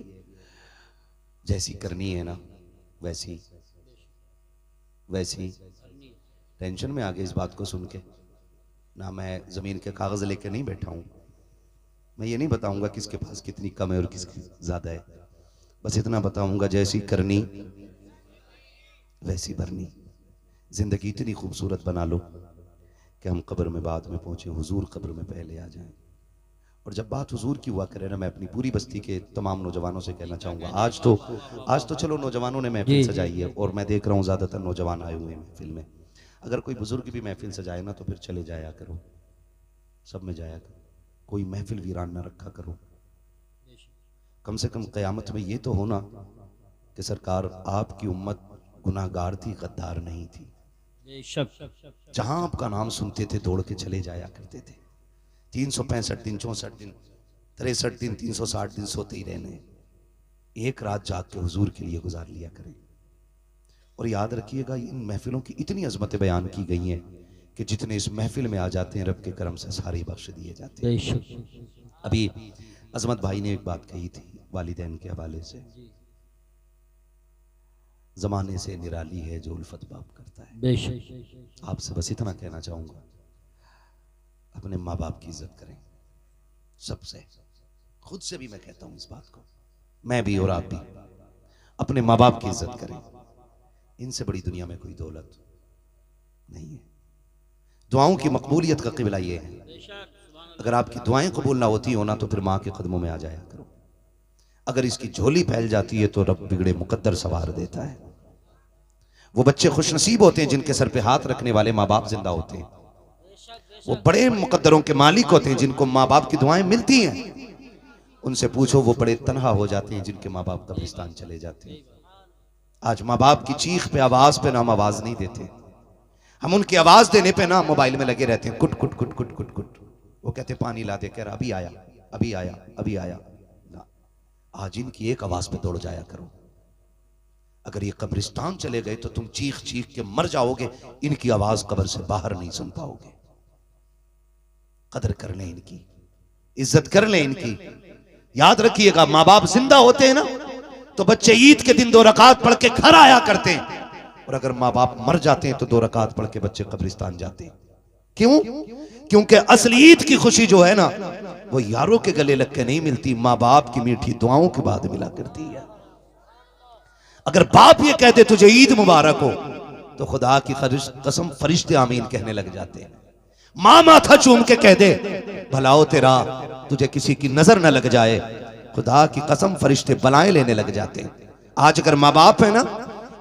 [SPEAKER 3] जैसी करनी है ना वैसी टेंशन में आ गए इस बात को सुन के ना। मैं जमीन के कागज लेके नहीं बैठा हूं। मैं ये नहीं बताऊंगा किसके पास कितनी कम है और किसकी ज्यादा है। बस इतना बताऊंगा जैसी करनी वैसी भरनी। जिंदगी इतनी खूबसूरत बना लो कि हम कब्र में बाद में पहुंचे, हुजूर कब्र में पहले आ जाएं। और जब बात हुजूर की हुआ करे ना, मैं अपनी पूरी बस्ती के तमाम नौजवानों से कहना चाहूँगा, आज तो चलो नौजवानों ने महफिल सजाई है और मैं देख रहा हूँ ज़्यादातर नौजवान आए हुए हैं महफिल में। अगर कोई बुजुर्ग भी महफिल सजाए ना तो फिर चले जाया करो, सब में जाया करो, कोई महफिल वीरान ना रखा करो। कम से कम क़यामत में ये तो होना कि सरकार आपकी उम्मत गुनाहगार थी, गद्दार नहीं थी। जहां आपका नाम सुनते थे दौड़ के चले जाया करते थे। 365 दिन, 64 दिन, 63 दिन, 360 दिन सोते ही रहने, एक रात जाग के हुजूर के लिए गुजार लिया करें। और याद रखिएगा इन महफिलों की इतनी अजमतें बयान की गई हैं कि जितने इस महफिल में आ जाते हैं रब के करम से सारे बख्श दिए जाते हैं। अभी अजमत भाई ने एक बात कही थी वालिदैन के हवाले से, जमाने से निराली है जो उल्फत बाप करता है। आपसे बस इतना कहना चाहूंगा, अपने माँ बाप की इज्जत करें सबसे। खुद से भी मैं कहता हूं इस बात को, मैं भी और आप भी अपने माँ बाप की इज्जत करें। इनसे बड़ी दुनिया में कोई दौलत नहीं है। दुआओं की मकबूलियत का क़िबला ये है, अगर आपकी दुआएं कबूल ना होती हो ना तो फिर माँ के कदमों में आ जाया करो। अगर इसकी झोली फैल जाती है तो रब बिगड़े मुकद्दर सवार देता है। वो बच्चे खुशनसीब होते हैं जिनके सर पे हाथ रखने वाले माँ बाप जिंदा होते हैं। वो बड़े मुकद्दरों के मालिक होते हैं जिनको माँ बाप की दुआएं मिलती हैं। उनसे पूछो वो बड़े तन्हा हो जाते हैं जिनके माँ बाप कब्रिस्तान चले जाते हैं। आज माँ बाप की चीख पे आवाज पे ना हम आवाज नहीं देते, हम उनकी आवाज देने पे ना मोबाइल में लगे रहते हैं, कुट कुट कुट कुट कुट कुट। वो कहते पानी ला दे, कह रहा अभी आया अभी आया अभी आया ना। आज इनकी एक आवाज पे दौड़ जाया करो। अगर ये कब्रिस्तान चले गए तो तुम चीख चीख के मर जाओगे, इनकी आवाज कब्र से बाहर नहीं सुन पाओगे। कदर कर लें इनकी, इज्जत कर लें इनकी। याद रखिएगा माँ बाप जिंदा होते हैं ना तो बच्चे ईद के दिन 2 रकात पढ़ के घर आया करते हैं, और अगर माँ बाप मर जाते हैं तो 2 रकात पढ़ के बच्चे कब्रिस्तान जाते हैं। क्यों? क्योंकि असली ईद की खुशी जो है ना वो यारों के गले लग के नहीं मिलती, माँ बाप की मीठी दुआओं के बाद मिला करती है। अगर बाप ये कहते तुझे ईद मुबारक हो तो खुदा की कसम फरिश्ते आमीन कहने लग जाते हैं। माँ माथा चूम के कह दे भलाओ तेरा, तुझे किसी की नजर न लग जाए, खुदा की कसम फरिश्ते बलाएं लेने लग जाते हैं। आज अगर माँ बाप है ना,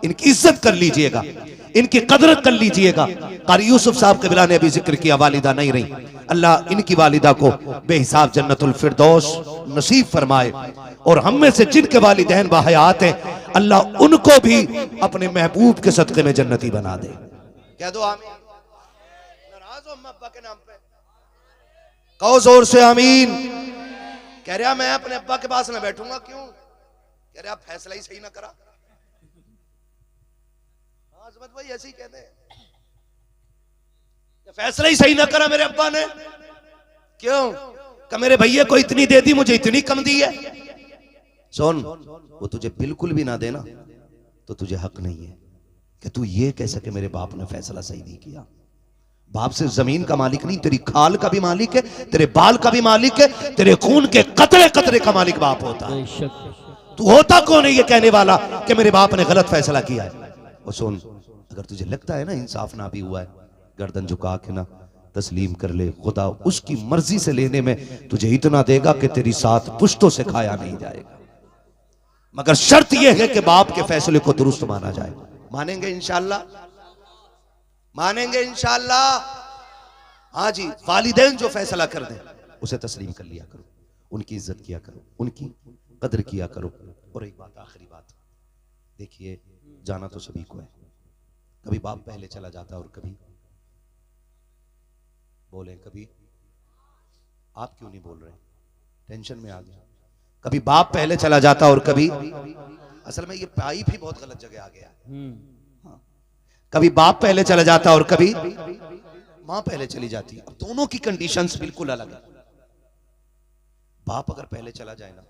[SPEAKER 3] इनकी इज्जत कर लीजिएगा, इनकी कदर कर लीजिएगा। कारी यूसुफ साहब कबीला ने अभी जिक्र किया, वालिदा नहीं रही, अल्लाह इनकी वालिदा को बेहिसाब जन्नतुल फिरदौस नसीब फरमाए, और हम में से जिनके वालिदैन बाहयात हैं अल्लाह उनको भी अपने महबूब के सदक़े में जन्नती बना दे। कह दो आमीन। नाराज हो अम्मा अब्बा के नाम पे? कहो जोर से आमीन। कह रहा मैं अपने अब्बा के पास ना बैठूंगा। क्यों? कह रहा फैसला ही सही ना करा। आजमत भाई ऐसे ही कहते हैं, फैसला ही सही ना करा मेरे अब्बा ने। क्यों? कि मेरे भैया को इतनी दे दी, मुझे इतनी कम दी है। सुन, वो तुझे बिल्कुल भी ना देना तो तुझे हक नहीं है कि तू ये कह सके मेरे बाप ने फैसला सही नहीं किया। बाप सिर्फ जमीन का मालिक नहीं, तेरी खाल का भी मालिक है, तेरे बाल का भी मालिक है, तेरे खून के कतरे कतरे का मालिक बाप होता है। तू होता कौन है ये कहने वाला कि मेरे बाप ने गलत फैसला किया है? और सुन, अगर तुझे लगता है ना इंसाफ ना भी हुआ है, गर्दन झुका के ना तस्लीम कर ले। खुदा उसकी मर्जी से लेने में तुझे इतना देगा कि तेरी 7 पुश्तों से खाया नहीं जाएगा, मगर शर्त यह है कि बाप के फैसले को दुरुस्त माना जाए। मानेंगे इंशाअल्लाह?
[SPEAKER 1] मानेंगे इंशाअल्लाह। हाँ जी, वालिदैन जो फैसला कर दें उसे तस्लीम कर लिया करो, उनकी इज्जत किया करो, उनकी कदर किया करो। और एक बात, आखिरी बात, देखिए जाना तो सभी को है, कभी बाप पहले चला जाता और कभी, बोले कभी, आप क्यों नहीं बोल रहे, टेंशन में आ गया, कभी बाप पहले चला जाता और कभी, असल में ये पाइप ही बहुत गलत जगह आ गया। हाँ, कभी बाप पहले चला जाता और कभी मां पहले चली जाती है। अब दोनों की कंडीशंस बिल्कुल अलग है। बाप अगर पहले चला जाए ना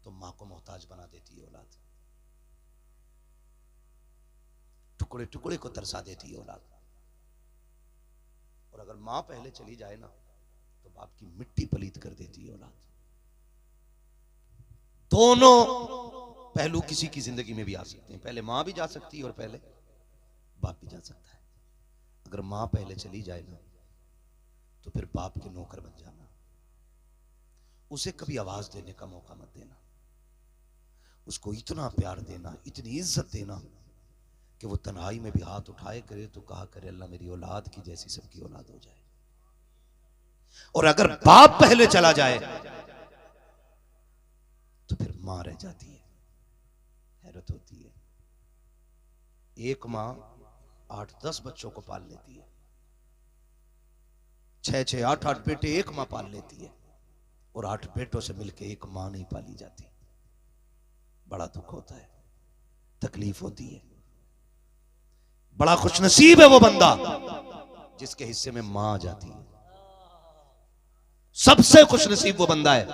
[SPEAKER 1] तो मां को मोहताज बना देती है औलाद, टुकड़े टुकड़े को तरसा देती है औलाद। और अगर मां पहले चली जाए ना तो बाप की मिट्टी पलीत कर देती है औलाद। दोनों पहलू किसी की जिंदगी में भी आ सकते हैं, पहले मां भी जा सकती है और पहले बाप भी जा सकता है। अगर मां पहले चली जाए ना तो फिर बाप के नौकर बन जाना, उसे कभी आवाज देने का मौका मत देना, उसको इतना प्यार देना, इतनी इज्जत देना कि वो तन्हाई में भी हाथ उठाए करे तो कहा करे अल्लाह मेरी औलाद की जैसी सबकी औलाद हो जाए। और अगर बाप पहले चला जाए तो फिर मां रह जाती है। हैरत होती है, एक मां 8-10 बच्चों को पाल लेती है, 6-6, 8-8 बेटे एक मां पाल लेती है, और 8 बेटों से मिलकर एक मां नहीं पाली जाती। बड़ा दुख होता है, तकलीफ होती है। बड़ा खुशनसीब है वो बंदा जिसके हिस्से में मां आ जाती है। सबसे खुशनसीब वो बंदा है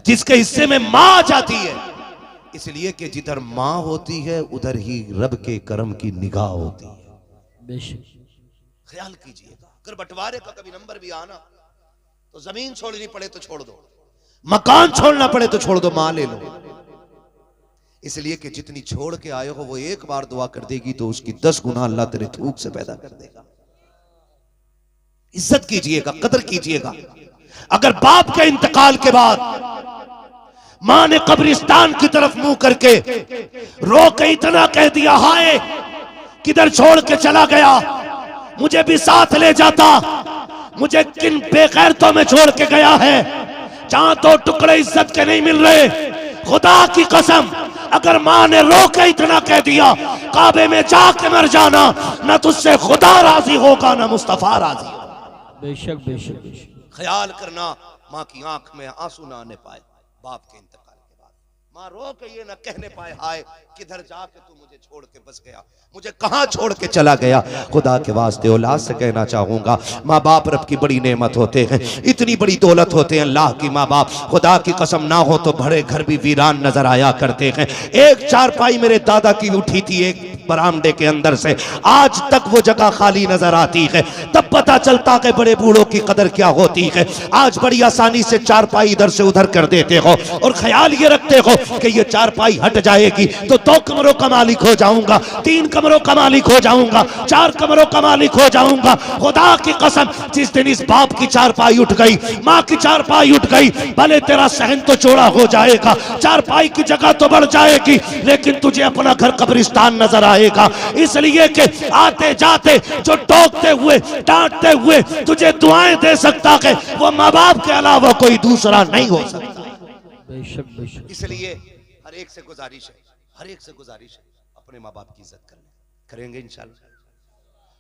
[SPEAKER 1] जिसके हिस्से में मां आ जाती है, इसलिए कि जिधर मां होती है उधर ही रब के करम की निगाह होती है। ख्याल कीजिएगा, अगर बंटवारे का कभी नंबर भी आना तो जमीन छोड़नी पड़े तो छोड़ दो, मकान छोड़ना पड़े तो छोड़ दो, मां ले लो। इसलिए कि जितनी छोड़ के आए हो वो एक बार दुआ कर देगी तो उसकी 10 गुना अल्लाह तेरे थूक से पैदा कर देगा। इज्जत कीजिएगा, कदर कीजिएगा। अगर बाप के इंतकाल के बाद मां ने कब्रिस्तान की तरफ मुंह करके रो के इतना कह दिया, हाय किधर छोड़ के चला गया, मुझे भी साथ ले जाता, मुझे किन बेगैरतों में छोड़ के गया है, जहां तो टुकड़े इज्जत के नहीं मिल रहे। खुदा की कसम, अगर मां ने रो के इतना कह दिया काबे में जाके मर जाना, ना तुझसे खुदा राजी होगा ना मुस्तफा राजी होगा।
[SPEAKER 5] बेशक बेशक बेशक।
[SPEAKER 1] ख्याल करना मां की आंख में आंसू ना आने पाए बाप के इंतकाल के बाद, मां रो के ये ना कहने पाए हाय किधर जाके तू मुझे छोड़ के बस गया, मुझे कहां छोड़ के चला गया। खुदा के वास्ते औलाद से कहना चाहूंगा, माँ बाप रब की बड़ी नेमत होते हैं, इतनी बड़ी दौलत होते हैं अल्लाह की माँ बाप। खुदा की कसम ना हो तो बड़े घर भी वीरान नजर आया करते हैं। एक चारपाई मेरे दादा की उठी थी एक बरामदे के अंदर से, आज तक वो जगह खाली नजर आती है। तब पता चलता कि बड़े बूढ़ों की कदर क्या होती है। आज बड़ी आसानी से चारपाई इधर से उधर कर देते हो और ख्याल ये रखते हो कि ये चारपाई हट जाएगी तो 2 कमरों का मालिक हो जाऊंगा, 3 कमरों का मालिक हो जाऊंगा, 4 कमरों का मालिक हो जाऊंगा। खुदा की कसम, जिस दिन इस बाप की चारपाई उठ गई, माँ की चारपाई उठ गई, भले तेरा सहन तो चौड़ा हो जाएगा, चारपाई की जगह तो बढ़ जाएगी, लेकिन तुझे अपना घर कब्रिस्तान नजर आएगा। इसलिए कि आते जाते जो टोकते हुए डांटते हुए तुझे दुआएं दे सकता है, वो माँ बाप के अलावा कोई दूसरा नहीं हो सकता।
[SPEAKER 5] बेशक बेशक।
[SPEAKER 1] इसलिए हर एक से गुजारिश है, हर एक से गुजारिश है, अपने माँ बाप की इज्जत करना। करेंगे इंशाल्लाह,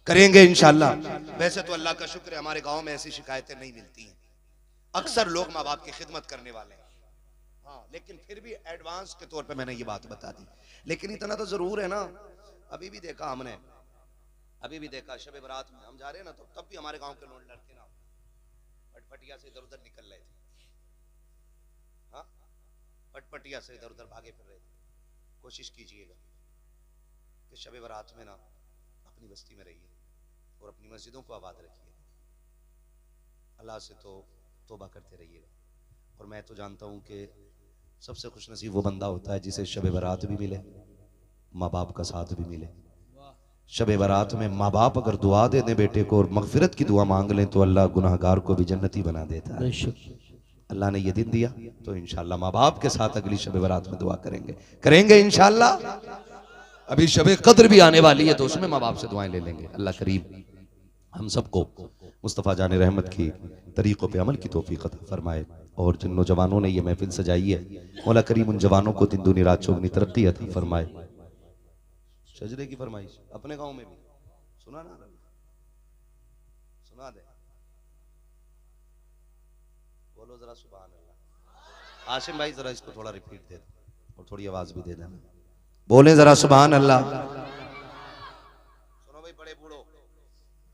[SPEAKER 1] करेंगे इंशाल्लाह। वैसे तो अल्लाह का शुक्र है हमारे गांव में ऐसी शिकायतें नहीं मिलती हैं, अक्सर लोग माँ बाप की खिदमत करने वाले हैं। हाँ, लेकिन फिर भी एडवांस के तौर पे मैंने ये बात बता दी। लेकिन इतना तो जरूर है ना, अभी भी देखा हमने, अभी भी देखा शब बरात में हम जा रहे हैं ना, तो तब भी हमारे गांव के लोग लड़के ना पटपटिया से इधर उधर निकल रहे थे। हाँ, पटपटिया से इधर उधर भागे फिर रहे थे। कोशिश कीजिएगा कि शब बरात में ना अपनी बस्ती में रहिए और अपनी मस्जिदों को आबाद रखिए। अल्लाह से तो तौबा करते रहिएगा। और मैं तो जानता हूं कि सबसे खुशनसीब वो बंदा होता है जिसे शब बरात भी मिले, माँ बाप का साथ भी मिले। शब बरात में माँ बाप अगर दुआ दे दें बेटे को और मगफिरत की दुआ मांग लें तो अल्लाह गुनाहगार को भी जन्नती बना देता है। अल्लाह ने ये दिन दिया तो इंशाल्लाह माँ बाप के साथ अगली शब बरात में दुआ करेंगे, करेंगे इंशाल्लाह।
[SPEAKER 3] अभी शबे कद्र भी आने वाली है, तो उसमें माँ बाप से दुआएं ले लेंगे। अल्लाह करीम हम सबको मुस्तफ़ा जान रहमत की तरीक़ों पे अमल की तौफीक अता फरमाए। और जिन नौजवानों ने ये महफिल सजाई है, मौला करीम उन जवानों को दिन दुनी रात चौगनी तरक्की अता फरमाए। शजरे की फरमाइश अपने गांव में भी सुना ना, सुना दे, बोलो जरा सुभान अल्लाह। आशिम भाई जरा इसको थोड़ा रिपीट दे और थोड़ी आवाज भी दे देना, बोले जरा सुभान अल्लाह। सुनो भाई बड़े बूढ़ो,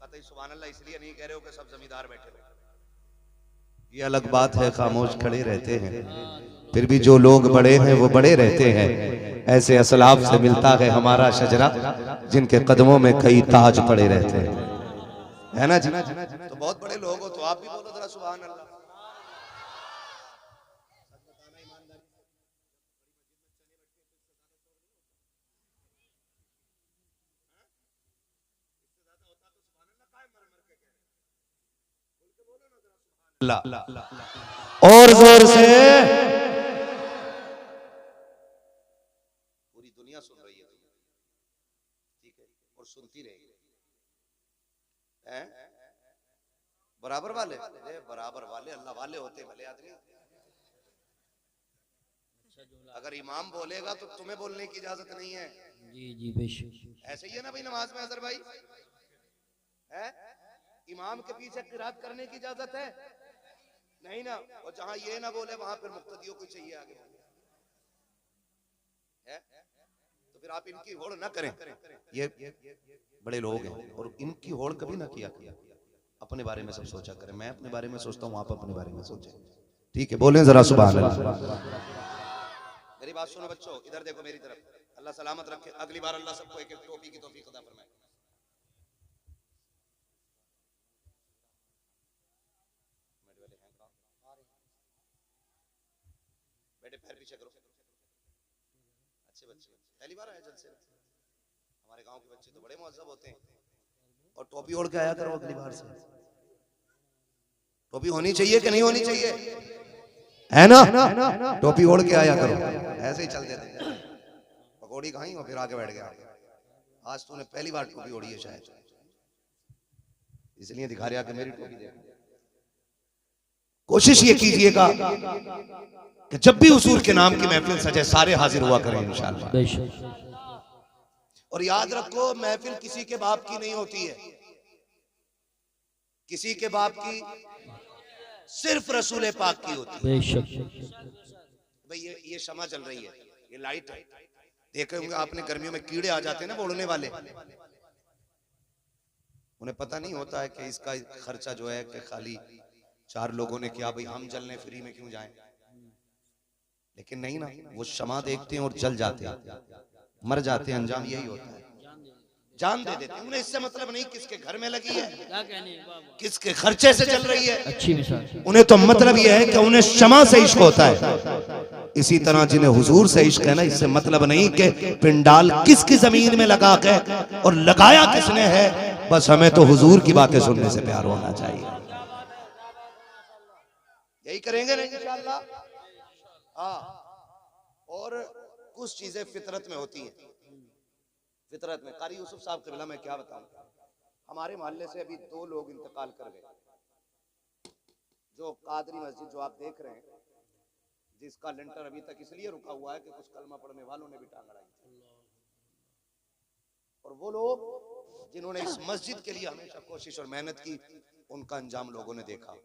[SPEAKER 3] कहते सुभान अल्लाह इसलिए नहीं कह रहे हो कि सब जमींदार बैठे हो, ये अलग बात है, खामोश खड़े रहते हैं, फिर भी जो लोग बड़े हैं वो बड़े रहते हैं। ऐसे असलाफ से मिलता है हमारा शजरा, जिनके कदमों में कई ताज पड़े रहते हैं, है ना जी? तो बहुत बड़े लोग हो, तो आप भी बोलो जरा सुभान अल्लाह। और जोर से, पूरी दुनिया सुन रही है, ठीक है, और सुनती रहेगी। बराबर वाले, बराबर वाले अल्लाह वाले होते भले आदमी। अगर इमाम बोलेगा तो तुम्हें बोलने की इजाजत नहीं है।
[SPEAKER 5] जी जी बेशक,
[SPEAKER 3] ऐसे ही है ना भाई नमाज में अजहर भाई, है इमाम के पीछे किरात करने की इजाजत है नहीं ना, और जहां ये ना बोले वहां फिर मुक्तदियों को चाहिए आगे है, तो फिर आप इनकी होड़ ना करें। ये बड़े लोग हैं और इनकी होड़ कभी ना किया अपने बारे में सब सोचा करें। मैं अपने बारे में सोचता हूँ, आप अपने बारे में सोचें, ठीक है? बोलें जरा सुभान अल्लाह। मेरी बात सुनो बच्चों, इधर देखो मेरी तरफ, अल्लाह सलामत रखे। अगली बार अल्लाह सबको एक एक टोपी की तौफीक अता फरमाए। बेटे पैर पीछे करो, अच्छे बच्चे, पहली बार आए जलसे। हमारे गांव के बच्चे तो बड़े मुअज्जब होते हैं। और टोपी ओढ़ के आया करो अगली बार से। टोपी होनी चाहिए कि नहीं होनी चाहिए, है ना? टोपी ओढ़ के आया करो, ऐसे ही चल देते। पकौड़ी खाई और फिर आगे बैठ गया। आज तूने पहली बार टोपी ओढ़ी है शायद, इसलिए दिखा रहा कि मेरी टोपी देखो। कोशिश ये कीजिएगा कि जब भी हुजूर के नाम की महफिल सजे सारे हाजिर हुआ करें इंशाअल्लाह।
[SPEAKER 5] बेशक।
[SPEAKER 3] और याद रखो महफिल किसी के बाप की नहीं होती है, किसी के बाप की सिर्फ रसूल पाक की होती है।
[SPEAKER 5] बेशक।
[SPEAKER 3] भाई ये शमा जल रही है, ये लाइट है, देखे होंगे आपने गर्मियों में कीड़े आ जाते हैं ना उड़ने वाले, उन्हें पता नहीं होता है कि इसका खर्चा जो है कि खाली 4 लोगों ने किया, भाई हम जलने फ्री में क्यों जाएं। लेकिन नहीं ना, वो शमा देखते हैं और जल जाते हैं, मर जाते हैं, अंजाम यही होता है, जान दे देते हैं। उन्हें इससे मतलब नहीं किसके घर में लगी है, किसके खर्चे से चल रही है,
[SPEAKER 5] अच्छी मिसाल।
[SPEAKER 3] उन्हें तो मतलब यह है कि उन्हें शमा से इश्क होता है। इसी तरह जिन्हें हुजूर से इश्क है ना, इससे मतलब नहीं कि पिंडाल किसकी जमीन में लगा के और लगाया किसने है, बस हमें तो हुजूर की बातें सुनने से प्यार होना चाहिए। यही करेंगे ना इंशाअल्लाह। हाँ, और कुछ चीजें फितरत में होती हैं, फितरत में। कारी यूसुफ साहब क़िबला में क्या बताऊं, हमारे मोहल्ले से अभी 2 लोग इंतकाल कर गए। जो कादरी मस्जिद जो आप देख रहे हैं, जिसका लिंटर अभी तक इसलिए रुका हुआ है कि कुछ कलमा पढ़ने वालों ने भी टांग अड़ाई थी। और वो लोग जिन्होंने इस मस्जिद के लिए हमेशा कोशिश और मेहनत की, उनका अंजाम लोगों ने देखा।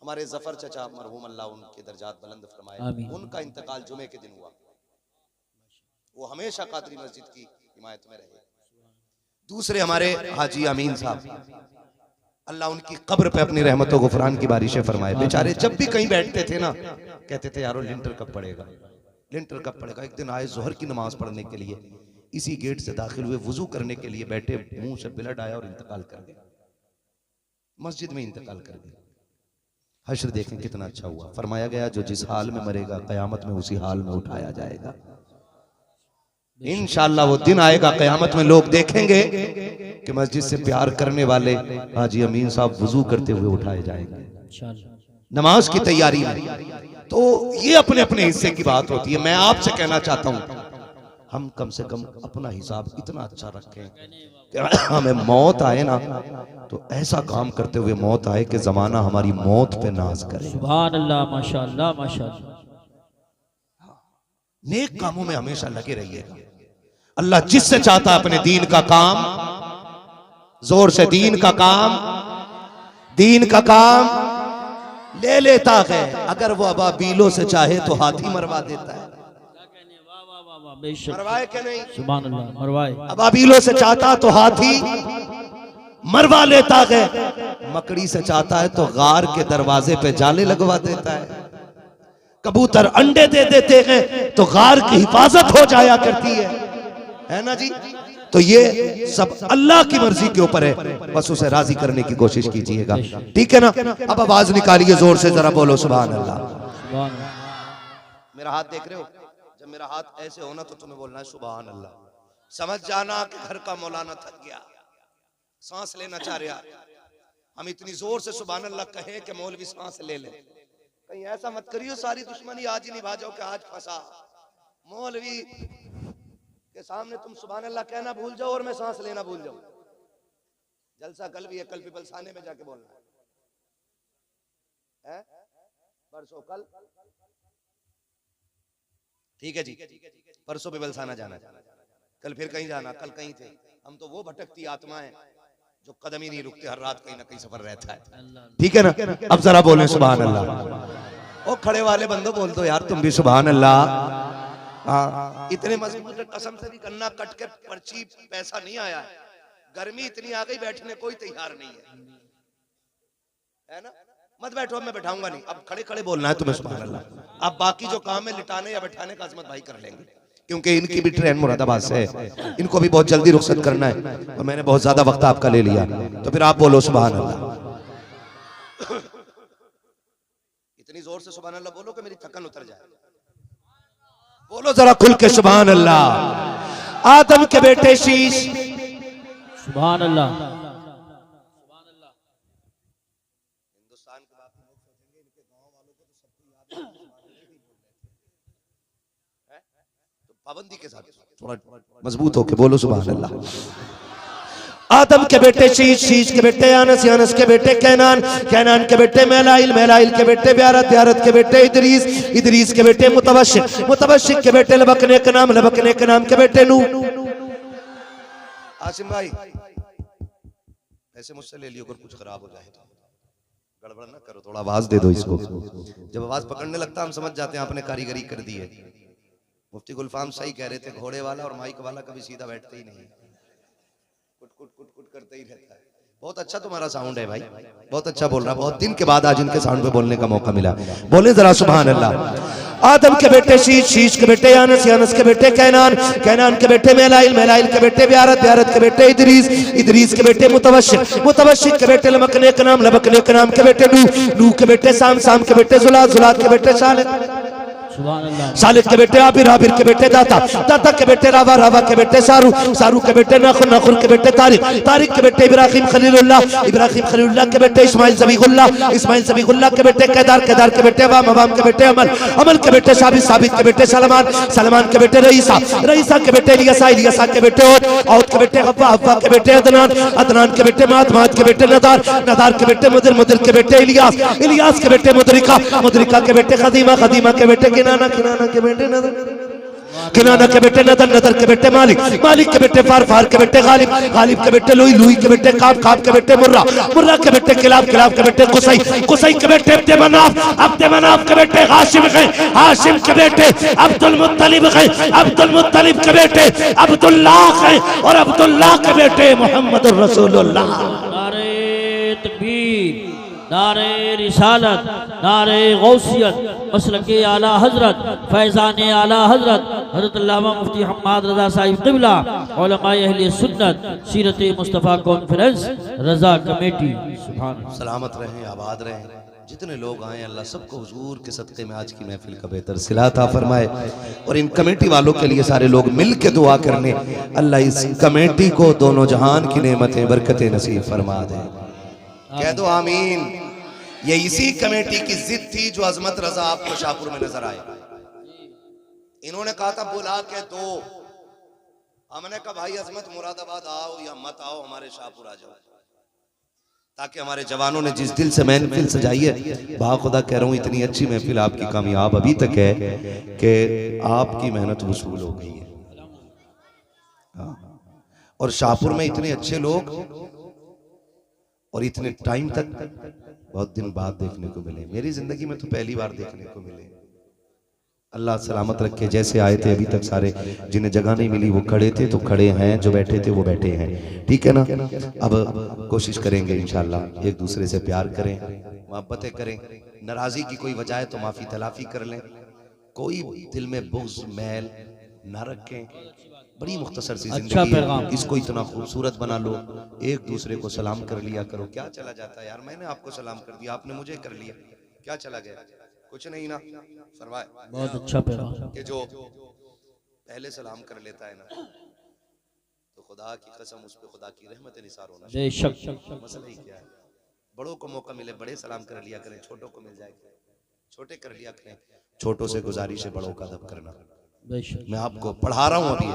[SPEAKER 3] हमारे जफर चचा मरहूम अल्लाह उनके दर्जात बुलंद फरमाए, उनका इंतकाल जुमे के दिन हुआ। वो हमेशा कादरी मस्जिद की हिमायत में रहे। दूसरे हमारे हाजी अमीन साहब, अल्लाह उनकी कब्र पे अपनी रहमतों गुफरान की बारिशें फरमाए। बेचारे जब भी कहीं बैठते थे ना, कहते थे यारो लिंटर कब पड़ेगा, लिंटर कब पड़ेगा। एक दिन आए जोहर की नमाज पढ़ने के लिए, इसी गेट से दाखिल हुए, वुजू करने के लिए बैठे, मुंह से ब्लड आया और इंतकाल कर गया, मस्जिद में इंतकाल कर गया। हश्र देखें कितना अच्छा हुआ। फरमाया गया जो जिस हाल में मरेगा कयामत में उसी हाल में उठाया जाएगा। इंशाअल्लाह वो दिन आएगा कयामत में, लोग देखेंगे कि मस्जिद से प्यार करने वाले हाजी अमीन साहब वुजू करते हुए उठाए जाएंगे नमाज की तैयारी में। तो ये अपने अपने हिस्से की बात होती है। मैं आपसे कहना चाहता हूं हम कम से कम अपना हिसाब इतना अच्छा रखें कि हमें मौत आए ना तो ऐसा काम करते हुए मौत आए कि जमाना हमारी मौत पे नाज करे।
[SPEAKER 5] सुभान अल्लाह, माशाअल्लाह माशाअल्लाह।
[SPEAKER 3] नेक कामों में हमेशा लगे रहिएगा। अल्लाह जिससे चाहता है अपने दीन का काम, जोर से दीन का काम ले लेता है। अगर वो अबाबीलों से चाहे तो हाथी मरवा देता है। मरवाए के नहीं?
[SPEAKER 5] सुभान अल्लाह, मरवाए।
[SPEAKER 3] अबाबीलों से चाहता तो हाथी मरवा लेता है, मकड़ी से चाहता है तो गार के दरवाजे पे जाले लगवा देता है। कबूतर अंडे दे देते हैं तो गार की हिफाजत हो जाया करती है ना जी। तो ये सब अल्लाह की मर्जी के ऊपर है, बस उसे राजी करने की कोशिश कीजिएगा, ठीक है ना। अब आवाज निकालिए जोर से, जरा बोलो सुभान अल्लाह। मेरा हाथ देख रहे हो? जब मेरा हाथ ऐसे होना तो तुम्हें बोलना है सुभान अल्लाह। समझ जाना कि घर का मौलाना थक गया, सांस लेना चाह रहा। हम इतनी जोर से सुभान अल्लाह कहें कि मौलवी सांस ले ले। कहीं ऐसा मत करियो सारी दुश्मनी आज ही निभा जाओ कि आज फंसा। मौलवी के सामने तुम सुभान अल्लाह कहना भूल जाओ और मैं सांस लेना भूल जाऊं। जलसा कल भी है, कल पिपलसाने में जाके बोलना है, परसों कल, ठीक है जी। परसों पिपलसाना जाना, कल फिर कहीं जाना, कल कहीं थे। हम तो वो भटकती आत्मा है जो कदम ही नहीं रुकते, हर रात कहीं ना कहीं सफर रहता है, ठीक है ना। अब जरा बोले सुभान अल्लाह। ओ खड़े वाले बंदो बोल दो यार तुम भी सुभान अल्लाह। हाँ, इतने मजबूत कसम से भी गन्ना कट के पर्ची पैसा नहीं आया है। गर्मी इतनी आ गई, बैठने कोई तैयार नहीं है ना। मत बैठो, अब मैं बैठाऊंगा नहीं। अब खड़े खड़े बोलना है तुम्हें सुभान अल्लाह। अब बाकी जो काम है लिटाने या बैठाने का अजमत भाई कर लेंगे, क्योंकि इनकी भी ट्रेन मुरादाबाद से है, इनको भी बहुत जल्दी रुखसत करना है और मैंने बहुत ज्यादा वक्त आपका ले लिया, तो फिर आप बोलो सुभान अल्लाह। इतनी जोर से सुभान अल्लाह बोलो कि मेरी थकन उतर जाए। बोलो जरा खुल के सुभान अल्लाह। आदम के बेटे शीश,
[SPEAKER 5] सुभान अल्लाह।
[SPEAKER 3] हिंदुस्तान के बात लोग सोचेंगे इनके गांव वालों को तो सबको याद है, तो पाबंदी के साथ थोड़ा मजबूत होके बोलो सुभान अल्लाह। आदम के बेटे शीश, शीश के बेटे यानस, यानस के बेटे कैनान, कैनान के बेटे मेलाइल, मेलाइल के बेटे ब्यारत, ब्यारत के बेटे इदरीस, इदरीस के बेटे मुतवशिक, मुतवशिक के बेटे लबकने के नाम, लबकने के नाम के बेटे नूह। आसिम भाई ऐसे मुझसे ले लियो, अगर कुछ खराब हो जाए तो गड़बड़ ना करो, थोड़ा आवाज दे दो इसको। जब आवाज पकड़ने लगता हम समझ जाते हैं आपने कारीगरी कर दी है। मुफ्ती गुलफाम सही कह रहे थे, घोड़े वाला और माइक वाला कभी सीधा बैठते ही नहीं, कुट कुट कुट कुट करते ही रहता है। बहुत अच्छा तुम्हारा साउंड है भाई, बहुत अच्छा बोल रहा। बहुत दिन के बाद आज इनके साउंड पे बोलने का मौका मिला, बोले जरा सुभान अल्लाह। आदम के बेटे शीश, शीश के बेटे यानस, यानस के बेटे कैनान, कैनान के बेटे मेलाइल, मेलाइल के बेटे ब्यारत, ब्यारत के बेटे इदरीस, इदरीस के बेटे मुतवशिक, मुतवशिक के बेटे लबकने के नाम, लबकने के नाम के बेटे नूह, नूह के बेटे साम, साम के बेटे जुलात, जुलात के बेटे सालिह, सालिद के बेटे आबिर, आबिर के बेटे दाता, दाता के बेटे रावा, रावा के बेटे सारू, सारू के बेटे नखुर, नखुर के बेटे तारिक, तारिक के बेटे इब्राहिम खलीलुल्लाह, इब्राहिम खलीलुल्लाह के बेटे इस्माइल ज़बीहुल्लाह, इस्माइल ज़बीहुल्लाह के बेटे केदार, केदार के बेटे अवाम, अवाम के बेटे अमल, अमल के बेटे साबित, साबित के बेटे सलमान, सलमान के बेटे रईसा, रईसा के बेटे इलियासा, इलियासा के बेटे औद, औद के बेटे हव्वा, हव्वा के बेटे अदनान, अदनान के बेटे मात, मात के बेटे नदार, नदार के बेटे मुदिर, मुदिर के बेटे इलियास, इलियास के बेटे मुदरिका, मुदरिका के बेटे खदीमा, खदीमा के बेटे किनाना, किनाना के बेटे नदर, किनाना के बेटे नदर, नदर के बेटे मालिक, मालिक के बेटे फार, फार के बेटे गालिब, गालिब के बेटे लुई, लुई के बेटे काब, काब के बेटे मुर्रा, मुर्रा के बेटे किलाब, किलाब के बेटे कुसई, कुसई के बेटे अब्दे मनाफ, अब्दे मनाफ के बेटे हाशिम है, हाशिम के बेटे अब्दुल मुत्तलिब है, अब्दुल मुत्तलिब के बेटे अब्दुल्लाह है और अब्दुल्लाह के बेटे मोहम्मदुर रसूलुल्लाह।
[SPEAKER 5] नारे तकबीर, नारे रिसालत, नारे गौसियत, मसलके आला हजरत, फैज़ान आला हजरत हज़रत अल्लामा मुफ्ती हम्माद रज़ा साहिब क़िबला, उलमाए अहले सुन्नत, सीरत मुस्तफ़ा कॉन्फ्रेंस, रज़ा कमेटी। सुभान अल्लाह।
[SPEAKER 3] सलामत रहें, आबाद रहें। जितने लोग आए अल्लाह सबको हुजूर के सदक़े में आज की महफिल का बेहतर सिला अता फरमाए। और इन कमेटी वालों के लिए सारे लोग मिल के दुआ करने, अल्लाह इस कमेटी को दोनों जहान की नेमतें बरकतें नसीब फरमा दे। कह दो आमीन। ये इसी कमेटी की जिद थी जो अजमत रजा आपको शाहपुर में नजर आए। इन्होंने कहा था बुला के दो,
[SPEAKER 1] हमने कहा भाई अजमत मुरादाबाद आओ या मत आओ, हमारे शाहपुर आ जाओ, ताकि हमारे जवानों ने जिस दिल से महफिल सजाई है, बाखुदा कह रहा हूँ इतनी अच्छी महफिल आपकी कामयाब अभी तक है कि आपकी मेहनत वसूल हो गई है। हाँ। और शाहपुर में इतने अच्छे लोग और इतने टाइम तक बहुत दिन बाद देखने को मिले, मेरी जिंदगी में तो पहली बार देखने को मिले। अल्लाह सलामत रखे। जैसे आए थे अभी तक सारे, जिन्हें जगह नहीं मिली वो खड़े थे तो खड़े हैं, जो बैठे थे वो बैठे हैं, ठीक है ना। अब कोशिश करेंगे इंशाल्लाह एक दूसरे से प्यार करें, मोहब्बतें करें, नाराजगी की कोई वजह है तो माफी तलाफी कर लें, कोई दिल में बुग़्ज़ मैल ना रखें। बड़ी मुख्तसर सी जिंदगी है, इसको इतना खूबसूरत बना लो, एक दूसरे को सलाम कर लिया करो। क्या चला जाता है यार, मैंने आपको सलाम कर दिया, आपने मुझे कर लिया, क्या चला गया, कुछ नहीं ना। फरमाए
[SPEAKER 5] बहुत अच्छा पैगाम
[SPEAKER 1] कि जो पहले सलाम कर लेता है ना, तो खुदा की कसम उस पे खुदा की रहमत निसार होना।
[SPEAKER 5] बेशक
[SPEAKER 1] मसला ही क्या है, बड़ों को मौका मिले बड़े सलाम कर लिया करें, छोटों को मिल जाए छोटे कर लिया करें। छोटों से गुजारिश है बड़ों का अदब करना। मैं आपको पढ़ा रहा हूँ अभी,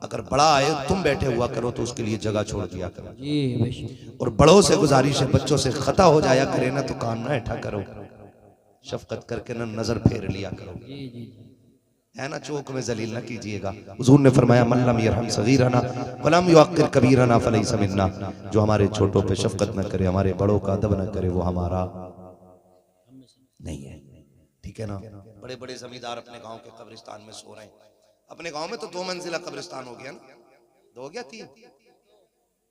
[SPEAKER 1] अगर बड़ा आए तुम बैठे हुआ करो तो उसके लिए जगह छोड़ दिया करो। और बड़ों से गुजारिश है बच्चों से खता हो जाया करे ना तो कान ना ऐठा करो, शफकत करके ना नजर फेर लिया करो, है ना, चौक में जलील ना कीजिएगा। हुजूर ने फरमाया मन लम यरहम सगीरना वलम युअक्किर कबीरना फलैसा मिन्ना, जो हमारे छोटों पे शफकत न करे, हमारे बड़ों का अदब न करे, वो हमारा नहीं है, ठीक है ना। बड़े बड़े जमींदार अपने गांव के कब्रिस्तान में सो रहे हैं। अपने गांव में तो 2 मंजिला कब्रिस्तान हो गया ना, 2 हो गया 3,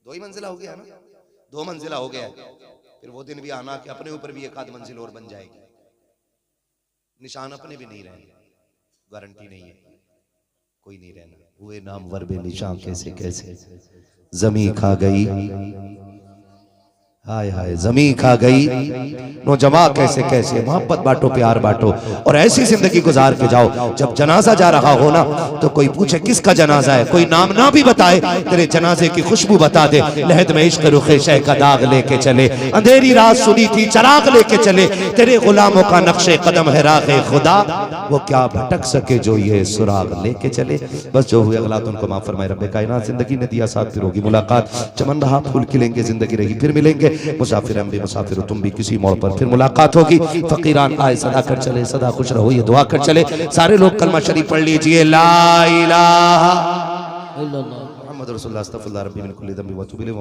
[SPEAKER 1] 2 ही मंजिला हो गया ना, 2 मंजिला हो गया। फिर वो दिन भी आना कि अपने ऊपर भी 1 आध मंजिल और बन जाएगी। निशान अपने भी नहीं रहेंगे, गारंटी नहीं है, कोई नहीं रहना। हुए नाम वर्बे निशान कैसे कैसे, जमी खा गई, हाय हाय जमी खा गई, नौजवान कैसे कैसे, मोहब्बत बांटो प्यार बांटो और ऐसी जिंदगी गुजार के जाओ। जब जनाजा जा रहा हो ना तो कोई पूछे किसका जनाजा है, कोई नाम ना भी बताए, तेरे जनाजे की खुशबू बता दे। लहद में इश्क रुखे शह का दाग लेके चले, अंधेरी रात सुनी थी चराग लेके चले, तेरे गुलामों का नक्शे कदम है राहे खुदा, वो क्या भटक सके जो ये सुराग लेके चले। बस जो हुए अगला उनको माफ फरमाए रब्बे कायनात। जिंदगी ने दिया साथ, फिर होगी मुलाकात, चमन रहा फूल खिलेंगे, जिंदगी रही फिर मिलेंगे। मुसाफिर हम भी मुसाफिर, तुम भी किसी मोड़ पर फिर मुलाकात होगी। फकीरान आए सदा कर चले, सदा खुश रहो ये दुआ कर चले। सारे लोग कलमा शरीफ पढ़ लीजिए, ला इलाहा इल्लल्लाह मुहम्मद रसूलुल्लाह अस्तगफिरुल्लाह रब्बी मिन कुल्ली ज़ंबि व अतूबु इलैहि।